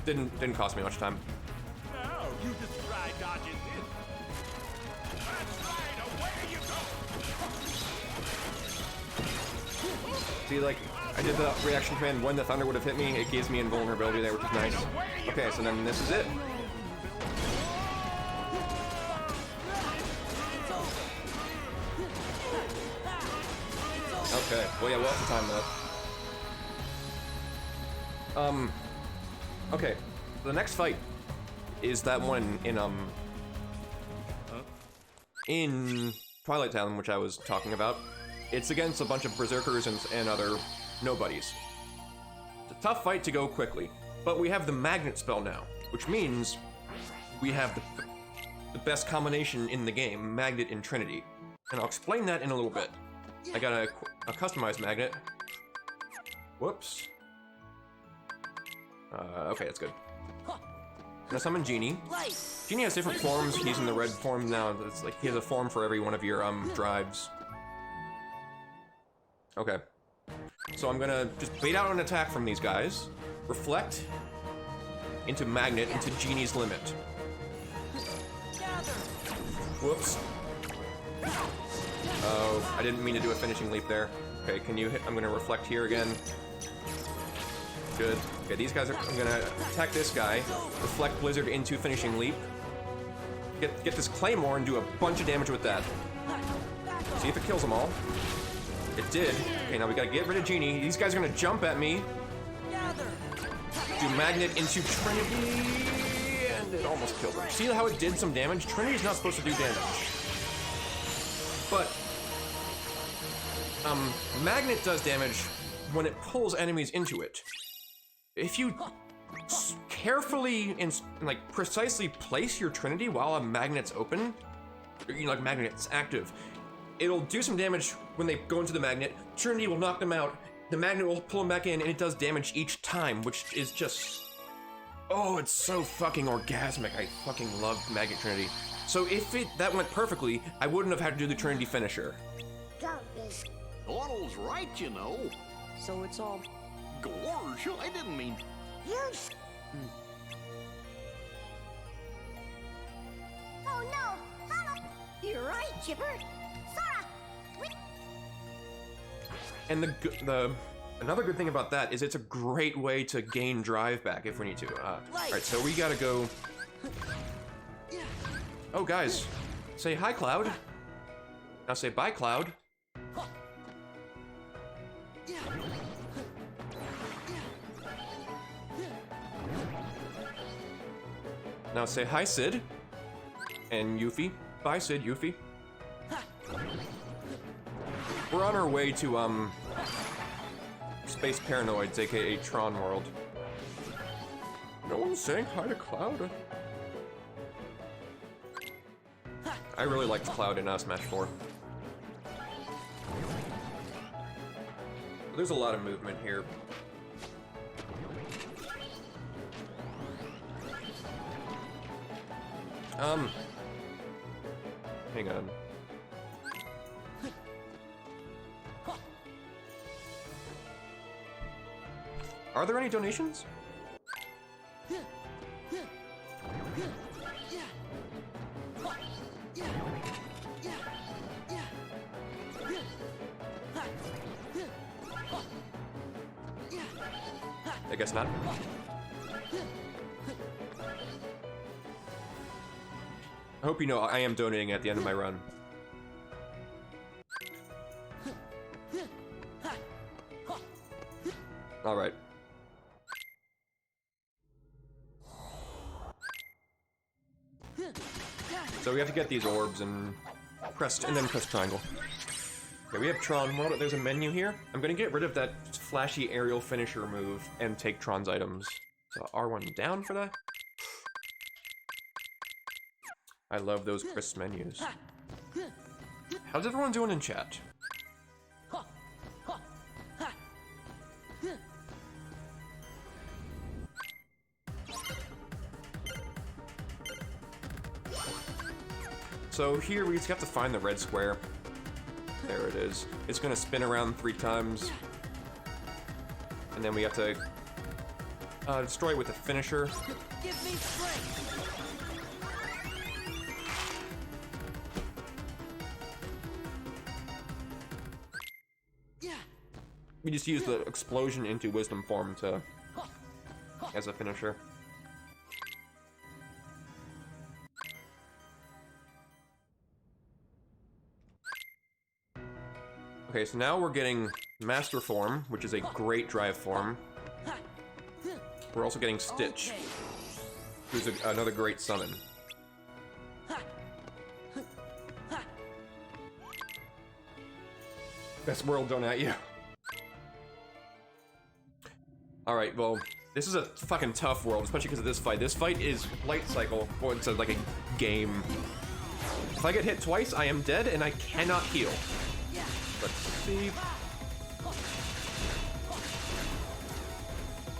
Didn't cost me much time. Now you just try dodging this. That's right, away you go. See, like, I did the reaction command when the thunder would have hit me. It gives me invulnerability there, which is nice. Okay, so then this is it. Okay, well, yeah, lots of time though. Okay, the next fight is that one in Twilight Town, which I was talking about. It's against a bunch of berserkers and other nobodies. It's a tough fight to go quickly, but we have the magnet spell now, which means we have the best combination in the game, Magnet and Trinity. And I'll explain that in a little bit. I got a customized magnet. Whoops. Okay, that's good. I'm gonna summon Genie. Genie has different forms. He's in the red form now. It's like he has a form for every one of your drives. Okay. So I'm gonna just bait out an attack from these guys, reflect into Magnet into Genie's Limit. Gather. Whoops. Oh, I didn't mean to do a finishing leap there. Okay, can you hit? I'm gonna reflect here again. Good. Okay, these guys are. I'm gonna attack this guy, reflect Blizzard into finishing leap. Get this Claymore and do a bunch of damage with that. See if it kills them all. It did. Okay, now we gotta get rid of Genie. These guys are gonna jump at me. Gather. Do Magnet into Trinity, and it almost killed her. See how it did some damage? Trinity's not supposed to do damage. But, Magnet does damage when it pulls enemies into it. If you carefully and like precisely place your Trinity while a Magnet's open, or, you know, like Magnet's active, it'll do some damage when they go into the Magnet. Trinity will knock them out. The Magnet will pull them back in, and it does damage each time, which is just... Oh, it's so fucking orgasmic. I fucking love Magnet Trinity. So if that went perfectly, I wouldn't have had to do the Trinity finisher. Otto's right, you know. So it's all. Gorge, I didn't mean... Oh no! Holla! You're right, Chipper. Sora! And another good thing about that is it's a great way to gain drive back if we need to. Alright, so we gotta go... Oh, guys. Say hi, Cloud. Now say bye, Cloud. Now say hi, Sid. And Yuffie. Bye, Sid, Yuffie. We're on our way to, Space Paranoids, aka Tron World. No one's saying hi to Cloud. I really liked Cloud in Smash 4. There's a lot of movement here. Hang on. Are there any donations? I guess not. I hope you know I am donating at the end of my run. Alright. So we have to get these orbs and then press triangle. Okay, we have Tron World. There's a menu here. I'm gonna get rid of that flashy aerial finisher move and take Tron's items. So R1 down for that. I love those crisp menus. How's everyone doing in chat? So here we just have to find the red square. There it is. It's gonna spin around 3 times. And then we have to destroy it with a finisher. Give me strength. We just use the explosion into wisdom form to as a finisher. Okay, so now we're getting Master Form, which is a great drive form. We're also getting Stitch, who's another great summon. Best world done at you. Alright, well, this is a fucking tough world, especially because of this fight. This fight is Light Cycle, or it's like a game. If I get hit twice, I am dead and I cannot heal. Let's see.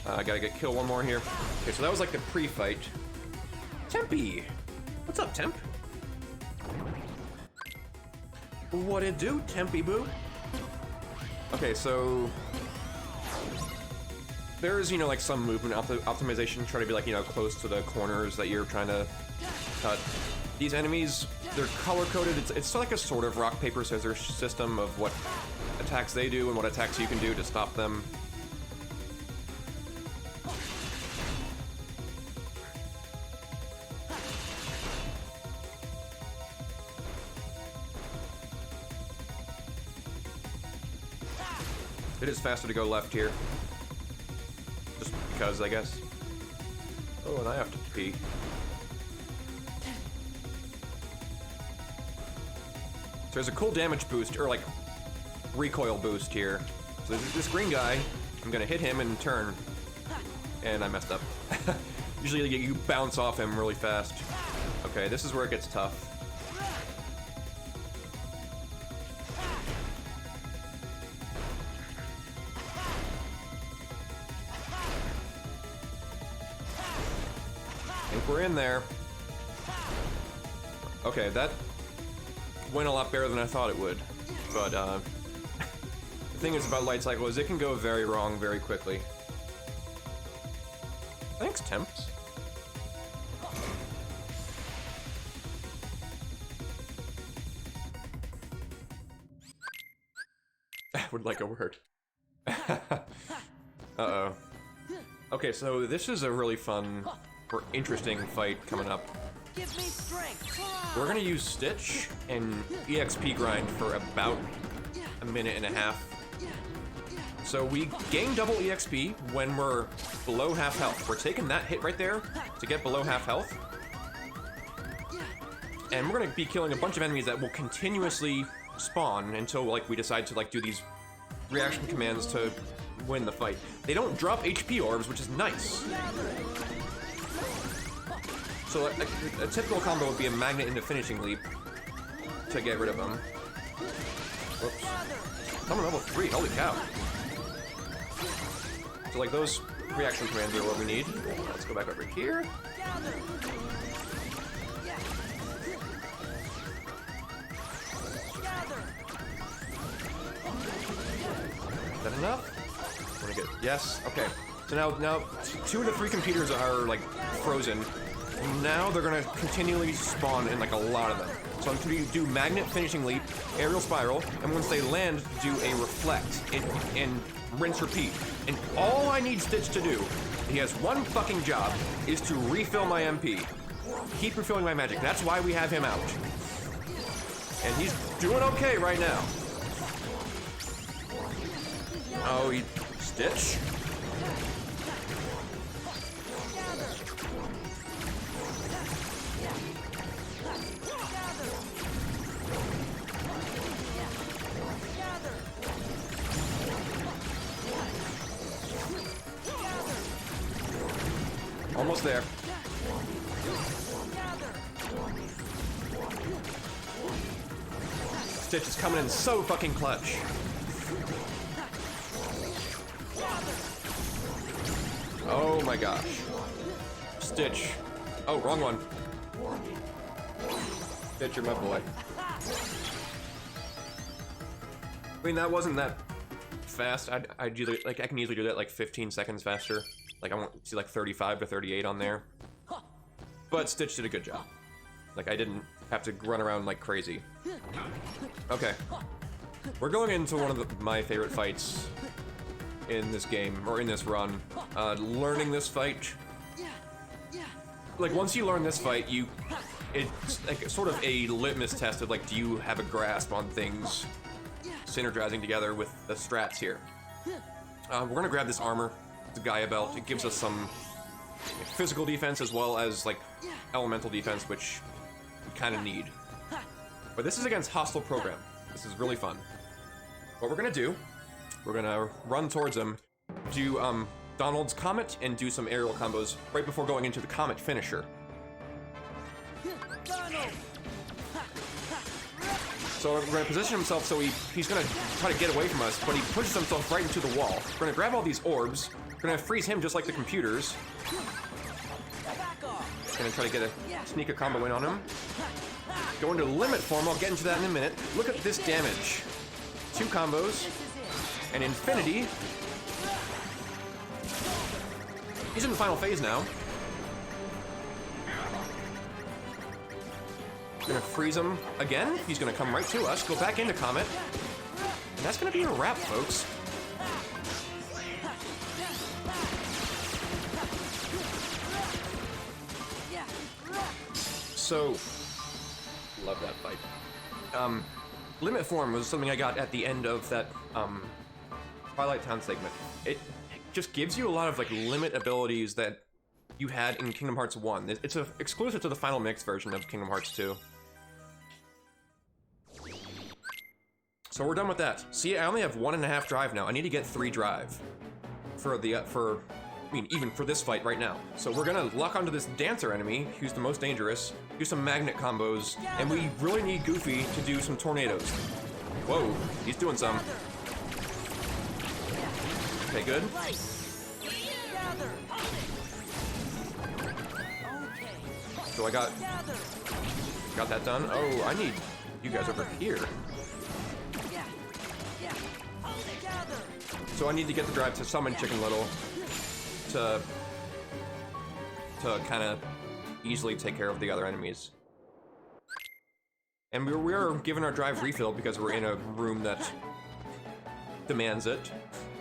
I gotta kill one more here. Okay, so that was like the pre-fight. Tempe! What's up, Temp? What it do, Tempy boo? Okay, so there's, you know, like some movement optimization, try to be like, you know, close to the corners that you're trying to cut. These enemies, they're color-coded. It's like a sort of rock, paper, scissors system of what attacks they do and what attacks you can do to stop them. It is faster to go left here. Just because, I guess. Oh, and I have to pee. So there's a cool damage boost, or like recoil boost here. So there's this green guy, I'm gonna hit him and turn. And I messed up. Usually you bounce off him really fast. Okay, this is where it gets tough. I think we're in there. Okay, that went a lot better than I thought it would. But, the thing is about Light Cycle is it can go very wrong very quickly. Thanks, Temps. Would like a word. Uh-oh. Okay, so this is a really fun or interesting fight coming up. Give me strength. We're gonna use Stitch and EXP grind for about a minute and a half. So we gain double EXP when we're below half health. We're taking that hit right there to get below half health. And we're gonna be killing a bunch of enemies that will continuously spawn until like we decide to like do these reaction commands to win the fight. They don't drop HP orbs, which is nice. So a typical combo would be a magnet into finishing leap to get rid of them. Whoops. I'm on level 3, holy cow. So like those reaction commands are what we need. Let's go back over here. Is that enough? Want to get, yes, okay. So now 2 of the 3 computers are like frozen. Now they're gonna continually spawn in like a lot of them. So I'm gonna do magnet finishing leap, aerial spiral, and once they land, do a reflect and rinse repeat. And all I need Stitch to do, he has one fucking job, is to refill my MP. Keep refilling my magic. That's why we have him out. And he's doing okay right now. Oh, Stitch? Almost there. Stitch is coming in so fucking clutch. Oh my gosh. Stitch. Oh, wrong one. Stitch, you're my boy. I mean, that wasn't that fast. I'd do like I can easily do that like 15 seconds faster. Like I want to see like 35 to 38 on there. But Stitch did a good job. Like I didn't have to run around like crazy. Okay. We're going into one of my favorite fights in this game, or in this run. Learning this fight. Like once you learn this fight, it's like sort of a litmus test of like, do you have a grasp on things synergizing together with the strats here. We're gonna grab this armor, the Gaia belt. It gives us some physical defense as well as like elemental defense, which we kind of need. But this is against Hostile Program. This is really fun. What we're gonna do, we're gonna run towards him, do Donald's Comet, and do some aerial combos right before going into the Comet finisher. So we're gonna position himself so he's gonna try to get away from us, but he pushes himself right into the wall. We're gonna grab all these orbs, we're gonna freeze him just like the computers. Gonna try to get sneak a combo in on him. Go into limit form, I'll get into that in a minute. Look at this damage. 2 combos, And Infinity. He's in the final phase now. Gonna freeze him again. He's gonna come right to us, go back into Comet. And that's gonna be a wrap, folks. So, love that fight. Limit Form was something I got at the end of that Twilight Town segment. It just gives you a lot of like limit abilities that you had in Kingdom Hearts 1. It's exclusive to the Final Mix version of Kingdom Hearts 2. So we're done with that. See, I only have 1.5 drive now. I need to get 3 drive for the even for this fight right now. So we're gonna lock onto this dancer enemy, who's the most dangerous, do some magnet combos, and we really need Goofy to do some tornadoes. Whoa, he's doing some. Okay, good. So I got that done. Oh, I need you guys over here. So I need to get the drive to summon Chicken Little to kind of easily take care of the other enemies. And we are given our drive refill because we're in a room that demands it.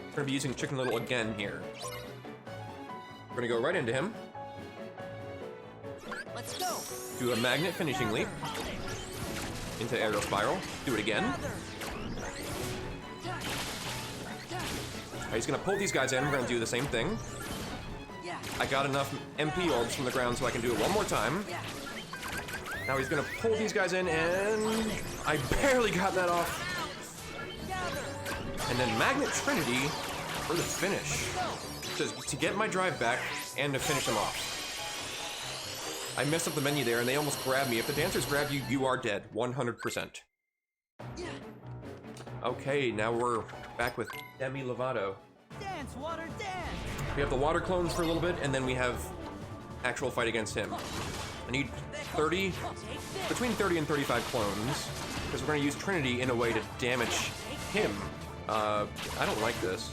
We're gonna be using Chicken Little again here. We're gonna go right into him. Let's go. Do a magnet finishing leap into aerial spiral. Do it again. He's gonna pull these guys in. We're gonna do the same thing. I got enough MP orbs from the ground so I can do it one more time. Now he's gonna pull these guys in, and I barely got that off. And then Magnet Trinity for the finish. Just to get my drive back and to finish him off. I messed up the menu there and they almost grabbed me. If the dancers grab you, you are dead, 100%. Okay, now we're back with Demi Lovato. Dance, water, dance. We have the water clones for a little bit, and then we have actual fight against him. I need 30, between 30 and 35 clones, because we're going to use Trinity in a way to damage him. I don't like this.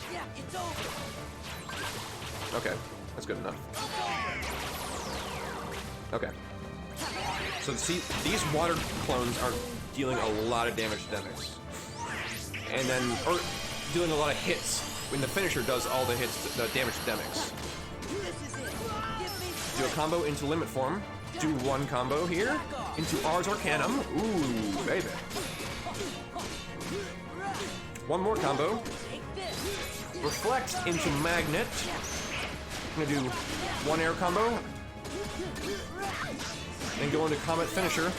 Okay, that's good enough. Okay. So see, these water clones are dealing a lot of damage to Demix. And then, or dealing a lot of hits when the finisher does all the hits, the damage to Demix. Do a combo into Limit Form. Do one combo here into Ars Arcanum. Ooh, baby. One more combo. Reflect into Magnet. I'm gonna do one air combo. Then go into Comet Finisher.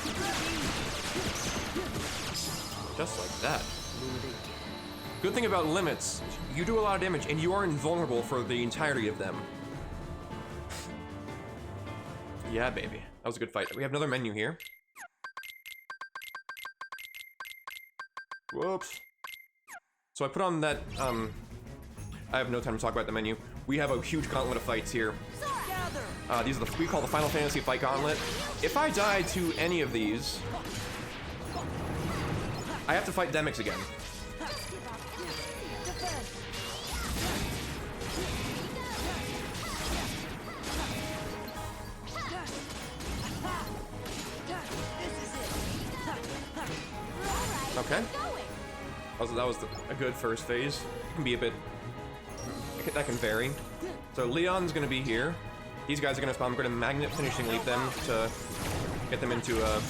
Just like that. Good thing about limits, you do a lot of damage and you are invulnerable for the entirety of them. Yeah, baby. That was a good fight. We have another menu here. Whoops. So I put on that, I have no time to talk about the menu. We have a huge gauntlet of fights here. These are we call the Final Fantasy Fight Gauntlet. If I die to any of these, I have to fight Demix again. Okay. That was a good first phase. It can be a bit... that can vary. So Leon's gonna be here. These guys are gonna spawn. I'm gonna Magnet Finishing Leap them to get them into a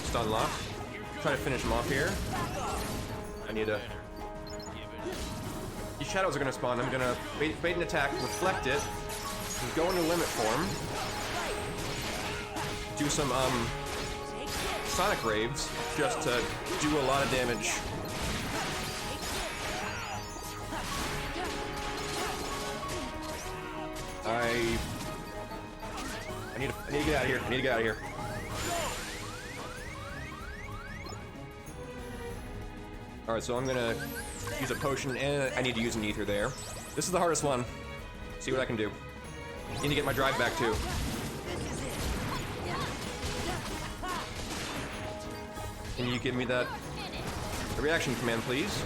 stun lock. Try to finish them off here. I need to... These shadows are gonna spawn. I'm gonna bait an attack, reflect it, and go into Limit Form. Do some, Sonic Raves, just to do a lot of damage. I need to get out of here. I need to get out of here. Alright, so I'm gonna use a potion and I need to use an ether there. This is the hardest one. See what I can do. Need to get my drive back too. Can you give me that reaction command, please?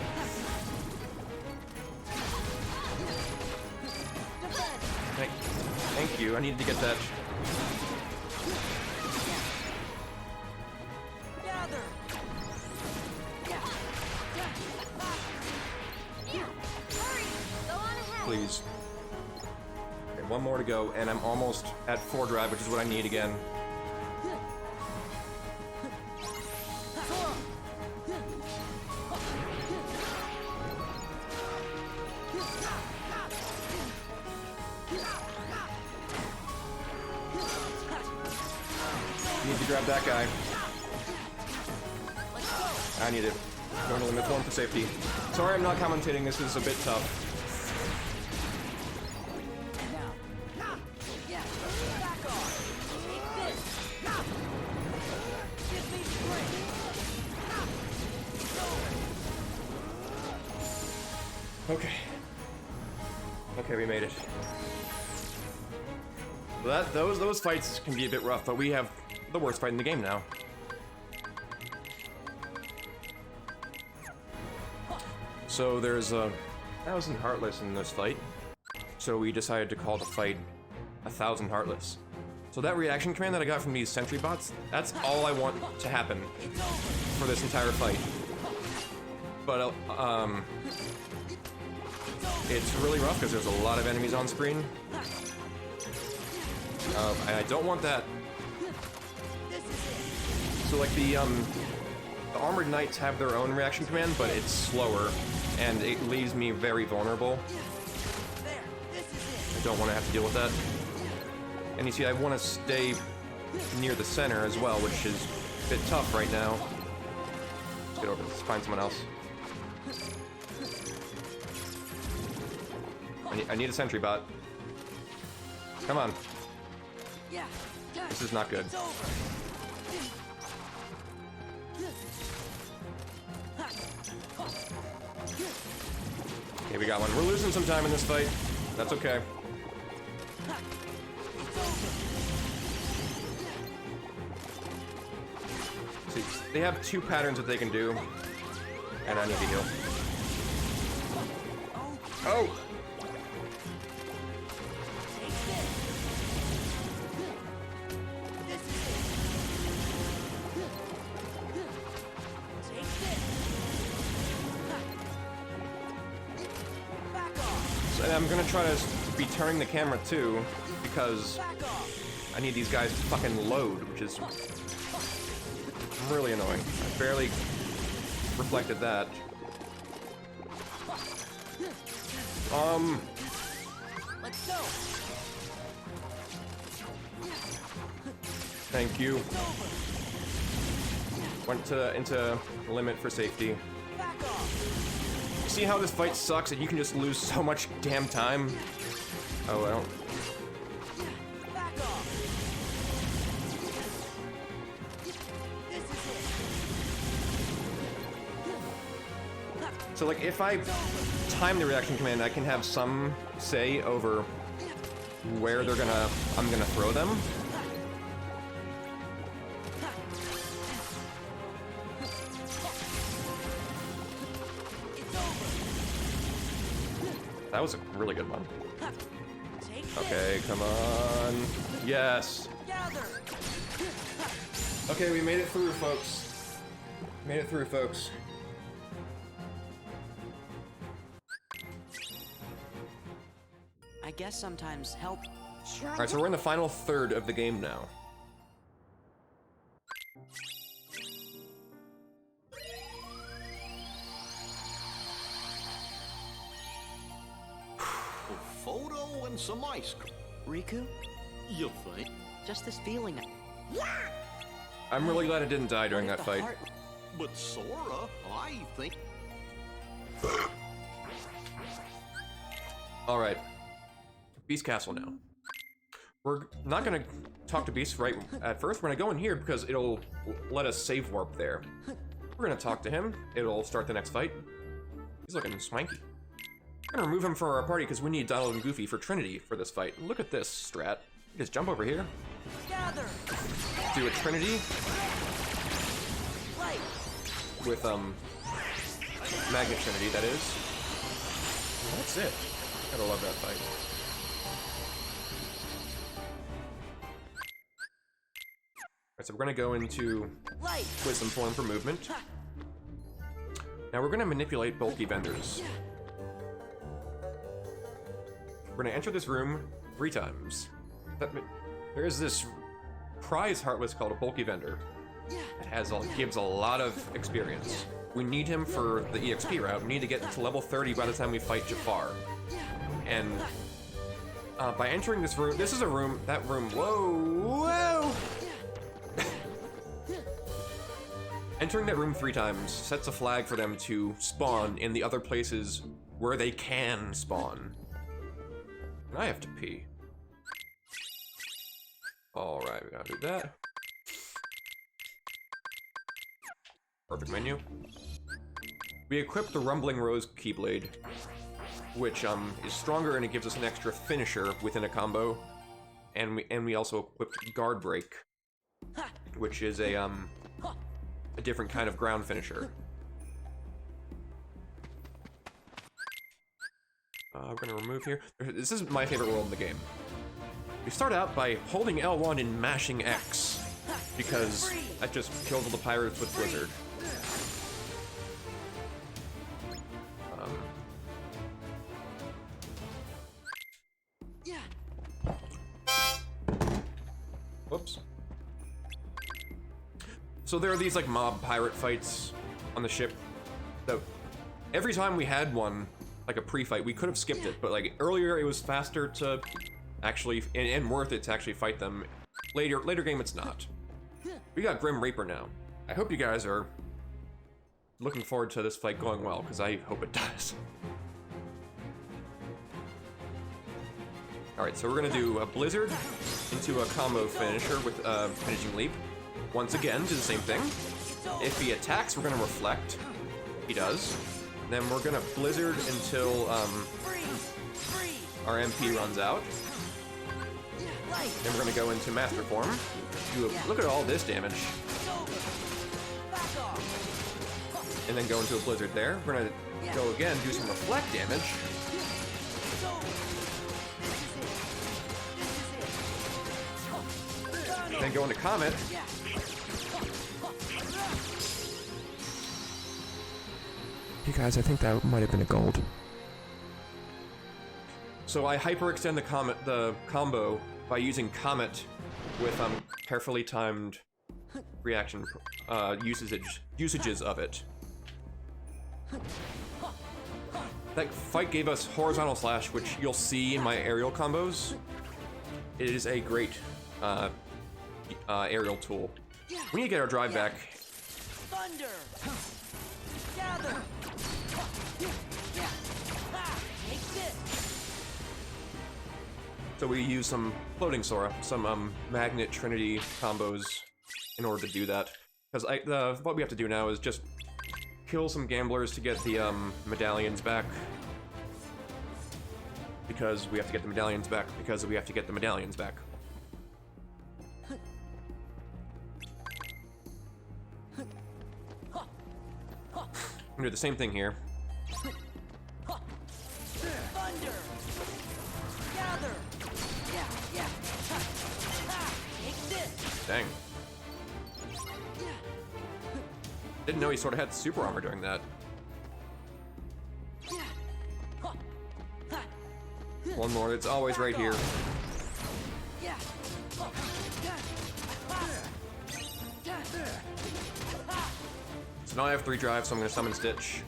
Thank you. I needed to get that. Gather. Hurry! Go on ahead. Please. Okay, one more to go, and I'm almost at 4 drive, which is what I need again. Need to grab that guy. I need it. Going to limit form for safety. Sorry I'm not commentating, this is a bit tough. Back off. Take this. Give me strength. Okay. Okay, we made it. Well, those fights can be a bit rough, but we have the worst fight in the game now. So there's 1,000 Heartless in this fight. So we decided to call the fight 1,000 Heartless. So that reaction command that I got from these sentry bots, that's all I want to happen for this entire fight. But it's really rough because there's a lot of enemies on screen. And I don't want that. So like the Armored Knights have their own reaction command, but it's slower, and it leaves me very vulnerable. I don't want to have to deal with that. And you see, I want to stay near the center as well, which is a bit tough right now. Let's get over this, find someone else. I need a sentry bot. Come on. This is not good. Okay, we got one. We're losing some time in this fight. That's okay. See, they have 2 patterns that they can do, and I need to heal. Oh! And I'm gonna try to be turning the camera too, because I need these guys to fucking load, which is really annoying. I barely reflected that. Let's go. Thank you. Went into limit for safety. Back off. See how this fight sucks and you can just lose so much damn time? Oh, I don't... Back off. This is it. So like if I time the reaction command, I can have some say over where I'm gonna throw them. That was a really good one. Okay, come on. Yes. Okay, we made it through, folks. Made it through, folks. I guess sometimes help. Alright, so we're in the final third of the game now. A photo and some ice cream. Riku, You think? just this feeling. I'm really glad I didn't die during that fight. But Sora, I think. Alright. Beast Castle now. We're not gonna talk to Beast right at first. We're gonna go in here because it'll let us save warp there. We're gonna talk to him. It'll start the next fight. He's looking swanky. We're gonna remove him from our party because we need Donald and Goofy for Trinity for this fight. Look at this strat. Just jump over here. Gather. Do a Trinity. Right. With, Magnet Trinity, that is. That's it. Gotta love that fight. So we're gonna go into Wisdom Form for movement. Now we're gonna manipulate bulky vendors. We're gonna enter this room 3 times. There is this prize heartless called a bulky vendor. It gives a lot of experience. We need him for the EXP route. We need to get to level 30 by the time we fight Jafar. And by entering this room, this is a room, that room, whoa! Entering that room 3 times sets a flag for them to spawn in the other places where they can spawn. And I have to pee. Alright, we gotta do that. Perfect menu. We equip the Rumbling Rose Keyblade, which is stronger and it gives us an extra finisher within a combo. And we also equipped Guard Break, which is a different kind of ground finisher. We're gonna remove here. This is my favorite world in the game. We start out by holding L1 and mashing X, because that just kills all the pirates with Blizzard. Whoops. So there are these like mob pirate fights on the ship. So every time we had one, like a pre-fight, we could have skipped it, but like earlier it was faster to actually and worth it to actually fight them. Later game it's not. We got Grim Reaper now. I hope you guys are looking forward to this fight going well, because I hope it does. Alright, so we're gonna do a Blizzard into a combo finisher with Finishing Leap. Once again, do the same thing. If he attacks, we're gonna Reflect. He does. Then we're gonna Blizzard until our MP runs out. Then we're gonna go into Master Form. Look at all this damage. And then go into a Blizzard there. We're gonna go again, do some Reflect damage. Then go into Comet. Hey guys, I think that might have been a gold. So I hyperextend the combo by using Comet with carefully timed reaction usages of it. That fight gave us Horizontal Slash, which you'll see in my aerial combos. It is a great aerial tool. We need to get our drive back. Thunder! Gather! Take this! So we use some floating Sora, some Magnet Trinity combos in order to do that. Because what we have to do now is just kill some gamblers to get the medallions back. Because we have to get the medallions back. Because we have to get the medallions back. I'm gonna do the same thing here. Thunder! Gather! Yeah. Take this! Dang. Didn't know he sort of had super armor doing that. One more, it's always right here. So now I have 3 drives, so I'm gonna summon Stitch.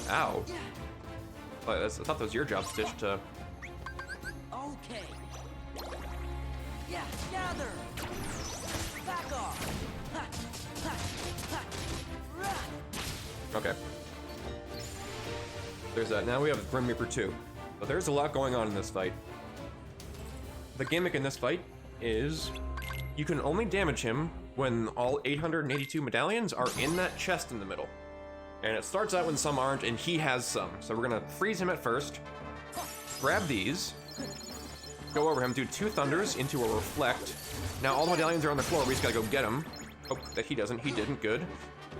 Ow. Oh, I thought that was your job, Stitch, to... Okay. Yeah, gather! Back off! Okay. There's that. Now we have Grim Reaper 2. But there's a lot going on in this fight. The gimmick in this fight is you can only damage him when all 882 medallions are in that chest in the middle. And it starts out when some aren't, and he has some. So we're gonna freeze him at first, grab these, go over him, do 2 thunders into a Reflect. Now all the medallions are on the floor, we just gotta go get them. Oh, that he doesn't, he didn't, good.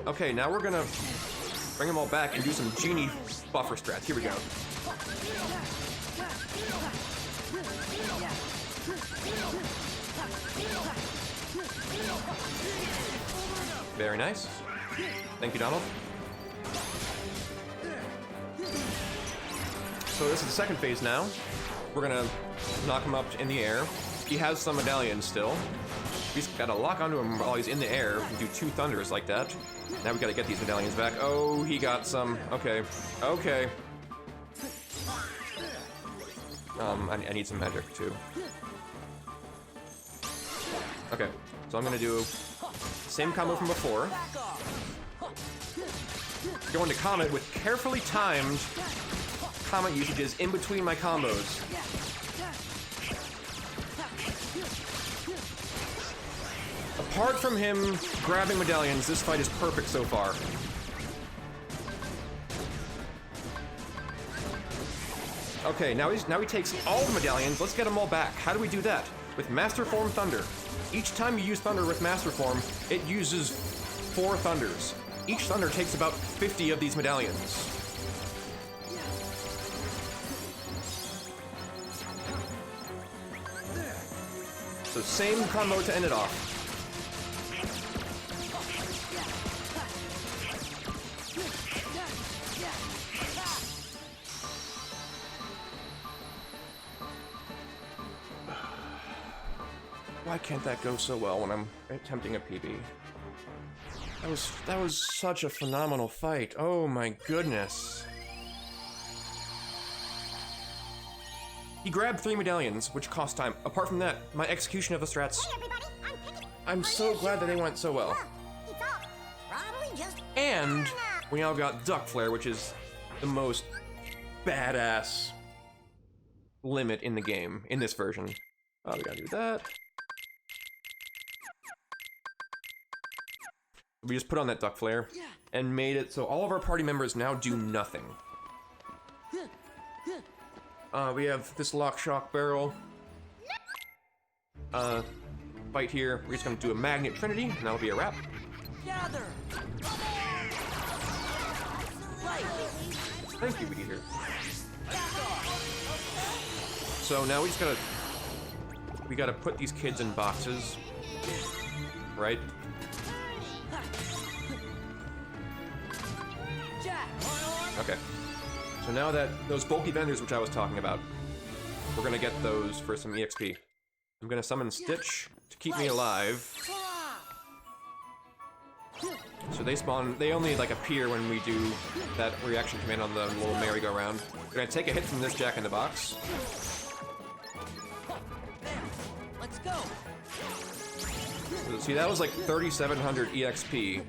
Okay, now we're gonna bring them all back and do some genie buffer strats. Here we go. Very nice. Thank you, Donald. So this is the second phase now. We're gonna knock him up in the air. He has some medallions still. We've got to lock onto him while he's in the air and do 2 thunders like that. Now we gotta get these medallions back. Oh, he got some. Okay. Okay. I need some magic too. Okay, so I'm gonna do same combo from before. Go into Comet with carefully timed Comet usages in between my combos. Apart from him grabbing medallions, this fight is perfect so far. Okay, now he takes all the medallions. Let's get them all back. How do we do that? With Master Form Thunder. Each time you use Thunder with Master Form, it uses 4 Thunders. Each Thunder takes about 50 of these medallions. So same combo to end it off. Why can't that go so well when I'm attempting a PB? That was such a phenomenal fight. Oh my goodness. He grabbed 3 medallions, which cost time. Apart from that, my execution of the strats. Hey everybody, I'm picking. I'm so glad that they went so well. It's all probably just. And we now got Duck Flare, which is the most badass limit in the game, in this version. We gotta do that. We just put on that Duck Flare and made it so all of our party members now do nothing. We have this Lock Shock Barrel. Fight here. We're just gonna do a Magnet Trinity, and that'll be a wrap. Gather. Thank you, Weeder. So now we gotta put these kids in boxes, right? Okay. So now that those bulky vendors which I was talking about, we're gonna get those for some EXP. I'm gonna summon Stitch to keep me alive. So they spawn, they only like appear when we do that reaction command on the little merry-go-round. We're gonna take a hit from this Jack in the Box. Let's go. So, see, that was like 3,700 EXP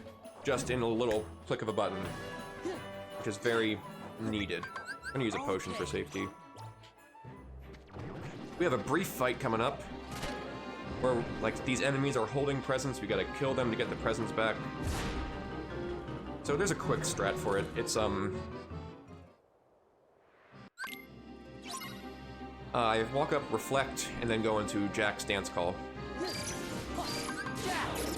just in a little click of a button, which is very needed. I'm gonna use a potion for safety. We have a brief fight coming up where like these enemies are holding presents. We gotta kill them to get the presents back. So there's a quick strat for it. It's I walk up, reflect, and then go into Jack's dance call.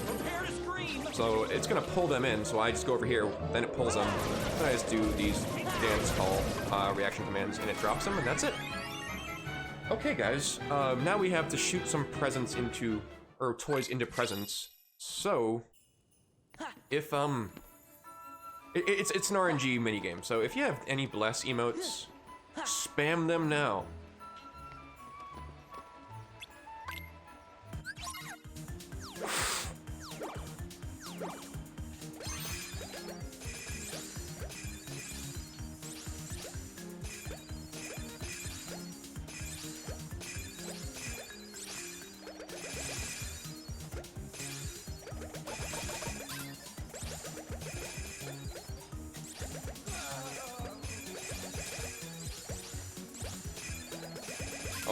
Prepare to scream. So it's gonna pull them in, so I just go over here, then it pulls them, then I just do these dance call reaction commands, and it drops them, and that's it. Okay, guys, now we have to shoot some presents into, or toys into presents. So, if, it's an RNG minigame, so if you have any bless emotes, spam them now.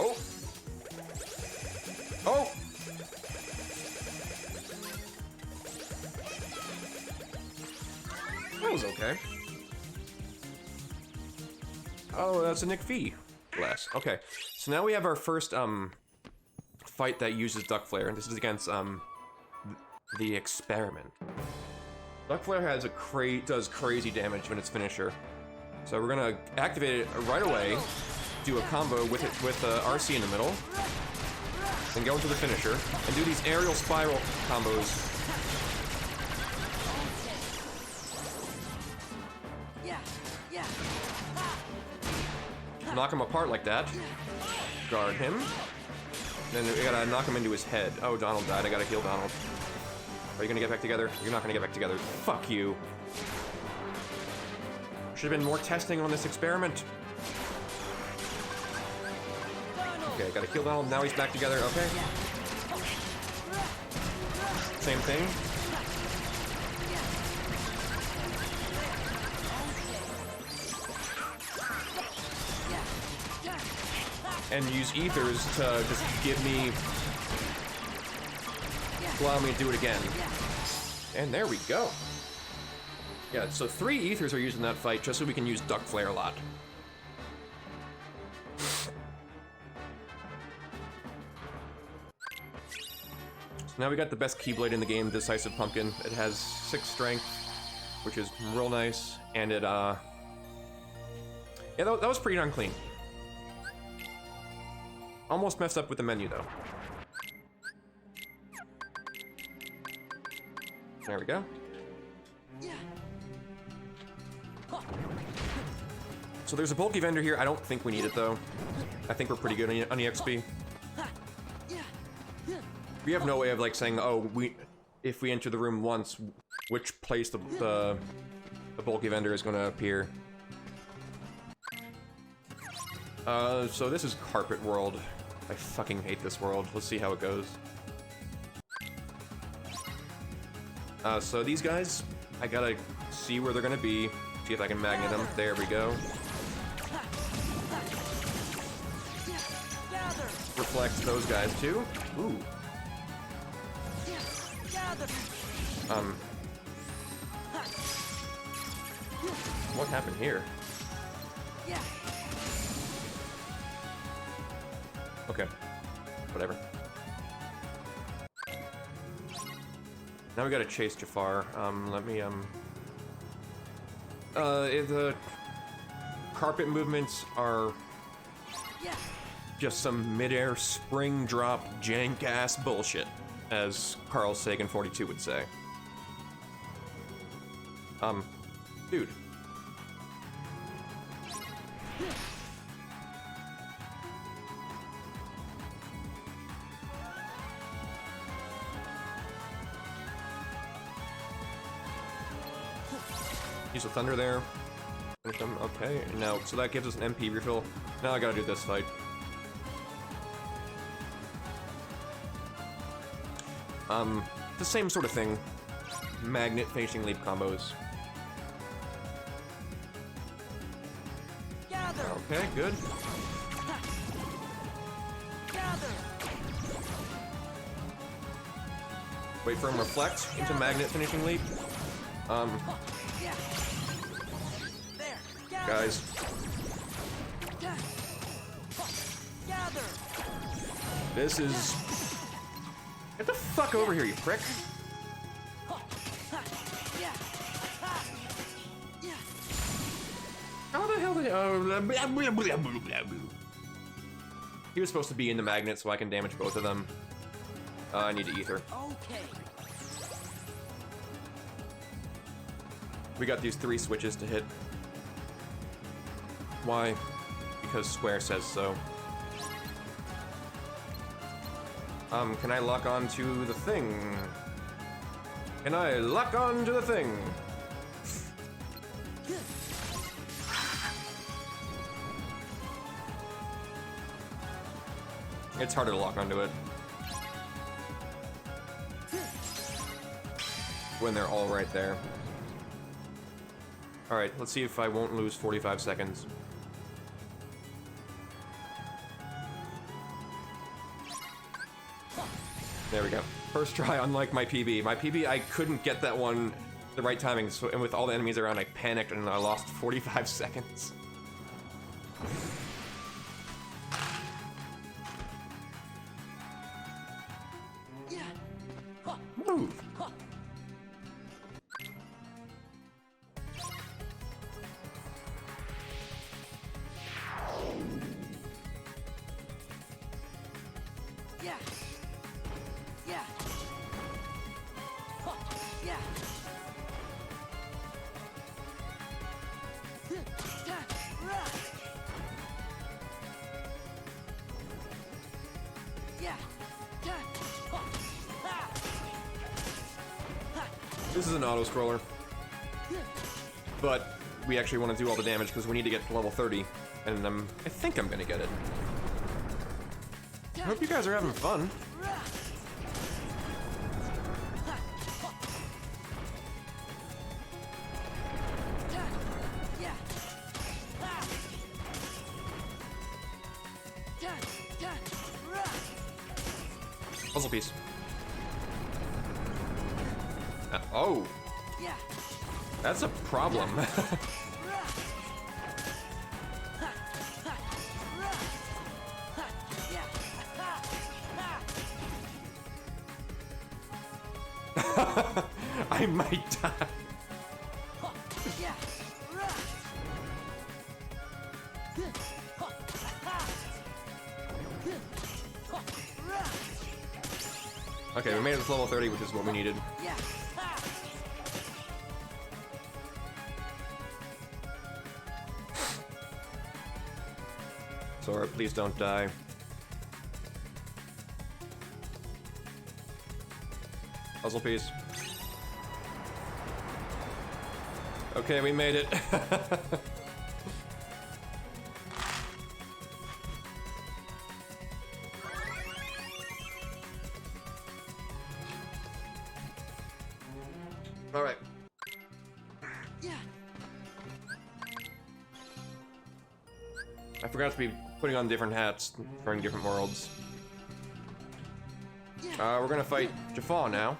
Oh! Oh! That was okay. Oh, that's a Nick V. Bless. Okay, so now we have our first, fight that uses Duck Flare, and this is against, the Experiment. Duck Flare has does crazy damage when it's finisher. So we're gonna activate it right away, do a combo with it with RC in the middle, then go into the finisher, and do these aerial spiral combos. Knock him apart like that. Guard him. Then we gotta knock him into his head. Oh, Donald died. I gotta heal Donald. Are you gonna get back together? You're not gonna get back together. Fuck you. Should have been more testing on this experiment. Okay, gotta kill Donald. Now he's back together. Okay. Same thing. And use ethers to just give me, allow me to do it again. And there we go. Yeah, so 3 ethers are used in that fight just so we can use Duck Flare a lot. So now we got the best Keyblade in the game, Decisive Pumpkin. It has 6 strength, which is real nice, and it, yeah, that was pretty darn clean. Almost messed up with the menu, though. There we go. So there's a bulky vendor here. I don't think we need it, though. I think we're pretty good on EXP. We have no way of, like, saying, oh, if we enter the room once, which place the bulky vendor is going to appear. So this is Carpet World. I fucking hate this world. Let's see how it goes. So these guys, I gotta see where they're gonna be. See if I can magnet them. There we go. Reflect those guys too. Ooh. What happened here? Okay, whatever. Now we gotta chase Jafar. Let me, the carpet movements are just some mid-air spring drop jank-ass bullshit, as Carl Sagan 42 would say. Dude. Use the thunder there. Finish them. Okay, now, so that gives us an MP refill. Now I gotta do this fight. The same sort of thing. Magnet finishing leap combos. Okay, good. Wait for him to reflect into magnet finishing leap. Guys. This is... Get the fuck over here, you prick. How the hell did he was supposed to be in the magnet so I can damage both of them. I need to ether. Okay. We got these 3 switches to hit. Why? Because Square says so. Can I lock on to the thing? Can I lock on to the thing? It's harder to lock onto it when they're all right there. Alright, let's see if I won't lose 45 seconds. There we go. First try, unlike my PB. My PB, I couldn't get that one the right timing, so, and with all the enemies around, I panicked and I lost 45 seconds. Move! This is an auto scroller, but we actually want to do all the damage because we need to get to level 30, and I think I'm gonna get it. I hope you guys are having fun. Puzzle piece. Oh. That's a problem. I might die. Okay, we made it to level 30, which is what we needed. Sora, please don't die. Puzzle piece. Okay, we made it. All right. I forgot to be putting on different hats during different worlds. We're gonna fight Jaffa now.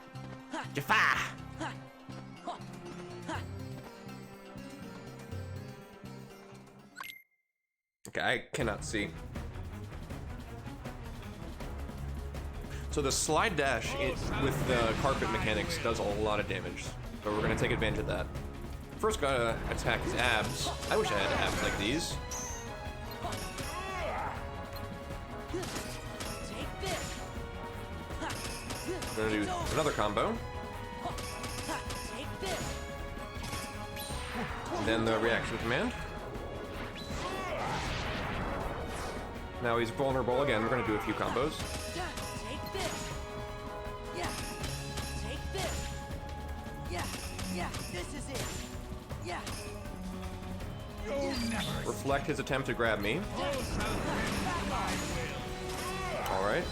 Jaffa! Okay, I cannot see. So the slide dash with the carpet mechanics does a lot of damage, so we're gonna take advantage of that. First gotta attack his abs. I wish I had abs like these. We're gonna do another combo. And then the reaction command. Now he's vulnerable again. We're gonna do a few combos. Reflect his attempt to grab me. Alright.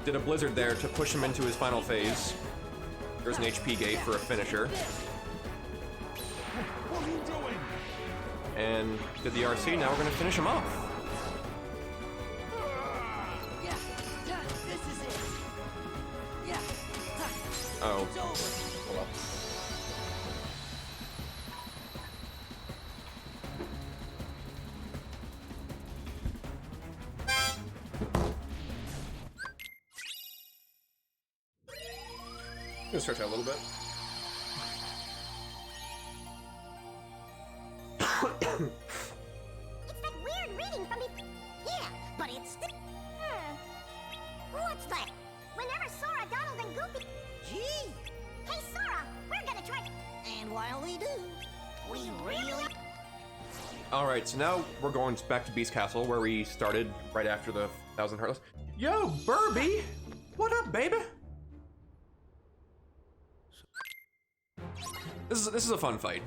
Did a blizzard there to push him into his final phase. There's an HP gate for a finisher. And did the RC, now we're gonna finish him off. Oh. Hold up. I'm gonna stretch out a little bit. It's that weird reading from the... Yeah, but it's the... What's that? Whenever Sora, Donald, and Goofy... Gee! Hey, Sora, we're gonna try... And while we do, we really... Alright, so now we're going back to Beast Castle, where we started right after the Thousand Heartless. Yo, Burby! What up, baby? This is a fun fight.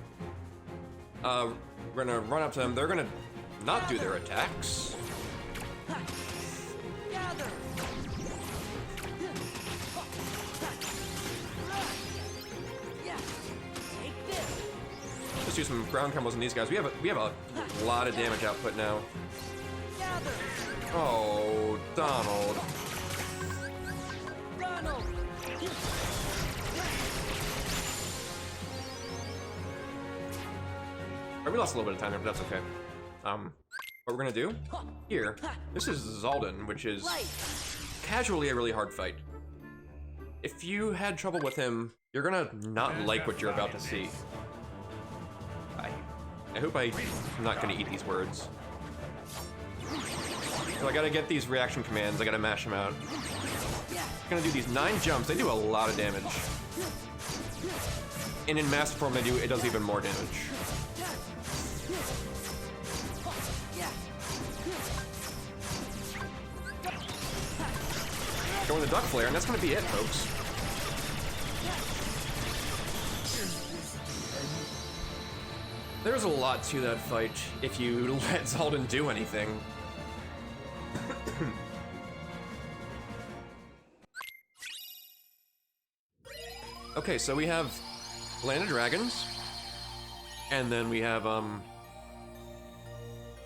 We're gonna run up to them. They're gonna not do their attacks. Just do some ground combos on these guys. We have a lot of damage output now. Oh, Donald. We lost a little bit of time there, but that's okay. What we're gonna do here, this is Zaldin, which is casually a really hard fight. If you had trouble with him, you're gonna not like what you're about to see. I hope I'm not gonna eat these words. So I gotta get these reaction commands, I gotta mash them out. I'm gonna do these 9 jumps, they do a lot of damage. And in Master Form it does even more damage. Go in the Duck Flare, and that's gonna be it, folks. There's a lot to that fight if you let Zaldin do anything. Okay, so we have Land of Dragons, and then we have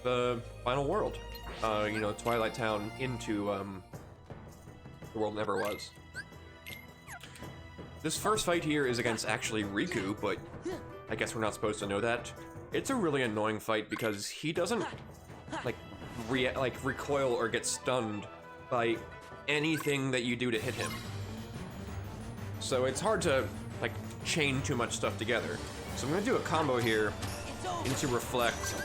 the final world. You know, Twilight Town into the world never was. This first fight here is against actually Riku, but I guess we're not supposed to know that. It's a really annoying fight because he doesn't like recoil or get stunned by anything that you do to hit him. So it's hard to like chain too much stuff together. So I'm gonna do a combo here into Reflect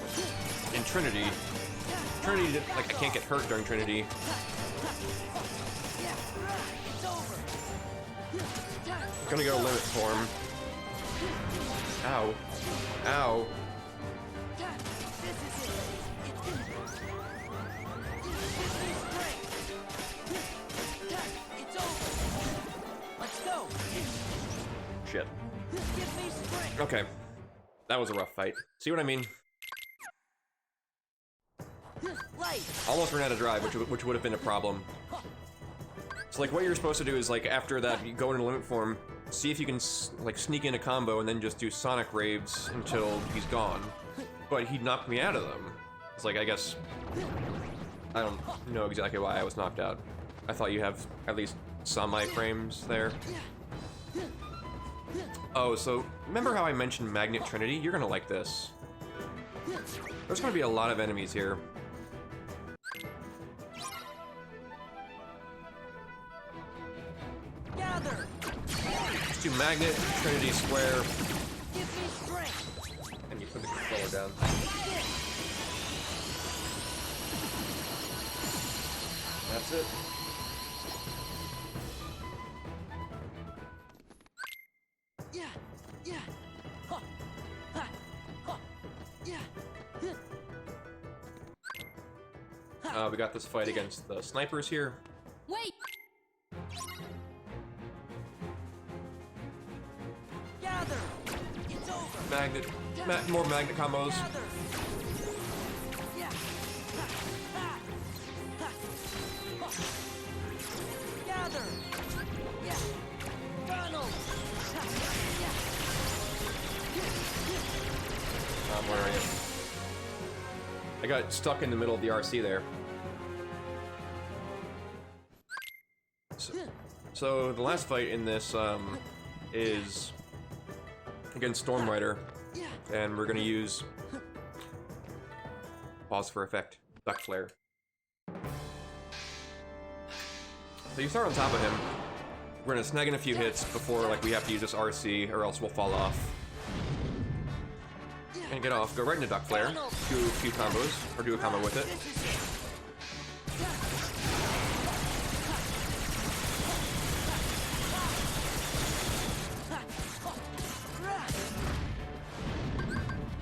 in Trinity. Trinity, like I can't get hurt during Trinity. I'm gonna go Limit Form. Ow. Ow. Shit. Okay. That was a rough fight. See what I mean? Almost ran out of drive, which would have been a problem. So like what you're supposed to do is like after that you go into limit form, see if you can like sneak in a combo and then just do Sonic Raves until he's gone. But he knocked me out of them. It's like I guess I don't know exactly why I was knocked out. I thought you have at least some iframes there. Oh, so remember how I mentioned Magnet Trinity? You're gonna like this. There's gonna be a lot of enemies here. Gather. Let's do Magnet, Trinity Square. Give me strength. And you put the controller down. That's it. We got this fight against the snipers here. Wait. Gather. It's over. Magnet, more magnet combos. Gather. Yeah. Gather. Yeah. Donald. Where are you? I got stuck in the middle of the RC there. So the last fight in this is against Storm Rider, and we're gonna use pause for effect, Duck Flare. So you start on top of him. We're gonna snag in a few hits before like we have to use this RC, or else we'll fall off. And get off. Go right into Duck Flare. Do a few combos, or do a combo with it.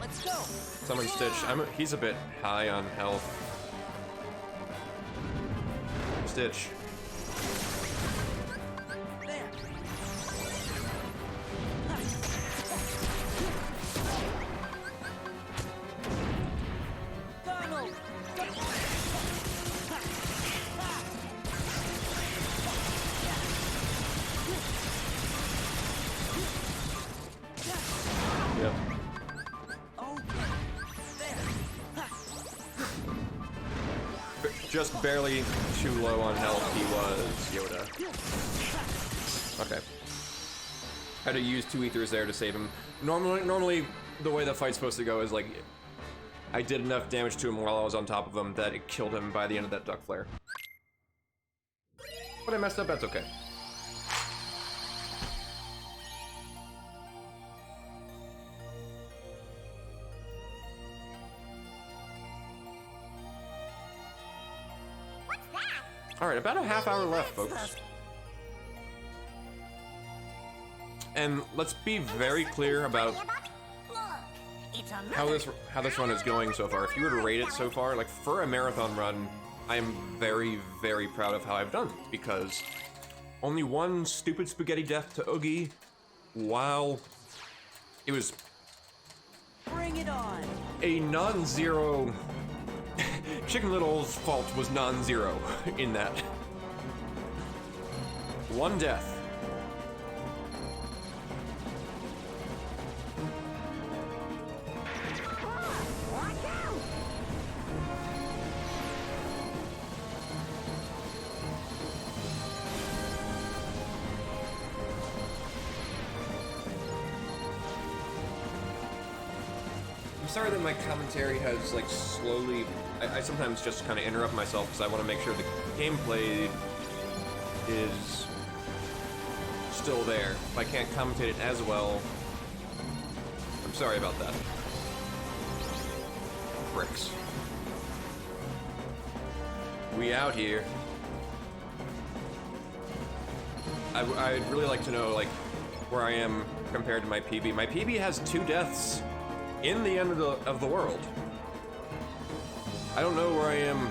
Let's go. Summon Stitch. He's a bit high on health. Stitch. There. Donald. Yep. Just barely too low on health, he was Yoda. Okay. Had to use 2 ethers there to save him. Normally, the way the fight's supposed to go is like, I did enough damage to him while I was on top of him that it killed him by the end of that Duck Flare. But I messed up, that's okay. Alright, about a half hour left, folks. And let's be very clear about how this run is going so far. If you were to rate it so far, like for a marathon run, I am very, very proud of how I've done, because only one stupid spaghetti death to Oogie, while it was it on. a non-zero. Chicken Little's fault was non-zero in that. One death. Watch out! I'm sorry that my commentary has like slowly. I sometimes just kind of interrupt myself because I want to make sure the gameplay is still there. If I can't commentate it as well, I'm sorry about that. Bricks. We out here. I'd really like to know like where I am compared to my PB. My PB has 2 deaths in the end of the world. I don't know where I am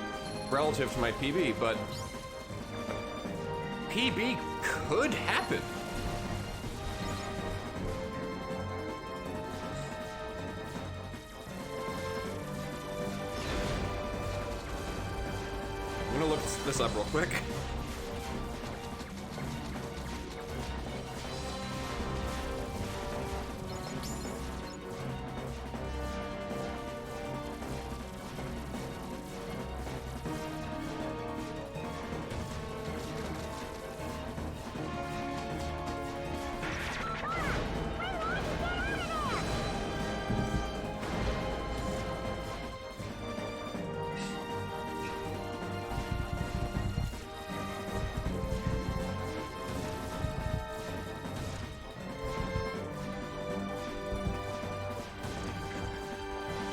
relative to my PB, but PB could happen. I'm gonna look this up real quick.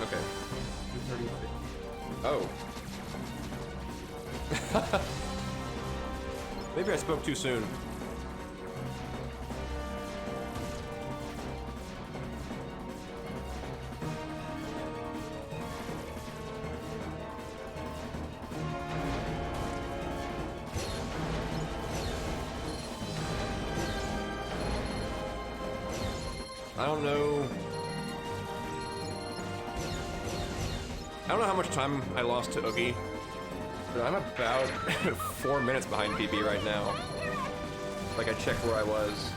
Okay. 230. Oh. Maybe I spoke too soon. I don't know. I don't know how much time I lost to Oogie, but I'm about 4 minutes behind PB right now. Like I checked where I was.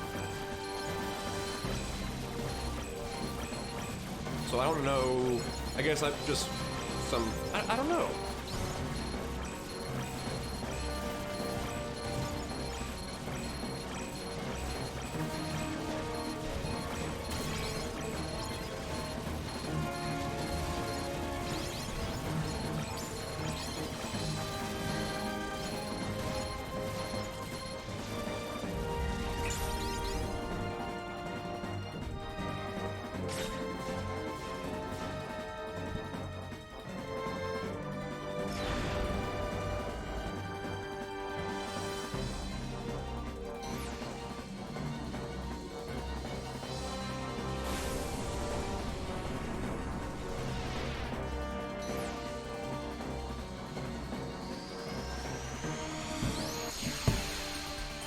So I don't know. I guess I'm just some. I don't know.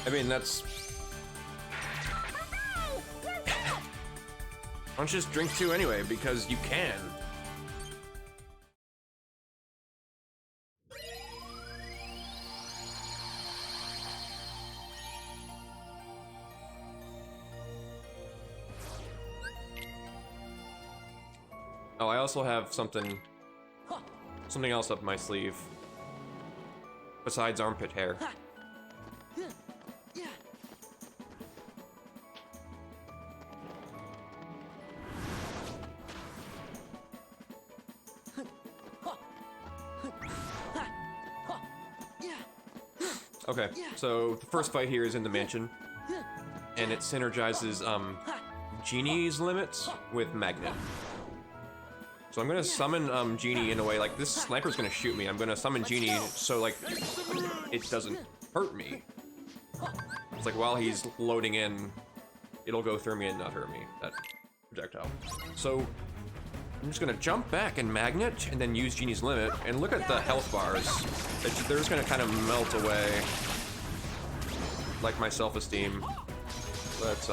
I mean, that's... Why don't you just drink 2 anyway, because you can. Oh, I also have something else up my sleeve. Besides armpit hair. Okay, so the first fight here is in the mansion, and it synergizes Genie's limits with Magnet. So I'm gonna summon Genie in a way like this sniper's gonna shoot me. I'm gonna summon Genie so like it doesn't hurt me. It's like while he's loading in, it'll go through me and not hurt me. That projectile. So I'm just gonna jump back and Magnet and then use Genie's limit and look at the health bars. They're just gonna kind of melt away. Like my self-esteem. Let's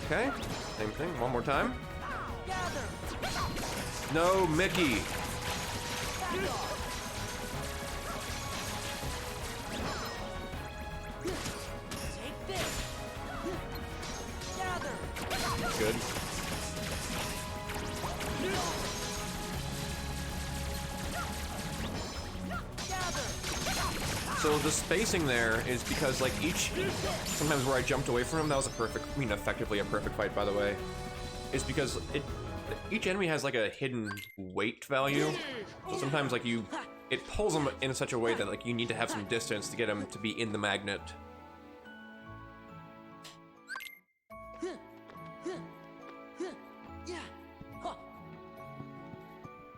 Okay, same thing, one more time. Gather. No, Mickey. Back off. Take this. Gather. Good. Gather. So the spacing there is because like sometimes where I jumped away from him, that was effectively a perfect fight, by the way, is because each enemy has like a hidden weight value. So sometimes like it pulls them in such a way that like you need to have some distance to get them to be in the magnet.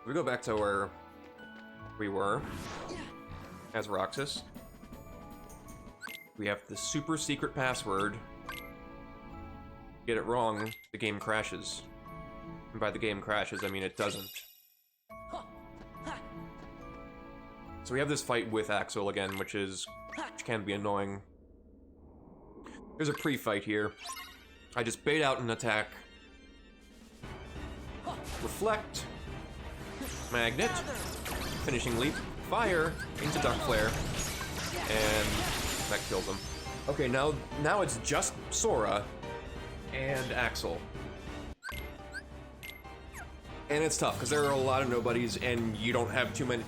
We go back to where we were as Roxas. We have the super secret password. Get it wrong, the game crashes. And by the game crashes, I mean it doesn't. So we have this fight with Axel again, which can be annoying. There's a pre-fight here. I just bait out an attack. Reflect. Magnet. Finishing leap. Fire into Duck Flare. And that kills him. Okay, now it's just Sora and Axel. And it's tough, because there are a lot of nobodies, and you don't have too many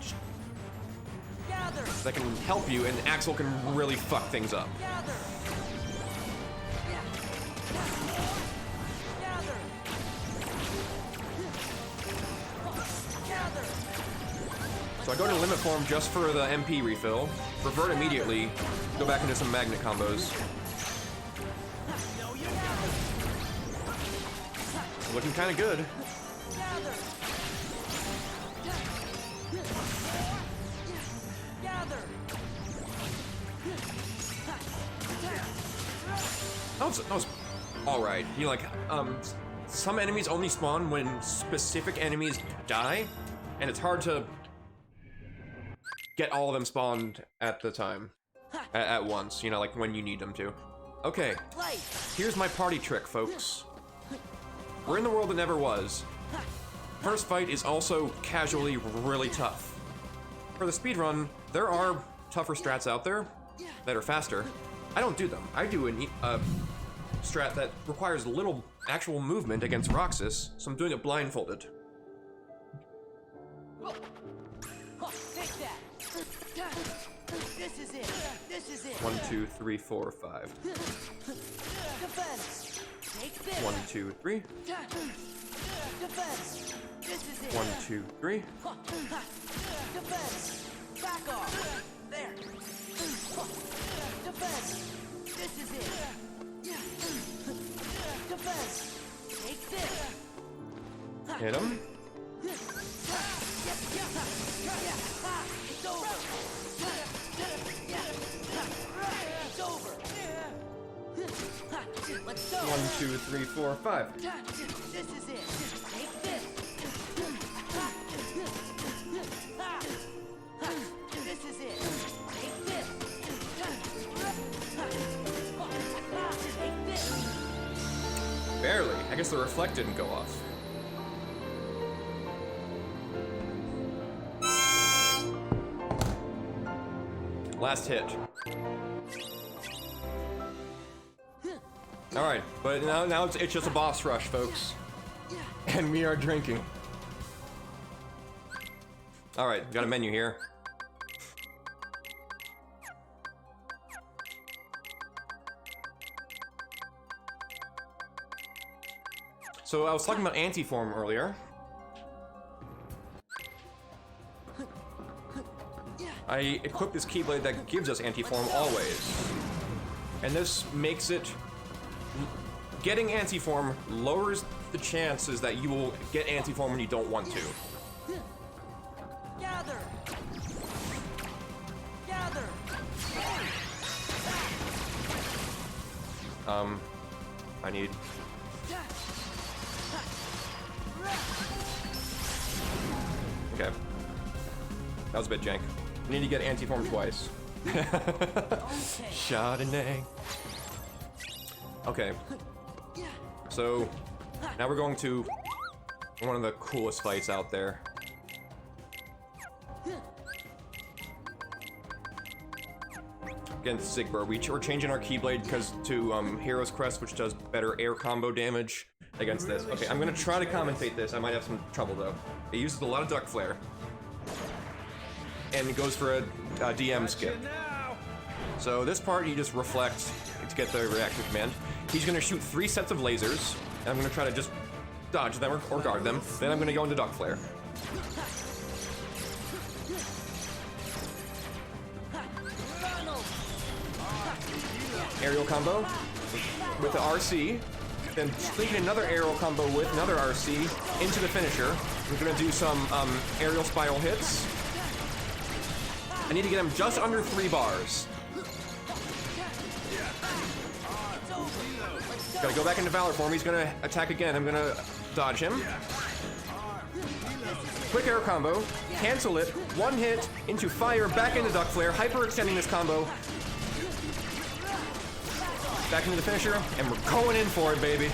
that can help you, and Axel can really fuck things up. So I go to limit form just for the MP refill, revert immediately, go back into some magnet combos. Looking kind of good. That was all right. You like, some enemies only spawn when specific enemies die, and it's hard to get all of them spawned at the time, at once. You know, like when you need them to. Okay, here's my party trick, folks. We're in the world that never was. First fight is also casually really tough. For the speedrun, there are tougher strats out there that are faster. I don't do them. I do a strat that requires little actual movement against Roxas, so I'm doing it blindfolded. Take that. This is it. This is it. 1, 2, 3, 4, 5. Defense. Take this. 1, 2, 3. Defense. This is it. 1, 2, 3. Defense. Back off. There. Defense. This is it. Defense. Take this. Hit him. It's over. It's over. Let's go. 1, 2, 3, 4, 5. This is it. Take this. This is it. Take this. Take this. Barely. I guess the reflect didn't go off. Last hit. Alright, but now it's just a boss rush, folks. And we are drinking. Alright, got a menu here. So I was talking about anti-form earlier. I equipped this Keyblade that gives us anti-form always. And this makes it... Getting anti-form lowers the chances that you will get anti-form when you don't want to. Gather. Gather. I need... Okay. That was a bit jank. I need to get anti-form twice. Chardonnay. Okay. So, now we're going to one of the coolest fights out there. Against Sigbur. We're changing our Keyblade to Hero's Crest, which does better air combo damage against this. Okay, I'm gonna try to commentate this. I might have some trouble though. It uses a lot of Duck Flare. And it goes for a DM skip. So this part you just reflect to get the reaction command. He's gonna shoot 3 sets of lasers, and I'm gonna try to just dodge them or guard them. Then I'm gonna go into Duck Flare. Aerial combo with the RC, then sneaking another aerial combo with another RC into the finisher. We're gonna do some aerial spiral hits. I need to get him just under 3 bars. Gotta go back into Valor form. He's gonna attack again. I'm gonna dodge him. Quick air combo, cancel it, 1 hit, into fire, back into Duck Flare, hyper extending this combo. Back into the finisher, and we're going in for it, baby.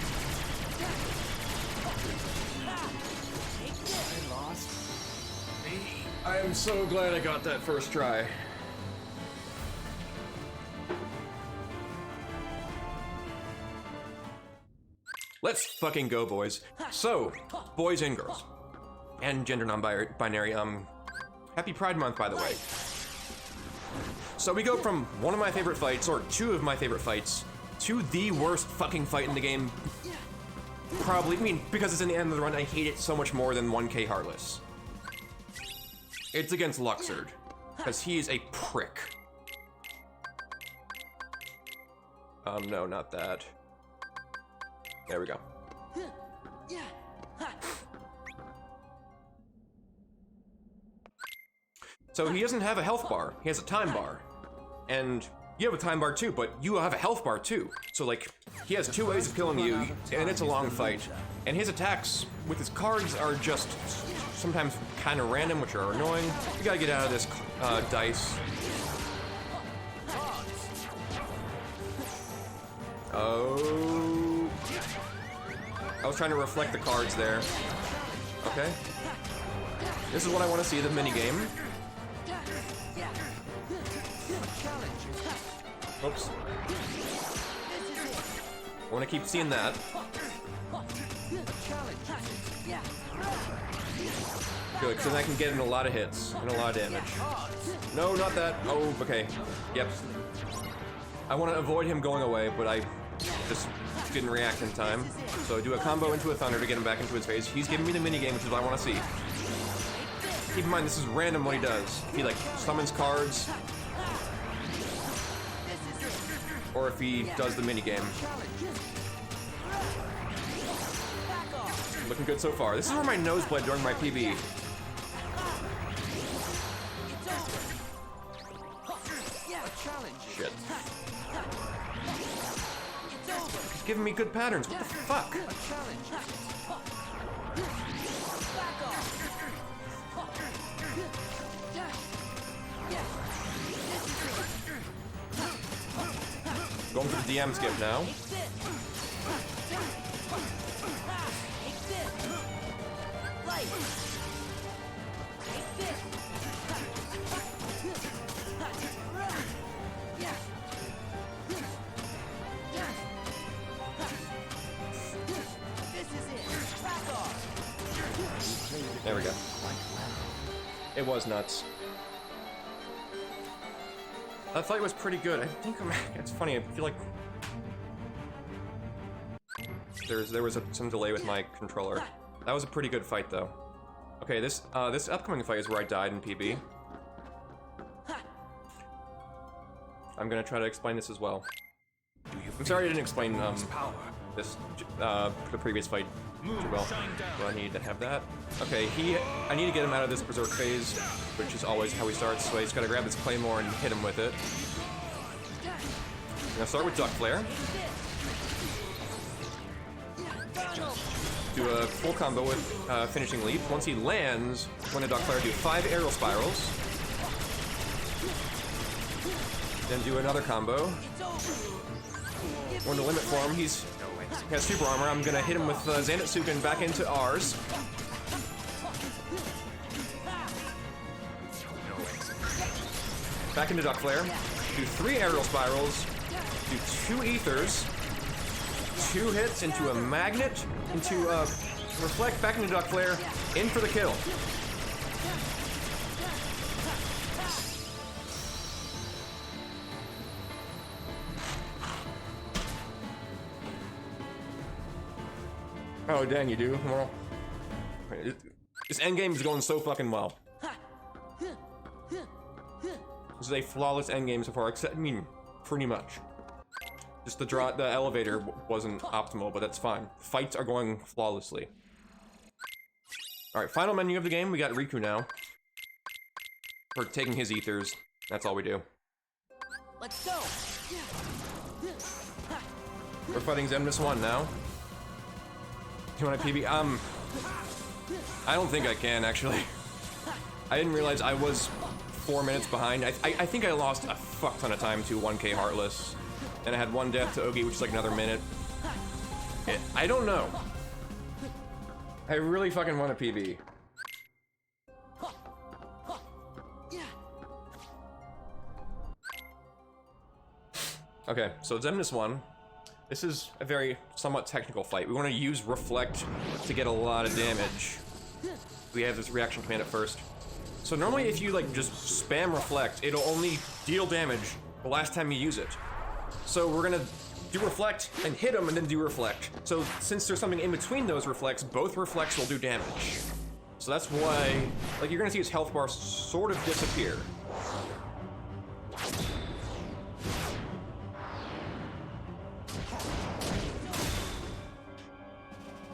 I am so glad I got that first try. Let's fucking go, boys. So, boys and girls, and gender non-binary, happy Pride Month, by the way. So we go from one of my favorite fights, or 2 of my favorite fights, to the worst fucking fight in the game. Probably, I mean, because it's in the end of the run, I hate it so much more than 1K Heartless. It's against Luxord, because he is a prick. No, not that. There we go. So he doesn't have a health bar, he has a time bar. And you have a time bar too, but you have a health bar too. So like, he has 2 ways of killing you, and it's a long fight. And his attacks with his cards are just sometimes kind of random, which are annoying. You gotta get out of this dice. Oh. I was trying to reflect the cards there. Okay. This is what I want to see, the minigame. Oops. I want to keep seeing that. Good, because then I can get in a lot of hits and a lot of damage. No, not that. Oh, okay. Yep. I want to avoid him going away, but I just didn't react in time. So I do a combo into a Thunder to get him back into his phase. He's giving me the minigame, which is what I want to see. Keep in mind, this is random what he does. If he, like, summons cards, or if he does the minigame. Looking good so far. This is where my nose bled during my PB. Shit. He's giving me good patterns. What the fuck? Going for the DM skip now. There we go. It was nuts. That fight was pretty good. I think it's funny. I feel like there was some delay with my controller. That was a pretty good fight, though. Okay, this upcoming fight is where I died in PB. I'm gonna try to explain this as well. I'm sorry I didn't explain the previous fight too well. Do I need to have that? Okay, I need to get him out of this Berserk phase, which is always how he starts. So he's gotta grab his Claymore and hit him with it. I'm gonna start with Duck Flare. Do a full combo with Finishing Leap. Once he lands, when a Duck Flare, do 5 aerial spirals. Then do another combo. When the limit form, he's He has super armor. I'm gonna hit him with Zanetsuken back into ours. Back into Duck Flare. Do 3 aerial spirals. Do 2 ethers. 2 hits into a magnet. Into reflect back into Duck Flare. In for the kill. Oh dang, you do? Well, this endgame is going so fucking well. This is a flawless endgame so far, except, I mean, pretty much. Just the elevator wasn't optimal, but that's fine. Fights are going flawlessly. Alright, final menu of the game, we got Riku now. For taking his ethers, that's all we do. Let's go. We're fighting Xemnas 1 now. You want a PB? I don't think I can, actually. I didn't realize I was 4 minutes behind. I think I lost a fuck ton of time to 1K Heartless. And I had 1 death to Ogi, which is like another minute. I don't know. I really fucking want a PB. Okay, so Xemnas 1. This is a very somewhat technical fight. We want to use Reflect to get a lot of damage. We have this reaction command at first. So normally if you like just spam Reflect, it'll only deal damage the last time you use it. So we're gonna do Reflect and hit him and then do Reflect. So since there's something in between those Reflects, both Reflects will do damage. So that's why, like, you're gonna see his health bar sort of disappear.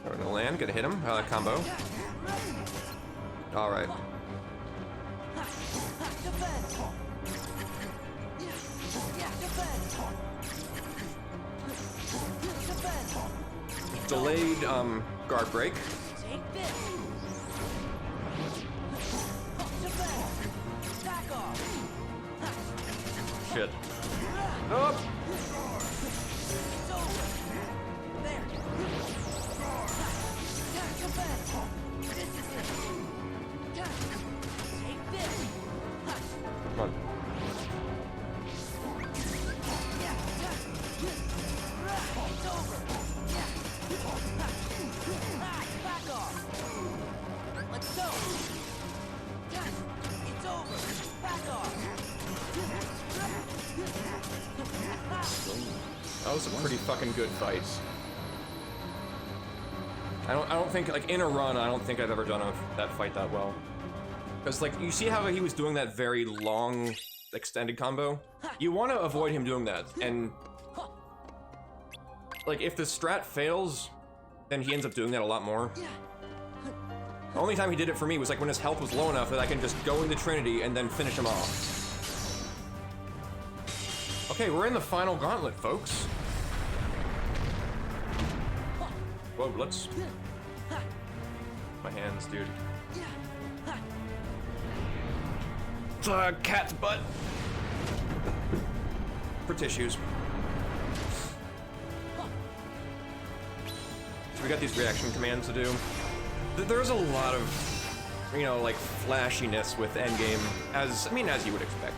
We're gonna land, gonna hit him, combo. All right. Delayed, guard break. Take this. Back off. Shit. Nope. It's over. There. This is it. Take this. Come on. It's over. Back off. Let's go. It's over. Back off. That was a pretty fucking good fight. I don't think, like, in a run, I don't think I've ever done that fight that well. Because, like, you see how he was doing that very long, extended combo? You want to avoid him doing that, and... like, if the strat fails, then he ends up doing that a lot more. The only time he did it for me was, like, when his health was low enough that I can just go into Trinity and then finish him off. Okay, we're in the final gauntlet, folks. Whoa, let's... my hands, dude. Cat's butt. For tissues. So we got these reaction commands to do. There's a lot of, you know, like, flashiness with Endgame, as you would expect.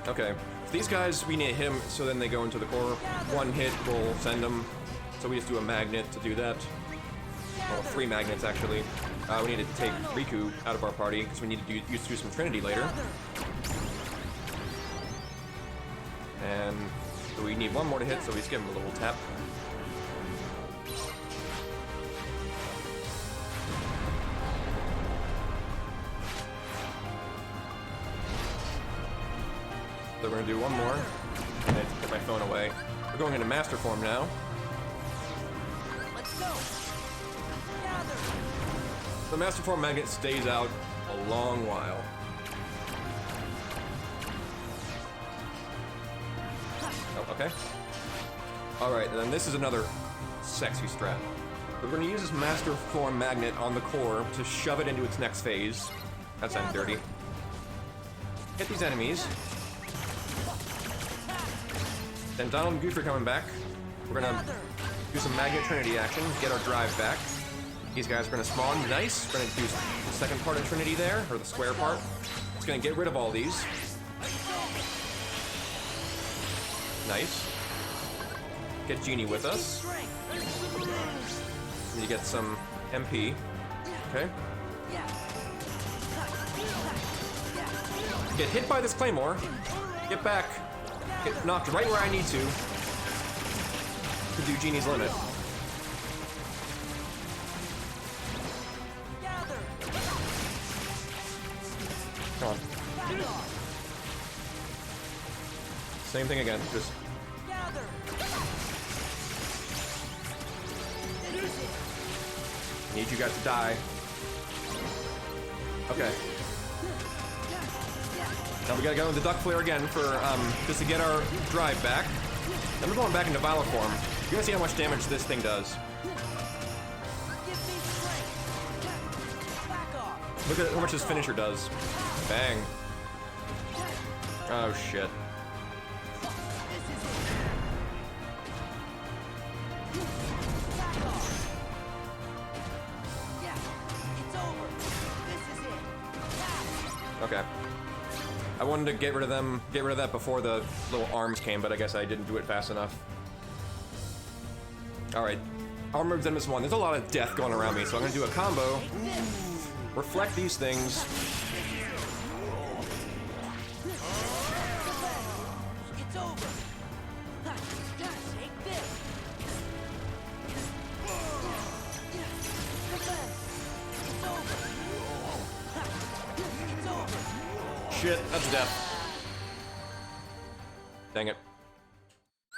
Okay, so these guys, we need to hit them so then they go into the core. 1 hit will send them, so we just do a magnet to do that. Well, 3 magnets, actually. We need to take Riku out of our party, because we need to do some Trinity later. And so we need 1 more to hit, so we just give him a little tap. So we're gonna do 1 more, and then put my phone away. We're going into Master Form now. Let's go. Gather. The Master Form magnet stays out a long while. Oh, okay. Alright, then this is another sexy strat. We're gonna use this Master Form magnet on the core to shove it into its next phase. That's N30. hit these enemies. Then Donald and Goofy are coming back. We're gonna do some Magnet Trinity action, get our drive back. These guys are gonna spawn, nice. We're gonna do the second part of Trinity there, or the square part. It's gonna get rid of all these. Nice. Get Genie with us. Need to get some MP. Okay. Get hit by this Claymore. Get back. Get knocked right where I need to do Genie's limit. Come on. Same thing again, just... Need you guys to die. Okay. Now we gotta go into Duck Flare again for, just to get our drive back. Then we're going back into Valor form. You're gonna see how much damage this thing does. Look at how much his finisher does. Bang. Oh shit. Okay. I wanted to get rid of them, get rid of that before the little arms came, but I guess I didn't do it fast enough. Alright. Armor of Zenimus 1. There's a lot of death going around me, so I'm gonna do a combo. Reflect these things. It's over. Take this. It's over. It's over. Shit, that's death. Dang it.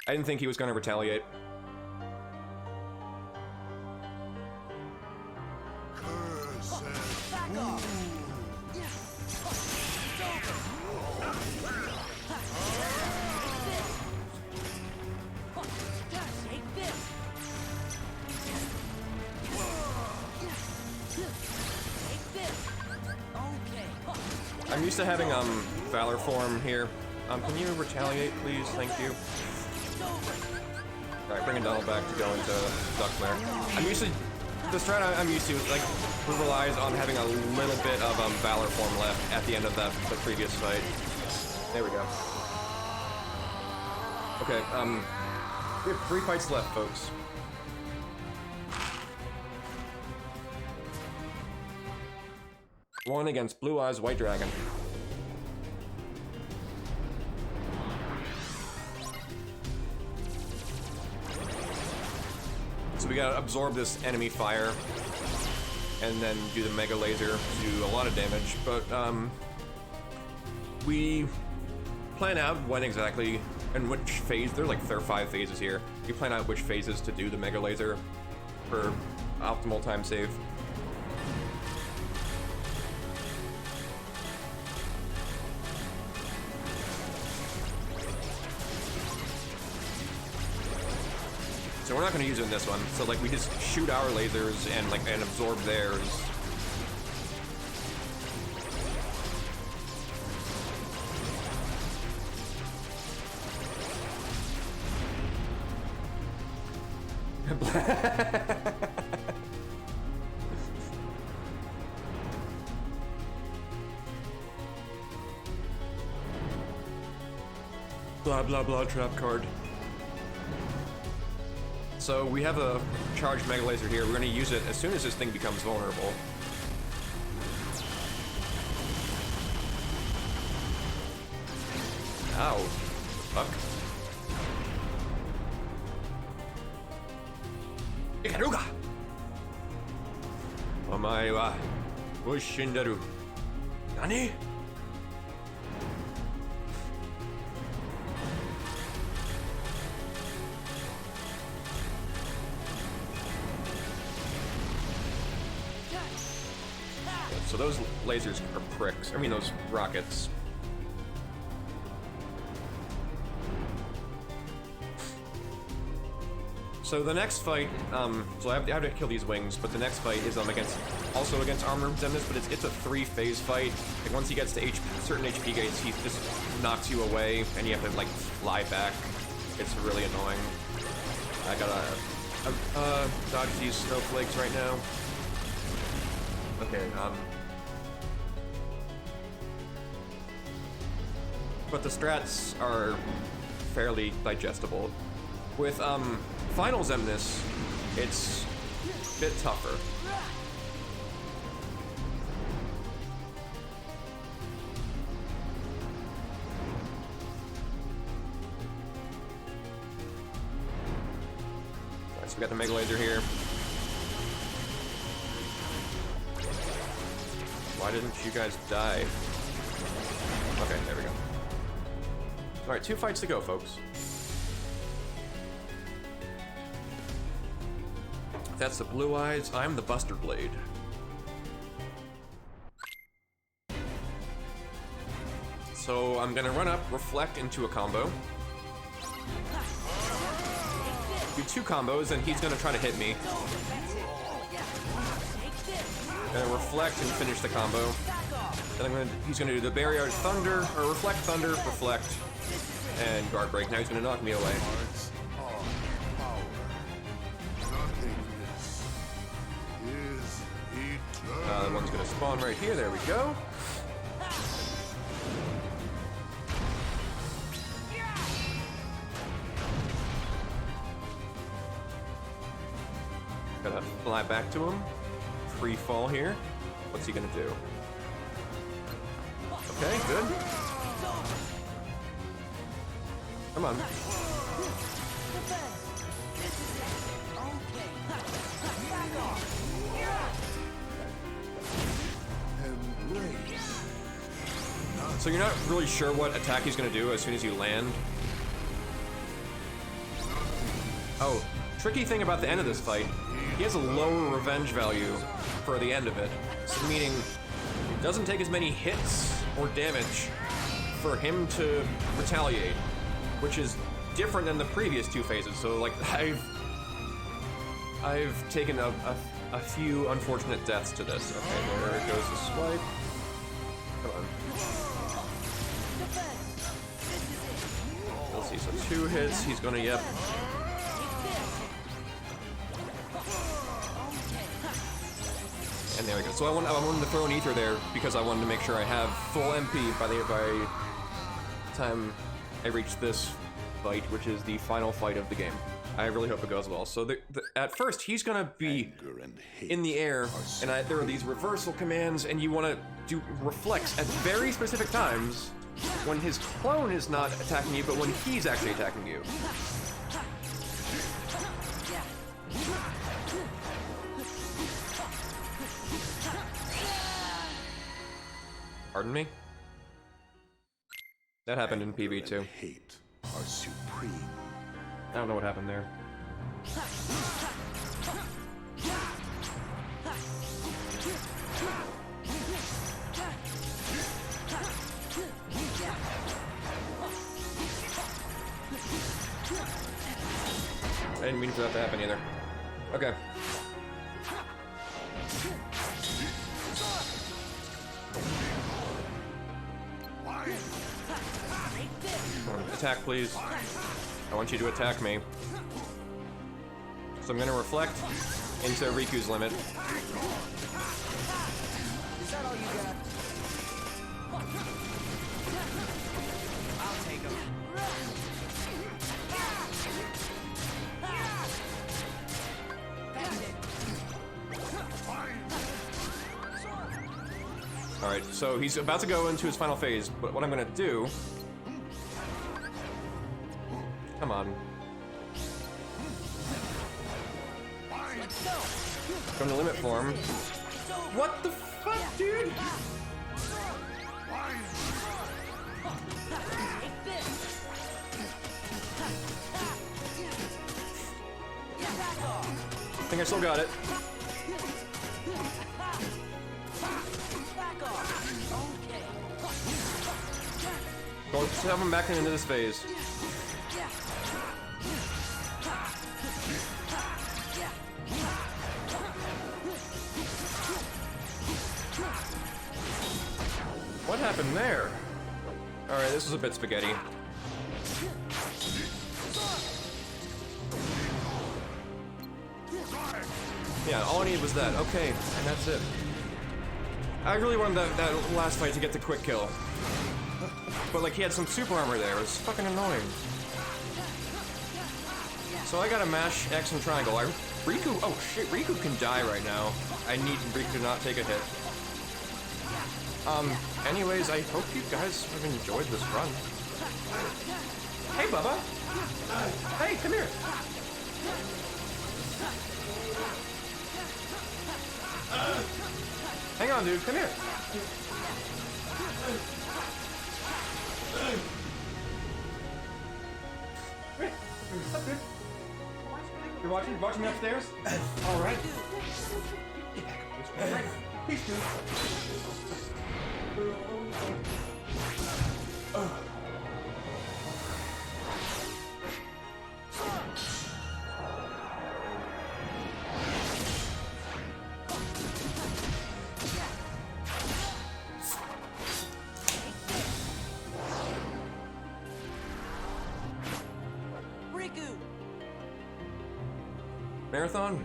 I didn't think he was gonna retaliate. Back off. Take this. Take this. Okay. I'm used to having Valor form here. Can you retaliate, please? Thank you. Alright, bringing Donald back to go into Duck Flare. I'm used to the strat I'm used to, like, relies on having a little bit of Valor form left at the end of the previous fight. There we go. Okay, we have 3 fights left, folks. One against Blue Eyes White Dragon. So we gotta absorb this enemy fire and then do the Mega Laser to do a lot of damage, but we plan out when exactly and which phase. There are 5 phases here. You plan out which phases to do the Mega Laser for optimal time save. So we're not going to use it in this one. So like we just shoot our lasers and absorb theirs. Blah blah blah trap card. So we have a charged Mega Laser here. We're going to use it as soon as this thing becomes vulnerable. Ow. Fuck. Ikaruga! Omae wa ushindaru. Nani? So those lasers are pricks. I mean, those rockets. So the next fight, so I have to kill these wings, but the next fight is also against Armor Xemnas, but it's a 3-phase fight. Like once he gets to certain HP gates, he just knocks you away, and you have to like fly back. It's really annoying. I gotta dodge these snowflakes right now. Okay, but the strats are fairly digestible. With Final Xemnas, it's a bit tougher. Alright, so we got the Mega Laser here. Why didn't you guys die? Okay, there we go. Alright, 2 fights to go, folks. That's the Blue Eyes, I'm the Buster Blade. So I'm gonna run up, reflect into a combo. Do 2 combos, and he's gonna try to hit me. Gonna reflect and finish the combo. Then he's gonna do the Barrier Thunder, or Reflect Thunder, Reflect, and Guard Break. Now he's gonna knock me away. The one's gonna spawn right here. There we go. Gotta fly back to him. Free fall here. What's he gonna do? Okay, good. Come on. So you're not really sure what attack he's gonna do as soon as you land. Oh, tricky thing about the end of this fight, he has a lower revenge value for the end of it. So meaning, it doesn't take as many hits or damage for him to retaliate, which is different than the previous 2 phases. So like, I've taken a few unfortunate deaths to this. Okay, there goes the swipe. Come on. Let's see, so 2 hits, he's gonna, yep. And there we go. So I wanted to throw an ether there because I wanted to make sure I have full MP by the time I reach this fight, which is the final fight of the game. I really hope it goes well. So at first, he's gonna be in the air, and there are these reversal commands, and you want to do reflex at very specific times when his clone is not attacking you, but when he's actually attacking you. Pardon me? That happened in PB too. Hate are supreme. I don't know what happened there. I didn't mean for that to happen either. Okay. Attack, please. I want you to attack me. So I'm gonna reflect into Riku's limit. Is that all you got? I'll take him. Alright, so he's about to go into his final phase, but what I'm gonna do... Come on. From the limit form. What the fuck, dude? I think I still got it. Go have him back into this phase. happened there? Alright, this was a bit spaghetti. Yeah, all I needed was that. Okay, and that's it. I really wanted that last fight to get the quick kill. But like he had some super armor there, it was fucking annoying. So I gotta mash X and triangle. Riku, oh shit, Riku can die right now. I need Riku to not take a hit. Anyways, I hope you guys have enjoyed this run. Hey, Bubba! Hey, come here! Hang on, dude, come here! What's up, dude? You're watching me upstairs? Alright. Alright. Peace, dude. Riku! Marathon?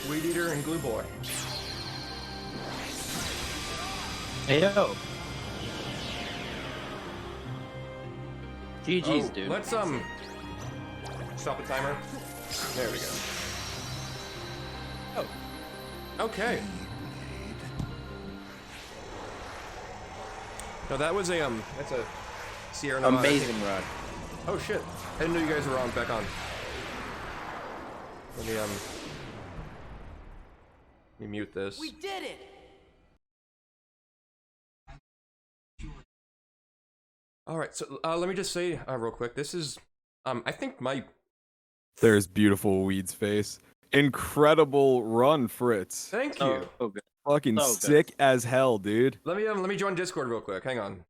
Weed Eater and Glue Boy. Heyo. GG's, dude. Let's stop the timer. There we go. Oh. Okay. No, that was a that's a Sierra Nevada. Amazing run. Oh shit. I didn't know you guys were on back on. Let me mute this. We did it! Alright, so let me just say real quick, this is I think my There's beautiful Weed's face. Incredible run, Fritz. thank you. Oh, good. Fucking so good. sick as hell, dude. Let me join Discord real quick. Hang on.